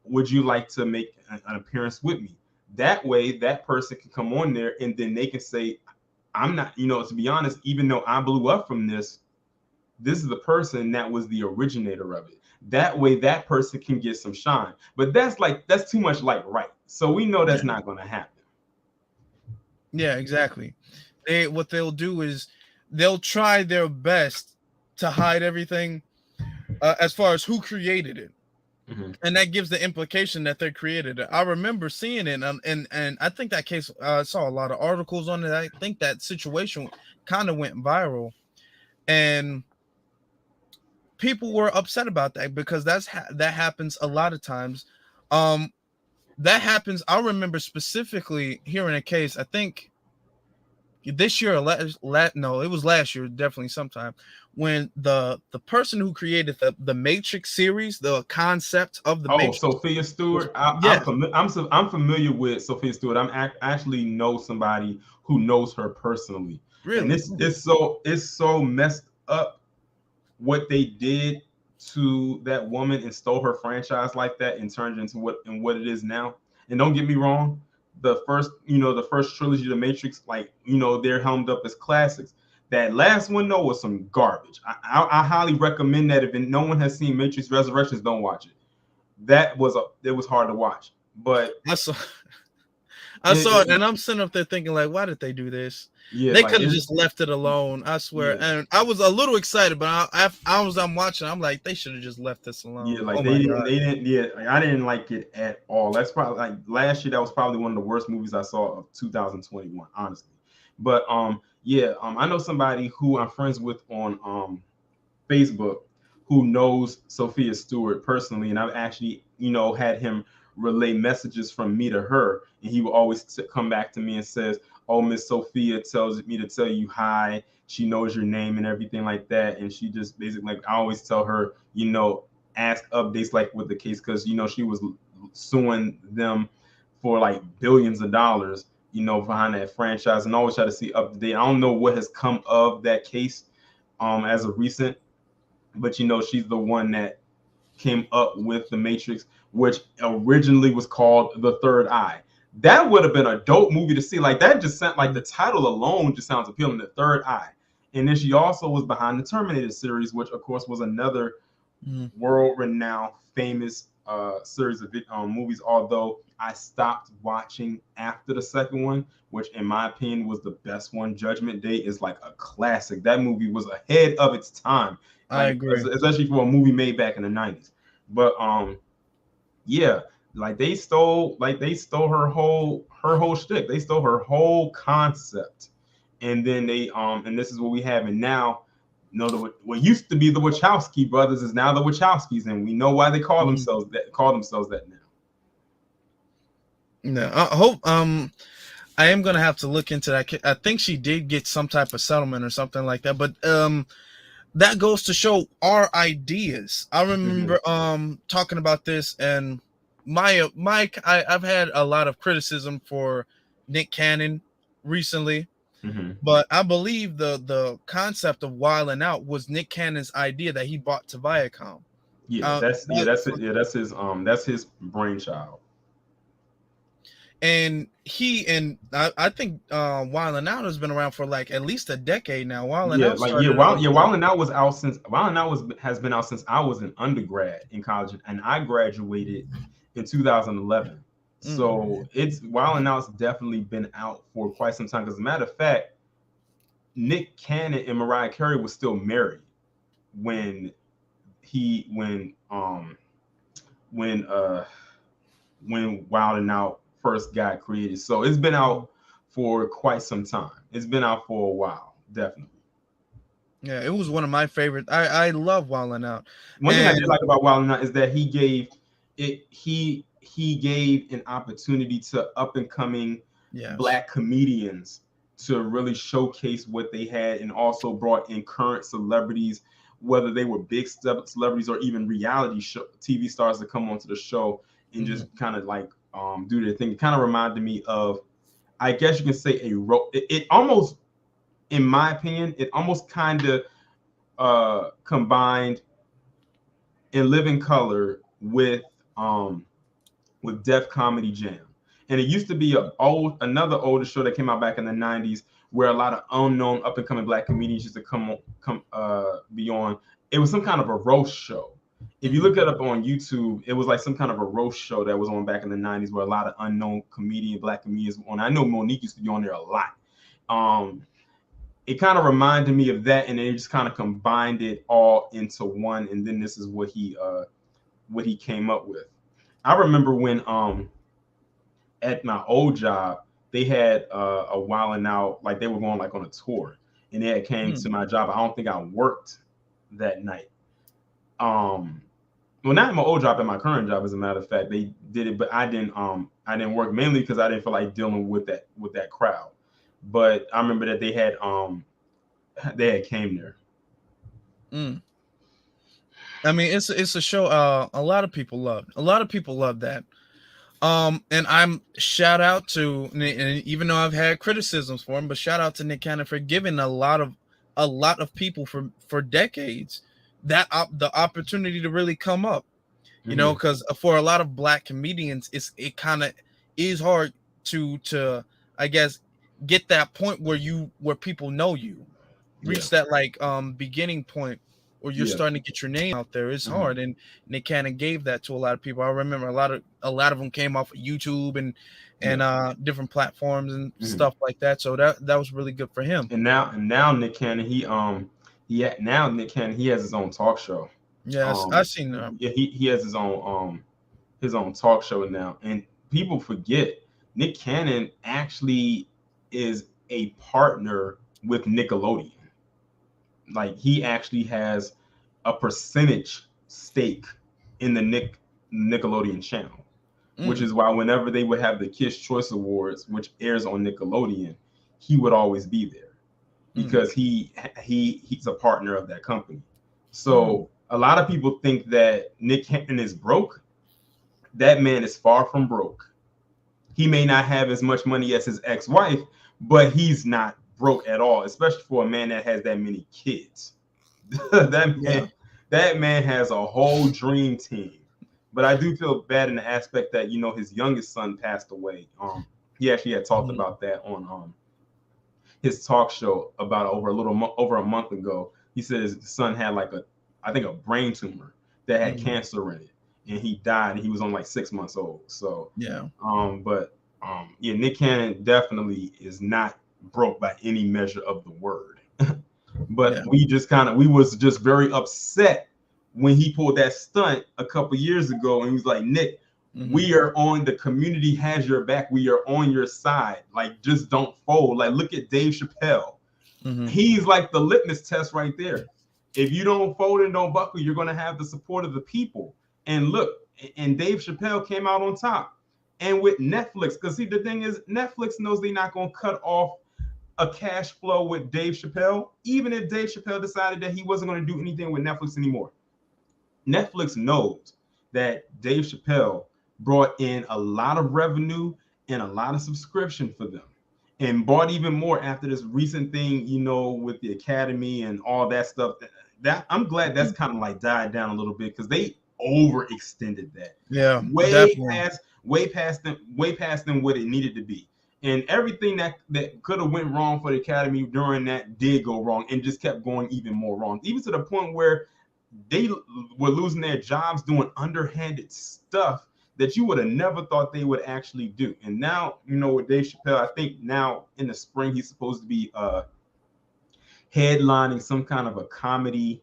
Would you like to make an appearance with me? That way, that person can come on there and then they can say, I'm not, you know, to be honest, even though I blew up from this, this is the person that was the originator of it. That way, that person can get some shine. But that's too much like right. So we know that's not going to happen. Yeah, exactly. What they'll do is they'll try their best to hide everything as far as who created it. Mm-hmm. And that gives the implication that they created it. I remember seeing it, and I think that case, I saw a lot of articles on it. I think that situation kind of went viral, and people were upset about that because that happens a lot of times. That happens. I remember specifically hearing a case. I think this year, no, it was last year, definitely sometime, when the person who created the Matrix series, the concept of the Matrix. Sophia Stewart. I'm familiar with Sophia Stewart. Actually know somebody who knows her personally. Really? And it's so messed up what they did to that woman and stole her franchise like that and turned it into what it is now. And don't get me wrong, the first trilogy of the Matrix, like, you know, they're helmed up as classics. That last one though was some garbage. I highly recommend that if no one has seen Matrix Resurrections, don't watch it. It was hard to watch. But I saw it, and I'm sitting up there thinking, like, why did they do this? Yeah, they could have just left it alone. I swear. Yeah. And I was a little excited, but I'm watching. I'm like, they should have just left this alone. Yeah, like they didn't. Yeah, like, I didn't like it at all. That's probably like last year. That was probably one of the worst movies I saw of 2021, honestly. But I know somebody who I'm friends with on Facebook who knows Sophia Stewart personally, and I've actually, you know, had him relay messages from me to her, and he will always come back to me and says, oh, Miss Sophia tells me to tell you hi. She knows your name and everything like that. And she just basically, like, I always tell her, you know, ask updates like with the case, because, you know, she was suing them for like billions of dollars, you know, behind that franchise, and always try to see up to date. I don't know what has come of that case as of recent, but, you know, she's the one that came up with the Matrix, which originally was called The Third Eye. That would have been a dope movie to see. Like, that just sounds like the title alone just sounds appealing. The Third Eye. And then she also was behind the Terminator series, which of course was another world-renowned, famous series of movies. Although I stopped watching after the second one, which in my opinion was the best one. Judgment Day is like a classic. That movie was ahead of its time. Like, I agree, especially for a movie made back in the 90s. But yeah. Like they stole her whole shtick. They stole her whole concept, and then they and this is what we have. And now, you know, what used to be the Wachowski brothers is now the Wachowskis, and we know why they call themselves that now. No, I hope I am gonna have to look into that. I think she did get some type of settlement or something like that, but that goes to show our ideas. I remember talking about this, and I've had a lot of criticism for Nick Cannon recently, but I believe the concept of Wildin' Out was Nick Cannon's idea that he brought to Viacom. That's his brainchild. And I think Wildin' Out has been around for like at least a decade now. Wildin' Out has been out since I was an undergrad in college, and I graduated in 2011. So Wildin' Out's definitely been out for quite some time. Because as a matter of fact, Nick Cannon and Mariah Carey was still married when when Wild 'N Out first got created. So it's been out for quite some time. It's been out for a while, definitely. Yeah, it was one of my favorite. I love Wild 'N Out. One thing I did like about Wild 'N Out is that he gave an opportunity to up and coming black comedians to really showcase what they had, and also brought in current celebrities, whether they were big celebrities or even reality show TV stars, to come onto the show and just kind of like do their thing. It kind of reminded me of, I guess you can say, it almost, in my opinion, it almost kind of combined In Living Color with Def Comedy Jam. And it used to be another older show that came out back in the 90s, where a lot of unknown up and coming black comedians used to be on. It was some kind of a roast show. If you look it up on YouTube, it was like some kind of a roast show that was on back in the 90s, where a lot of unknown black comedians were on. I know Monique used to be on there a lot. It kind of reminded me of that, and then it just kind of combined it all into one, and then this is what he came up with. I remember when at my old job, they had a Wild 'N Out, like they were going like on a tour, and they had came to my job. I don't think I worked that night. Well, not at my old job, at my current job, as a matter of fact, they did it, but I didn't work, mainly because I didn't feel like dealing with that crowd. But I remember that they had came there. I mean, it's a show a lot of people loved. A lot of people love that. And I'm shout out to, and even though I've had criticisms for him, but shout out to Nick Cannon for giving a lot of people for decades that the opportunity to really come up. You know, because for a lot of black comedians, it kind of is hard to I guess get that point where people know you, reach that like beginning point, or you're starting to get your name out there. It's hard, and Nick Cannon gave that to a lot of people. I remember a lot of them came off of YouTube and different platforms and stuff like that. So that was really good for him. And now Nick Cannon, he has his own talk show. Yes, I've seen that. Yeah, he has his own talk show now, and people forget Nick Cannon actually is a partner with Nickelodeon. Like, he actually has a percentage stake in the Nickelodeon channel, which is why whenever they would have the Kids Choice Awards, which airs on Nickelodeon, he would always be there because he's a partner of that company. So a lot of people think that Nick Cannon is broke. That man is far from broke. He may not have as much money as his ex-wife, but he's not broke at all, especially for a man that has that many kids. That man has a whole dream team. But I do feel bad in the aspect that, you know, his youngest son passed away. He actually had talked about that on his talk show about over a month ago. He said his son had like I think a brain tumor that had cancer in it, and he died, and he was only like 6 months old. So Nick Cannon definitely is not broke by any measure of the word. But we was just very upset when he pulled that stunt a couple years ago, and he was like, Nick, we are on, the community has your back, we are on your side, like, just don't fold. Like, look at Dave Chappelle. He's like the litmus test right there. If you don't fold and don't buckle, you're going to have the support of the people. And look, and Dave Chappelle came out on top. And with Netflix, because see, the thing is, Netflix knows they're not going to cut off a cash flow with Dave Chappelle, even if Dave Chappelle decided that he wasn't going to do anything with Netflix anymore. Netflix knows that Dave Chappelle brought in a lot of revenue and a lot of subscription for them, and bought even more after this recent thing, you know, with the Academy and all that stuff. That I'm glad that's kind of like died down a little bit, because they overextended that. Yeah, way past than what it needed to be. And everything that could have went wrong for the Academy during that did go wrong, and just kept going even more wrong, even to the point where they were losing their jobs doing underhanded stuff that you would have never thought they would actually do. And now, you know, with Dave Chappelle, I think now in the spring he's supposed to be headlining some kind of a comedy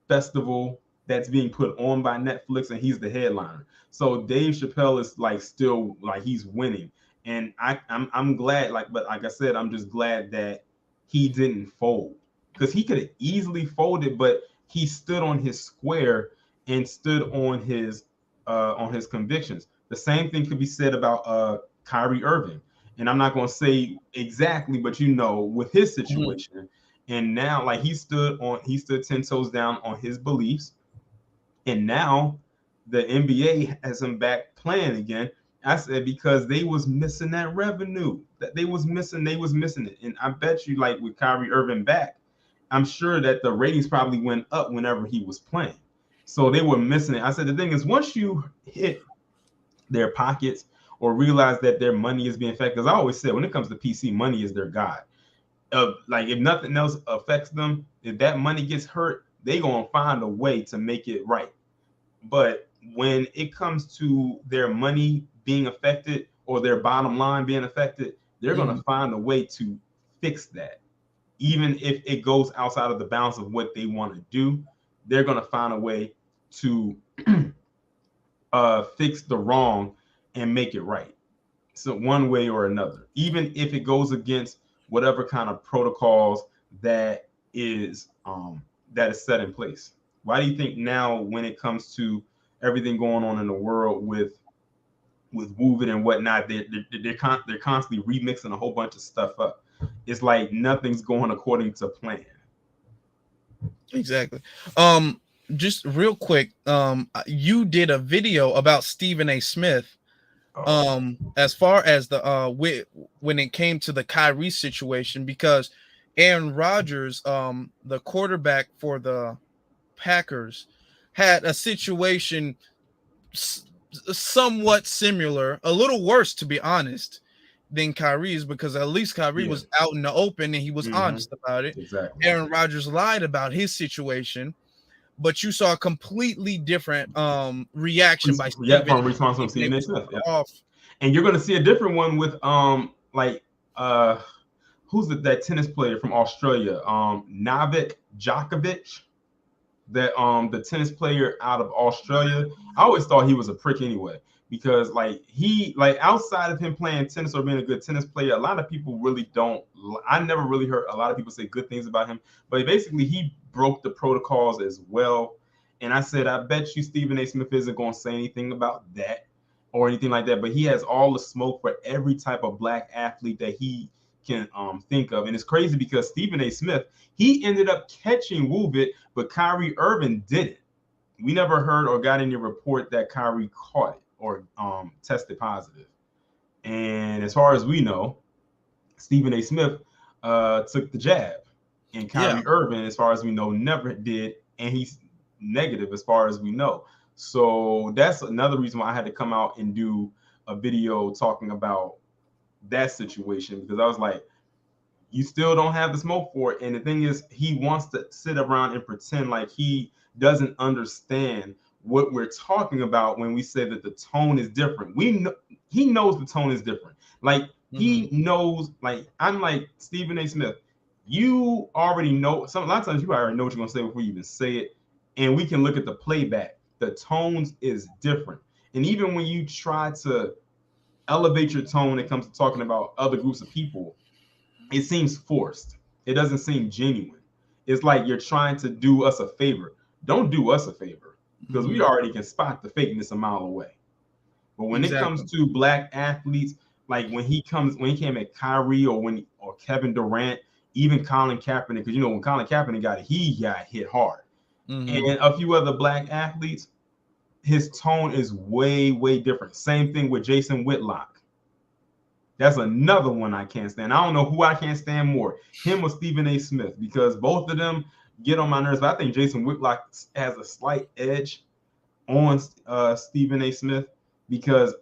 festival that's being put on by Netflix, and he's the headliner. So Dave Chappelle is like still like he's winning, and I'm glad. Like, but like I said, I'm just glad that he didn't fold, because he could have easily folded, but he stood on his square and stood on his convictions. The same thing could be said about Kyrie Irving, and I'm not going to say exactly, but you know, with his situation. Mm-hmm. And now, like he stood 10 toes down on his beliefs, and now the NBA has him back playing again. I said because they was missing that revenue, that they was missing it. And I bet you, like with Kyrie Irving back, I'm sure that the ratings probably went up whenever he was playing. So they were missing it. I said the thing is, once you hit their pockets or realize that their money is being affected, because I always said when it comes to PC, money is their god. Like if nothing else affects them, if that money gets hurt, they gonna find a way to make it right. But when it comes to their money being affected or their bottom line being affected, they're gonna find a way to fix that. Even if it goes outside of the bounds of what they want to do, they're gonna find a way to fix the wrong and make it right. So one way or another, even if it goes against whatever kind of protocols that is set in place. Why do you think now, when it comes to everything going on in the world with Wuvit and whatnot, they're constantly remixing a whole bunch of stuff up? It's like nothing's going according to plan. Exactly. Just real quick, you did a video about Stephen A. Smith. As far as the when it came to the Kyrie situation, because Aaron Rodgers, the quarterback for the Packers, had a situation somewhat similar, a little worse to be honest, than Kyrie's, because at least Kyrie was out in the open and he was honest about it. Exactly. Aaron Rodgers lied about his situation, but you saw a completely different reaction by Stephen. From response from Stephen A. Smith. Yeah. And you're going to see a different one with who's that tennis player from Australia, Novak Djokovic, that the tennis player out of Australia. I always thought he was a prick anyway, because he outside of him playing tennis or being a good tennis player, a lot of people really don't. I never really heard a lot of people say good things about him, but basically he broke the protocols as well. And I said, I bet you Stephen A. Smith isn't going to say anything about that or anything like that, but he has all the smoke for every type of black athlete that he can think of. And it's crazy because Stephen A. Smith, he ended up catching Wuvit, but Kyrie Irving didn't. We never heard or got any report that Kyrie caught it or tested positive. And as far as we know, Stephen A. Smith took the jab, and Kyrie Irving, as far as we know, never did, and he's negative as far as we know. So that's another reason why I had to come out and do a video talking about that situation, because I was like, you still don't have the smoke for it. And the thing is, he wants to sit around and pretend like he doesn't understand what we're talking about when we say that the tone is different. He knows the tone is different. He knows, I'm like, Stephen A. Smith, you already know. A lot of times you already know what you're going to say before you even say it. And we can look at the playback. The tones is different. And even when you try to elevate your tone when it comes to talking about other groups of people, it seems forced. It doesn't seem genuine. It's like you're trying to do us a favor. Don't do us a favor, because we already can spot the fakeness a mile away. But when it comes to black athletes, like when he came at Kyrie or Kevin Durant, even Colin Kaepernick, because when Colin Kaepernick got hit hard. And a few other black athletes, his tone is way, way different. Same thing with Jason Whitlock. That's another one I can't stand. I don't know who I can't stand more, him or Stephen A. Smith, because both of them get on my nerves. But I think Jason Whitlock has a slight edge on Stephen A. Smith, because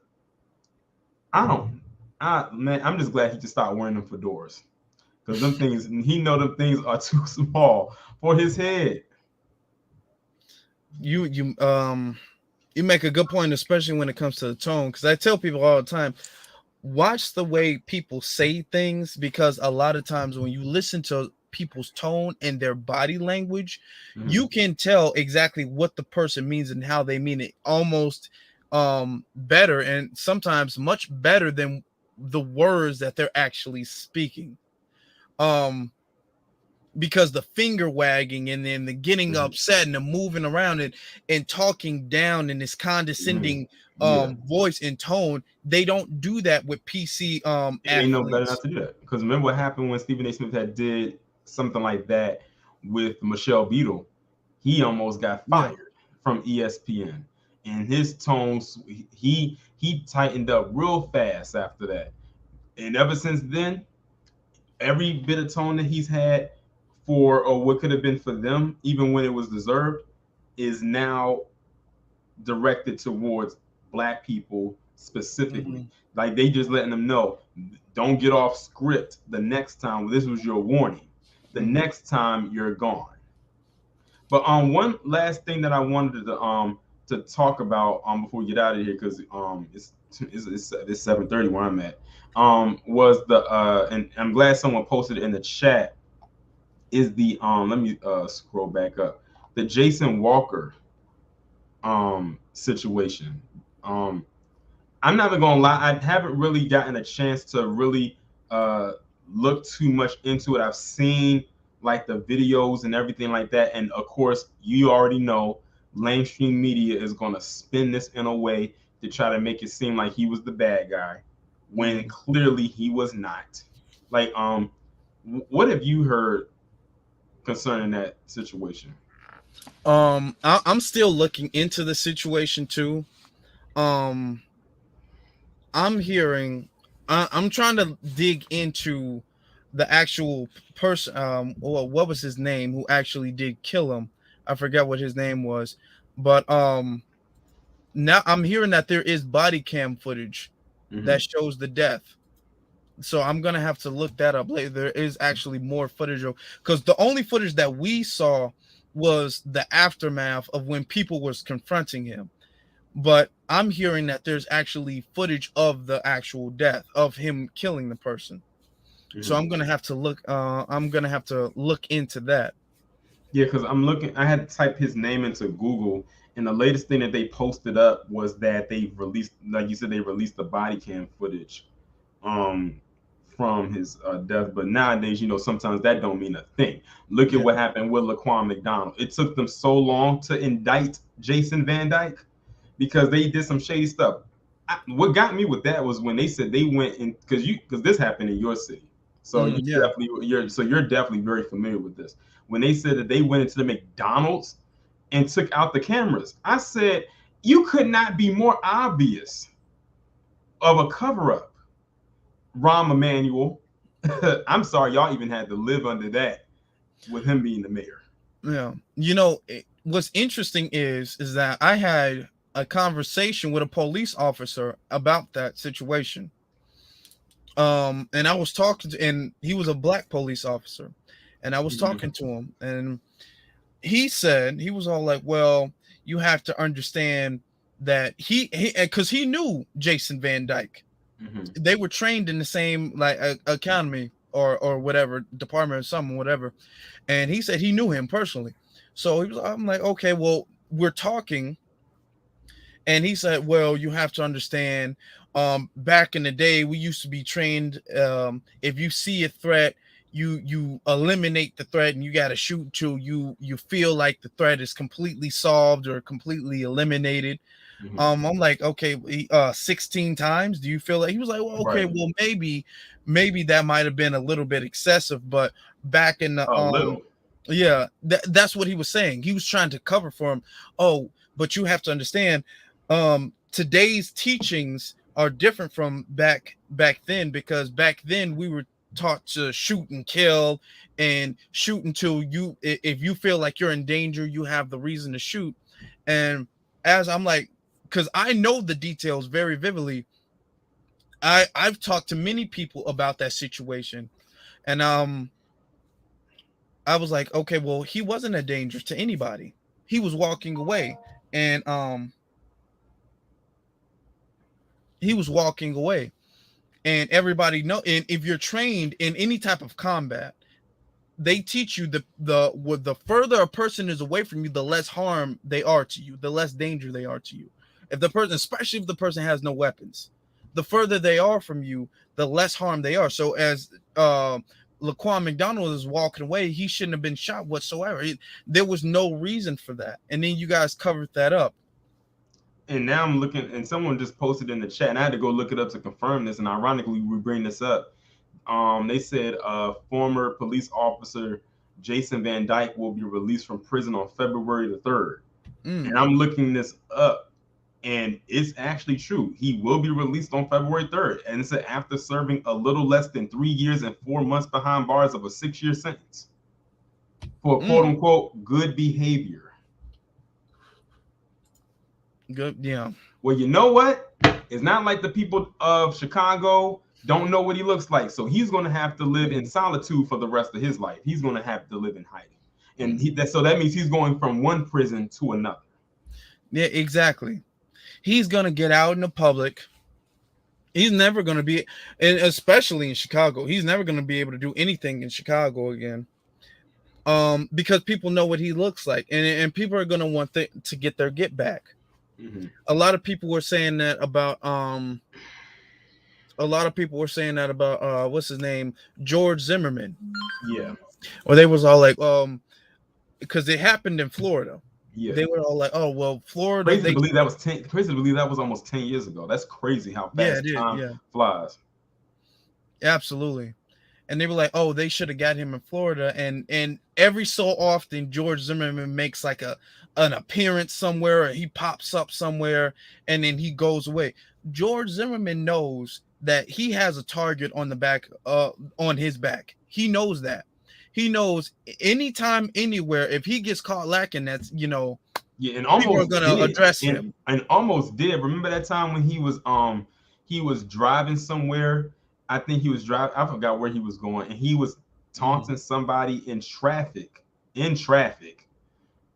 I'm just glad he just stopped wearing them fedoras, because them things, he know them things are too small for his head. You make a good point, especially when it comes to the tone, because I tell people all the time, watch the way people say things, because a lot of times when you listen to people's tone and their body language, Mm-hmm. you can tell exactly what the person means and how they mean it, almost better, and sometimes much better than the words that they're actually speaking. Because the finger wagging and then the getting upset and the moving around and talking down in this condescending voice and tone, they don't do that with PC They know better athletes. not to do that. Because remember what happened when Stephen A. Smith had did something like that with Michelle Beadle? He almost got fired from ESPN. And his tones, he tightened up real fast after that. And ever since then, every bit of tone that he's had for, or what could have been for them, even when it was deserved, is now directed towards black people specifically. Like they just letting them know, don't get off script the next time. This was your warning. The next time you're gone. But one last thing that I wanted to talk about before we get out of here, because it's 7:30 where I'm at, was the and I'm glad someone posted it in the chat, is the let me scroll back up, the Jason Walker situation. I'm not even gonna lie, I haven't really gotten a chance to really look too much into it. I've seen like the videos and everything like that, and of course, you already know, mainstream media is gonna spin this in a way to try to make it seem like he was the bad guy, when clearly he was not. Like, what have you heard concerning that situation? I'm still looking into the situation too. I'm hearing, I'm trying to dig into the actual person, or what was his name, who actually did kill him. I forget what his name was, but now I'm hearing that there is body cam footage that shows the death. So I'm gonna have to look that up later. There is actually more footage of, because the only footage that we saw was the aftermath of when people was confronting him. But I'm hearing that there's actually footage of the actual death of him killing the person. So I'm gonna have to look. I'm gonna have to look into that. Yeah, because I'm looking. I had to type his name into Google, and the latest thing that they posted up was that they released, like you said, they released the body cam footage, um, from his death. But nowadays, you know, sometimes that don't mean a thing. Look at what happened with Laquan McDonald. It took them so long to indict Jason Van Dyke because they did some shady stuff. What got me with that was when they said they went in, because this happened in your city, so you're definitely very familiar with this. When they said that they went into the McDonald's and took out the cameras, I said, you could not be more obvious of a cover up, Rahm Emanuel. I'm sorry, y'all even had to live under that with him being the mayor. Yeah, what's interesting is that I had a conversation with a police officer about that situation. And I was talking to, and he was a black police officer, and I was talking to him, and he said, he was all like, well, you have to understand that he because he knew Jason Van Dyke. They were trained in the same like academy or whatever department or something, whatever. And he said he knew him personally. So I'm like, okay, well, we're talking. And he said, well, you have to understand, back in the day, we used to be trained. If you see a threat, you eliminate the threat, and you got to shoot till you feel like the threat is completely solved or completely eliminated. I'm like, okay, 16 times. Do you feel like? He was like, well, okay, well, maybe that might have been a little bit excessive, but back in the little. Yeah, that's what he was saying. He was trying to cover for him. Oh, but you have to understand, today's teachings are different from back then, because back then we were taught to shoot and kill and shoot until if you feel like you're in danger, you have the reason to shoot. And as I'm like, because I know the details very vividly, I've talked to many people about that situation, and I was like, okay, well, he wasn't a danger to anybody. He was walking away, and he was walking away, and everybody know. And if you're trained in any type of combat, they teach you the further a person is away from you, the less harm they are to you, the less danger they are to you. If the person, especially if the person has no weapons, the further they are from you, the less harm they are. So as Laquan McDonald is walking away, he shouldn't have been shot whatsoever. There was no reason for that. And then you guys covered that up. And now I'm looking, and someone just posted in the chat, and I had to go look it up to confirm this. And ironically, we bring this up. They said former police officer Jason Van Dyke will be released from prison on February the 3rd. And I'm looking this up, and it's actually true. He will be released on February 3rd. And it said after serving a little less than 3 years and 4 months behind bars of a 6-year sentence for quote unquote good behavior. Good, yeah. Well, you know what? It's not like the people of Chicago don't know what he looks like. So he's going to have to live in solitude for the rest of his life. He's going to have to live in hiding. And so that means he's going from one prison to another. Yeah, exactly. He's going to get out in the public. He's never going to be, and especially in Chicago, he's never going to be able to do anything in Chicago again. Because people know what he looks like, and people are going to want to get their get back. Mm-hmm. A lot of people were saying that about what's his name, George Zimmerman. Yeah. Or they was all like because it happened in Florida. Yeah. They were all like, oh well, Florida. Crazy to believe that was almost 10 years ago. That's crazy how fast time flies. Absolutely. And they were like, oh, they should have got him in Florida. And every so often, George Zimmerman makes like an appearance somewhere, or he pops up somewhere, and then he goes away. George Zimmerman knows that he has a target on the back, on his back. He knows that. He knows anytime, anywhere, if he gets caught lacking, that's, you know, and almost people are gonna address him. And almost did. Remember that time when he was driving somewhere. I think he was driving. I forgot where he was going, and he was taunting somebody in traffic.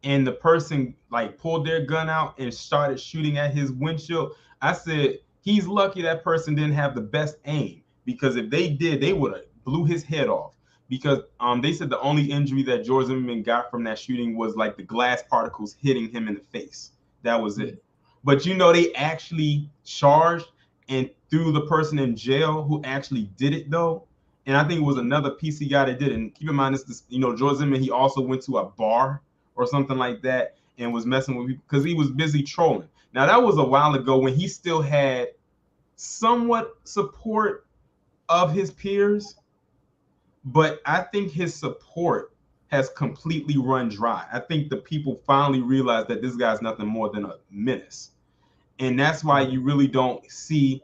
And the person like pulled their gun out and started shooting at his windshield. I said, he's lucky that person didn't have the best aim, because if they did, they would have blew his head off. Because they said the only injury that George Zimmerman got from that shooting was like the glass particles hitting him in the face. That was it. But you know, they actually charged and threw the person in jail who actually did it though. And I think it was another PC guy that did it. And keep in mind, this you know, George Zimmerman, he also went to a bar or something like that and was messing with people because he was busy trolling. Now that was a while ago when he still had somewhat support of his peers, but I think his support has completely run dry. I think the people finally realized that this guy's nothing more than a menace. And that's why you really don't see,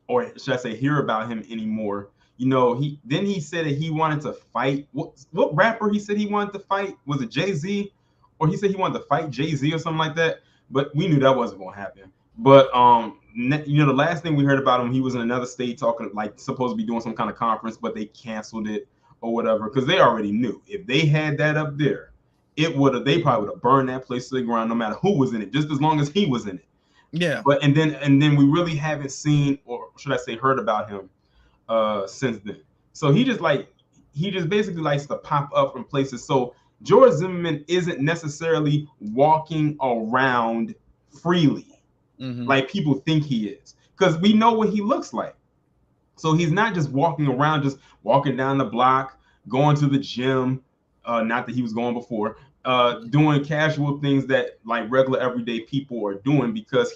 or should I say, hear about him anymore. You know, he said that he wanted to fight. What rapper he said he wanted to fight? Was it Jay-Z? Or he said he wanted to fight Jay-Z or something like that. But we knew that wasn't going to happen. But you know, the last thing we heard about him, he was in another state talking, like supposed to be doing some kind of conference, but they canceled it or whatever because they already knew if they had that up there, they probably would have burned that place to the ground, no matter who was in it, just as long as he was in it. Yeah. But and then we really haven't seen, or should I say, heard about him since then. So he just basically likes to pop up from places. So George Zimmerman isn't necessarily walking around freely like people think he is, because we know what he looks like. So he's not just walking around, just walking down the block, going to the gym, not that he was going before, doing casual things that like regular everyday people are doing, because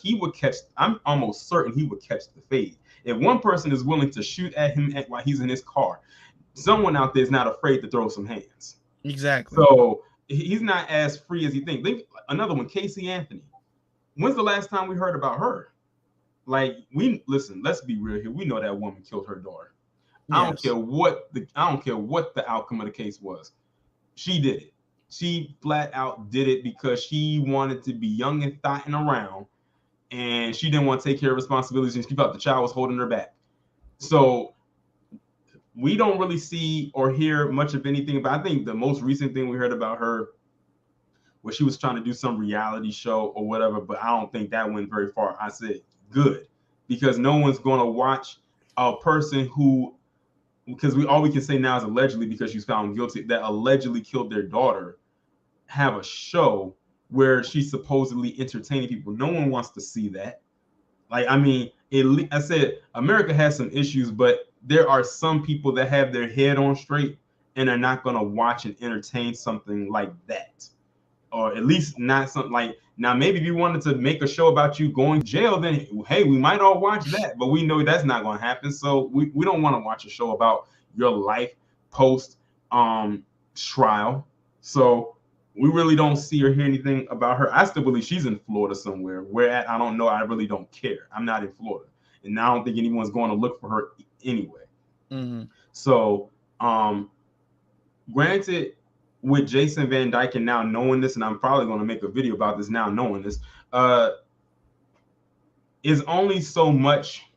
I'm almost certain he would catch the fade. If one person is willing to shoot at him while he's in his car, someone out there is not afraid to throw some hands. Exactly. So he's not as free as you think. Another one, Casey Anthony. When's the last time we heard about her? Like, let's be real here. We know that woman killed her daughter. Yes. I don't care what the outcome of the case was. She did it. She flat out did it because she wanted to be young and thotting around, and she didn't want to take care of responsibilities, and she felt the child was holding her back. So we don't really see or hear much of anything. But I think the most recent thing we heard about her was she was trying to do some reality show or whatever, but I don't think that went very far. I said, good, because no one's going to watch a person who because we all we can say now is allegedly because she's found guilty that allegedly killed their daughter have a show where she's supposedly entertaining people. No one wants to see that. Like, I mean, I said America has some issues, but there are some people that have their head on straight and are not going to watch and entertain something like that, or at least not something like. Now, maybe if you wanted to make a show about you going to jail, then hey, we might all watch that, but we know that's not going to happen. So we don't want to watch a show about your life post trial. So we really don't see or hear anything about her. I still believe she's in Florida somewhere. Where at, I don't know. I really don't care. I'm not in Florida, and I don't think anyone's going to look for her anyway. Mm-hmm. So, granted, with Jason Van Dyke and now knowing this, and I'm probably going to make a video about this now knowing this, is only so much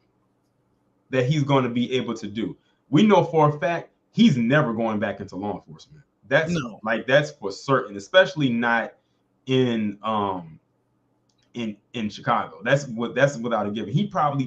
that he's going to be able to do. We know for a fact he's never going back into law enforcement. That's that's for certain, especially not in Chicago. That's without a given.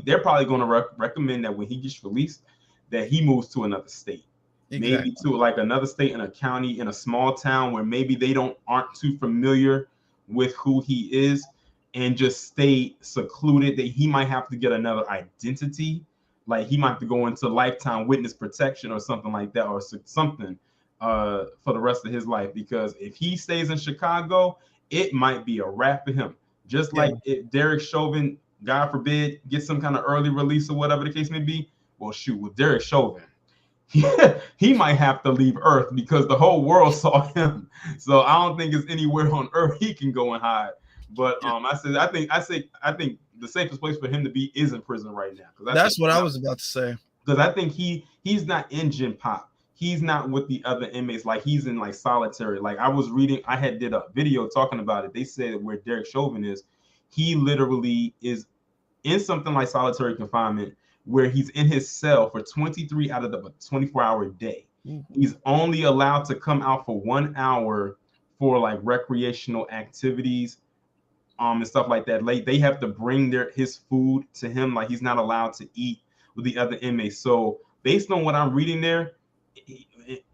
They're probably going to recommend that when he gets released, that he moves to another state. Exactly. Maybe to like another state in a county in a small town where maybe they aren't too familiar with who he is, and just stay secluded. That he might have to get another identity, like he might have to go into lifetime witness protection or something like that, or something for the rest of his life. Because if he stays in Chicago, it might be a wrap for him. Just like if Derek Chauvin, God forbid, gets some kind of early release or whatever the case may be. Well, shoot, with Derek Chauvin, he might have to leave Earth because the whole world saw him. So I don't think it's anywhere on Earth he can go and hide. But I think the safest place for him to be is in prison right now. That's what I was about to say. Because I think he's not in Gen Pop. He's not with the other inmates. Like he's in like solitary. Like I was reading, I did a video talking about it. They said where Derek Chauvin is, he literally is in something like solitary confinement, where he's in his cell for 23 out of the 24-hour day. He's only allowed to come out for 1 hour for like recreational activities, and stuff like that. Like they have to bring his food to him. Like he's not allowed to eat with the other inmates. So based on what I'm reading there,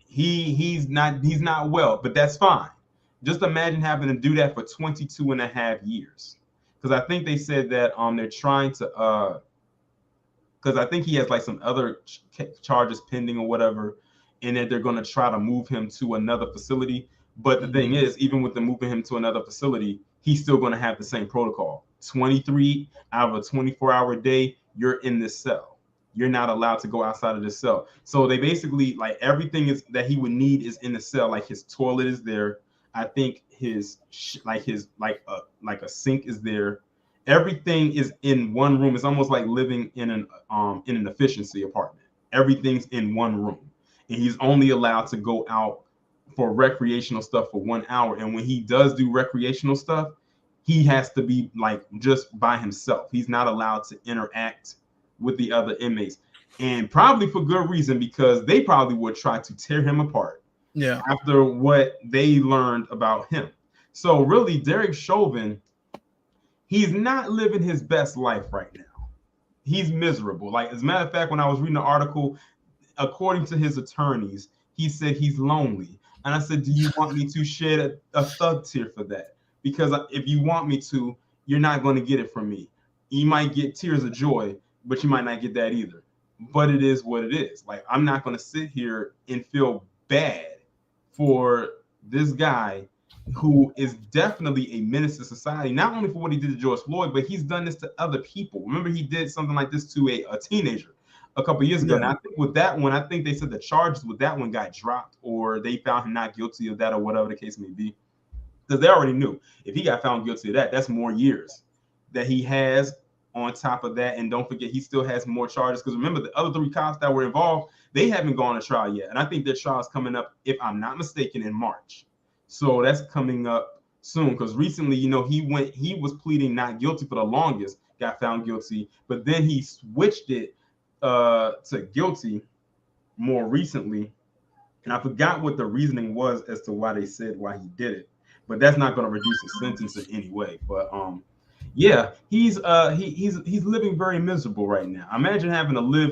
he's not well, but that's fine. Just imagine having to do that for 22 and a half years. Because I think they said that they're trying to because I think he has like some other charges pending or whatever, and that they're going to try to move him to another facility. But the thing is, even with them moving him to another facility, he's still going to have the same protocol. 23 out of a 24-hour day, you're in this cell. You're not allowed to go outside of this cell. So they basically, like, everything is that he would need is in the cell. Like his toilet is there. I think his a sink is there. Everything is in one room. It's almost like living in an efficiency apartment. Everything's in one room, and he's only allowed to go out for recreational stuff for 1 hour. And when he does do recreational stuff, he has to be like just by himself. He's not allowed to interact with the other inmates, and probably for good reason, because they probably would try to tear him apart. Yeah. After what they learned about him. So really, Derek Chauvin, he's not living his best life right now. He's miserable. Like, as a matter of fact, when I was reading the article, according to his attorneys, he said he's lonely. And I said, do you want me to shed a thug tear for that? Because if you want me to, you're not going to get it from me. You might get tears of joy, but you might not get that either. But it is what it is. Like, I'm not going to sit here and feel bad for this guy who is definitely a menace to society, not only for what he did to George Floyd, but he's done this to other people. Remember, he did something like this to a teenager a couple of years ago. And I think with that one, I think they said the charges with that one got dropped, or they found him not guilty of that, or whatever the case may be. Because they already knew if he got found guilty of that, that's more years that he has on top of that. And don't forget, he still has more charges. Because remember, the other 3 cops that were involved, they haven't gone to trial yet. And I think their trial is coming up, if I'm not mistaken, in March. So that's coming up soon. Because recently, he was pleading not guilty for the longest, got found guilty, but then he switched it to guilty more recently. And I forgot what the reasoning was as to why they said why he did it. But that's not going to reduce his sentence in any way. But yeah, he's living very miserable right now. Imagine having to live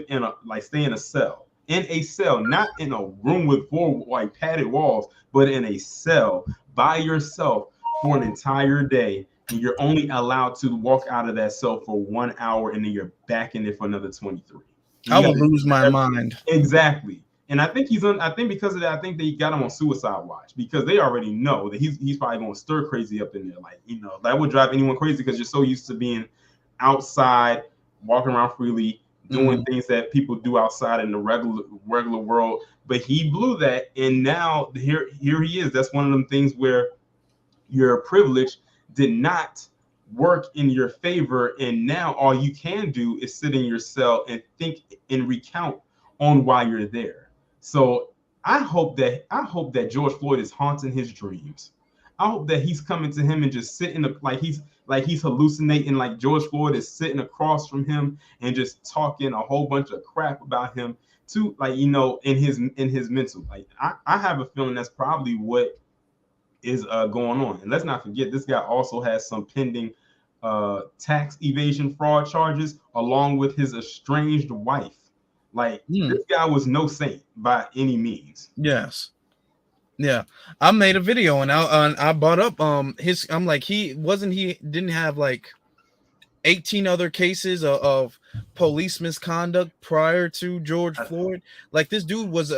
stay in a cell in a cell, not in a room with four like padded walls, but in a cell by yourself for an entire day, and you're only allowed to walk out of that cell for 1 hour, and then you're back in there for another 23. And I you got would to do lose my that mind. exactly. And I think he's on. I think because of that, I think they got him on suicide watch because they already know that he's probably going to stir crazy up in there. Like that would drive anyone crazy because you're so used to being outside, walking around freely, doing things that people do outside in the regular world. But he blew that, and now here he is. That's one of them things where your privilege did not work in your favor, and now all you can do is sit in your cell and think and recount on why you're there. So I hope that George Floyd is haunting his dreams. I hope that he's coming to him and just sitting like he's hallucinating, like George Floyd is sitting across from him and just talking a whole bunch of crap about him to like in his mental. Like I have a feeling that's probably what is going on. And let's not forget, this guy also has some pending tax evasion fraud charges, along with his estranged wife. Like this guy was no saint by any means. Yes. Yeah, I made a video and I brought up his. I'm like, he didn't have like 18 other cases of police misconduct prior to George Floyd. Like this dude was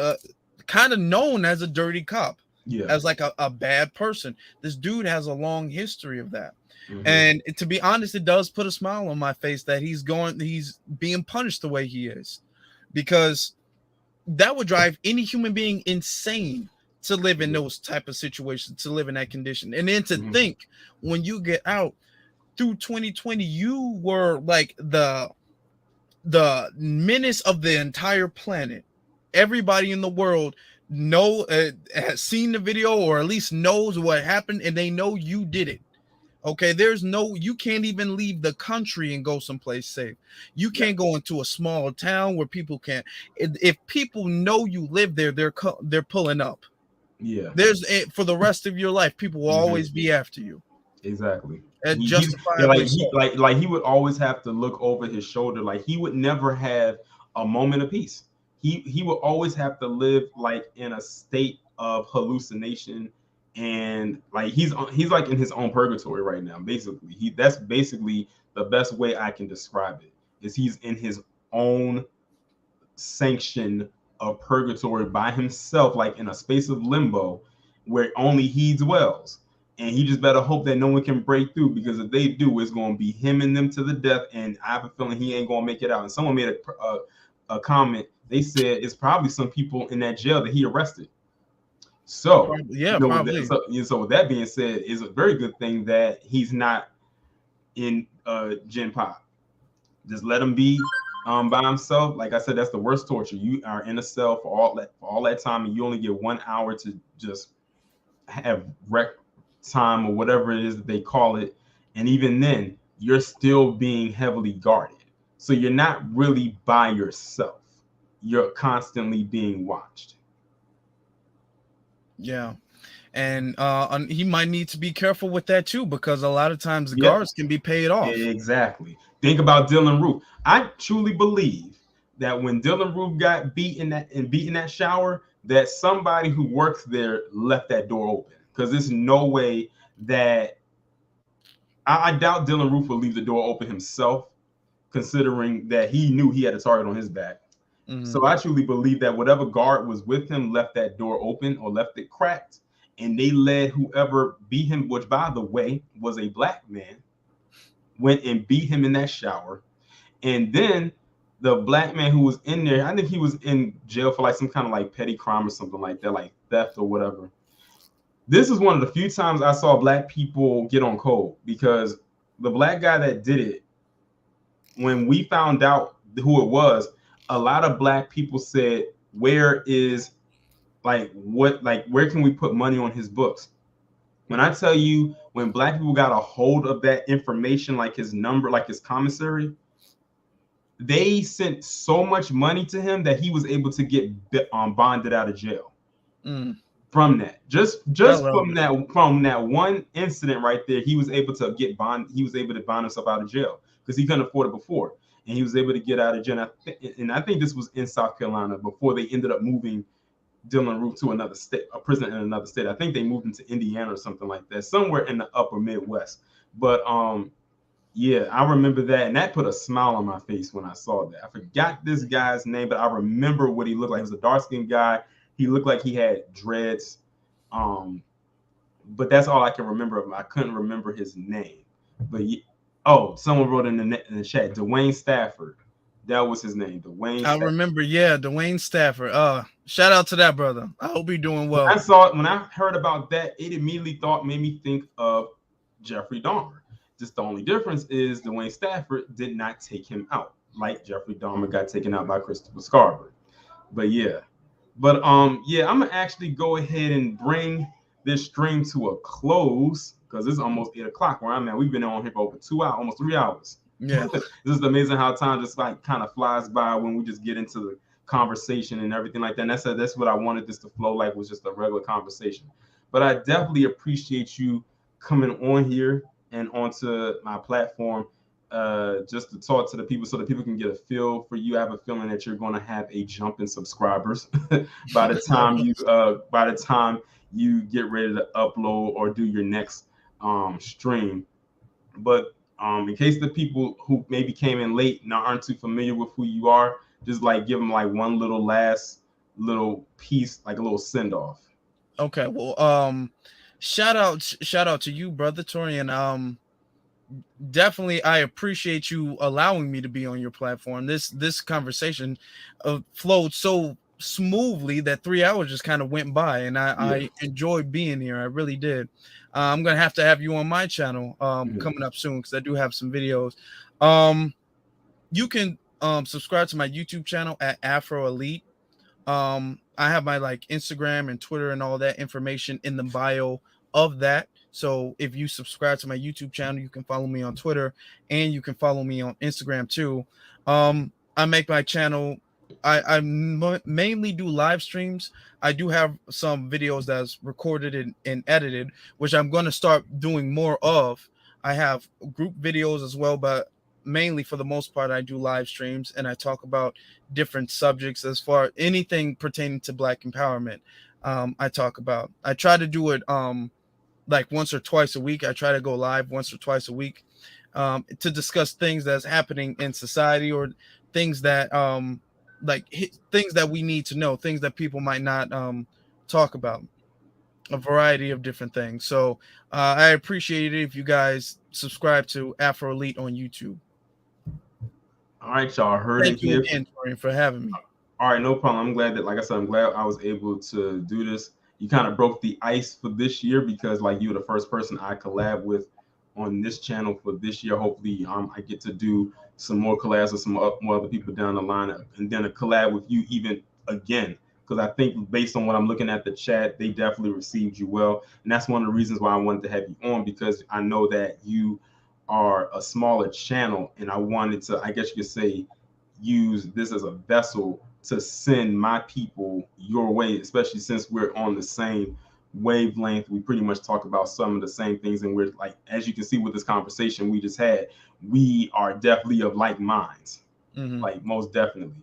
kind of known as a dirty cop, as like a bad person. This dude has a long history of that. And to be honest, it does put a smile on my face that he's being punished the way he is, because that would drive any human being insane to live in those type of situations, to live in that condition. And then to think when you get out through 2020, you were like the menace of the entire planet. Everybody in the world has seen the video, or at least knows what happened, and they know you did it. Okay, you can't even leave the country and go someplace safe. You can't go into a small town where people can't. If people know you live there, they're pulling up. Yeah. For the rest of your life, people will always be after you. Exactly. Justifiably so. Like he would always have to look over his shoulder. Like he would never have a moment of peace. He would always have to live like in a state of hallucination, and like he's like in his own purgatory right now. Basically, that's basically the best way I can describe it. Is he's in his own sanction of purgatory by himself, like in a space of limbo where only he dwells. And he just better hope that no one can break through, because if they do, it's going to be him and them to the death. And I have a feeling he ain't going to make it out. And someone made a comment. They said it's probably some people in that jail that he arrested. So probably. So with that being said, it's a very good thing that he's not in Gen Pop. Just let him be by himself. Like I said, that's the worst torture. You are in a cell for all that time, and you only get 1 hour to just have rec time or whatever it is that they call it. And even then, you're still being heavily guarded. So you're not really by yourself. You're constantly being watched. Yeah. And he might need to be careful with that too, because a lot of times the guards can be paid off. Exactly. Think about Dylan Roof. I truly believe that when Dylan Roof got beat in that shower, that somebody who works there left that door open. Because there's no way that I doubt Dylan Roof will leave the door open himself, considering that he knew he had a target on his back. So I truly believe that whatever guard was with him left that door open or left it cracked, and they led whoever beat him, which by the way was a black man, went and beat him in that shower. And then the black man who was in there, I think he was in jail for like some kind of like petty crime or something like that, like theft or whatever. This is one of the few times I saw black people get on code, because the black guy that did it, when we found out who it was, a lot of black people said, where can we put money on his books? When I tell you, when black people got a hold of that information, like his number, like his commissary, they sent so much money to him that he was able to get bonded out of jail. From that, just from that one incident right there, he was able to get bond. He was able to bond himself out of jail because he couldn't afford it before. and he was able to get out of jail. And I think this was in South Carolina before they ended up moving Dylan Roof to another state, a prison in another state. I think they moved him to Indiana or something like that, somewhere in the upper Midwest. But yeah, I remember that, and that put a smile on my face when I saw that. I forgot this guy's name, but I remember what he looked like. He was a dark-skinned guy. He looked like he had dreads. But that's all I can remember of him. I couldn't remember his name. But someone wrote in the chat, Dwayne Stafford. That was his name, Dwayne Stafford. I remember, yeah, Dwayne Stafford. Shout out to that brother. I hope he's doing well. When I heard about that, it immediately made me think of Jeffrey Dahmer. Just the only difference is Dwayne Stafford did not take him out like Jeffrey Dahmer got taken out by Christopher Scarver. But yeah. But I'm gonna actually go ahead and bring this stream to a close because it's almost 8 o'clock where I'm at. We've been on here for over 2 hours, almost 3 hours. Yeah. This is amazing how time just like kind of flies by when we just get into the conversation and everything like that. And that's what I wanted this to flow like, was just a regular conversation. But I definitely appreciate you coming on here and onto my platform just to talk to the people so that people can get a feel for you. I have a feeling that you're going to have a jump in subscribers by the time you get ready to upload or do your next stream. But in case the people who maybe came in late and aren't too familiar with who you are, just like give them like one last little piece, like a little send off. Okay, well, shout out to you, brother Taurean. Definitely, I appreciate you allowing me to be on your platform. This conversation flowed so smoothly that 3 hours just kind of went by, and I enjoyed being here. I really did. I'm gonna have to have you on my channel coming up soon because I do have some videos. You can subscribe to my YouTube channel at Afro Elite. I have my like Instagram and Twitter and all that information in the bio of that. So if you subscribe to my YouTube channel, you can follow me on Twitter and you can follow me on Instagram too. I make my channel. I mainly do live streams. I do have some videos that's recorded and edited, which I'm going to start doing more of. I have group videos as well, but mainly for the most part, I do live streams and I talk about different subjects as far as anything pertaining to Black empowerment. I talk about. I try to do it like once or twice a week. I try to go live once or twice a week to discuss things that's happening in society or things that things that we need to know, things that people might not talk about, a variety of different things. So I appreciate it if you guys subscribe to Afro Elite on YouTube. All right, y'all heard Thank you again, Taurean, for having me. All right, no problem. I'm glad that, like I said, I'm glad I was able to do this. You kind of broke the ice for this year because like you were the first person I collab with on this channel for this year. Hopefully I get to do some more collabs with some more other people down the line, and then a collab with you even again, because I think based on what I'm looking at the chat, they definitely received you well. And that's one of the reasons why I wanted to have you on, because I know that you are a smaller channel and I wanted to, I guess you could say, use this as a vessel to send my people your way, especially since we're on the same wavelength. We pretty much talk about some of the same things, and we're like, as you can see with this conversation we just had, we are definitely of like minds, like most definitely.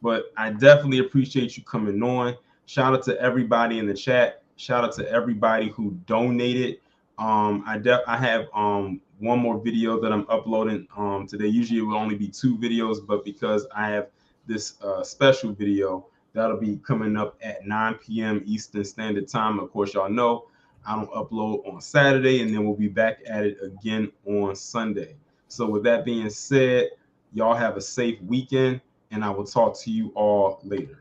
But I definitely appreciate you coming on. Shout out to everybody in the chat. Shout out to everybody who donated. I have one more video that I'm uploading today. Usually it will only be 2 videos, but because I have this special video that'll be coming up at 9 p.m. Eastern Standard Time. Of course, y'all know I don't upload on Saturday, and then we'll be back at it again on Sunday. So with that being said, y'all have a safe weekend, and I will talk to you all later.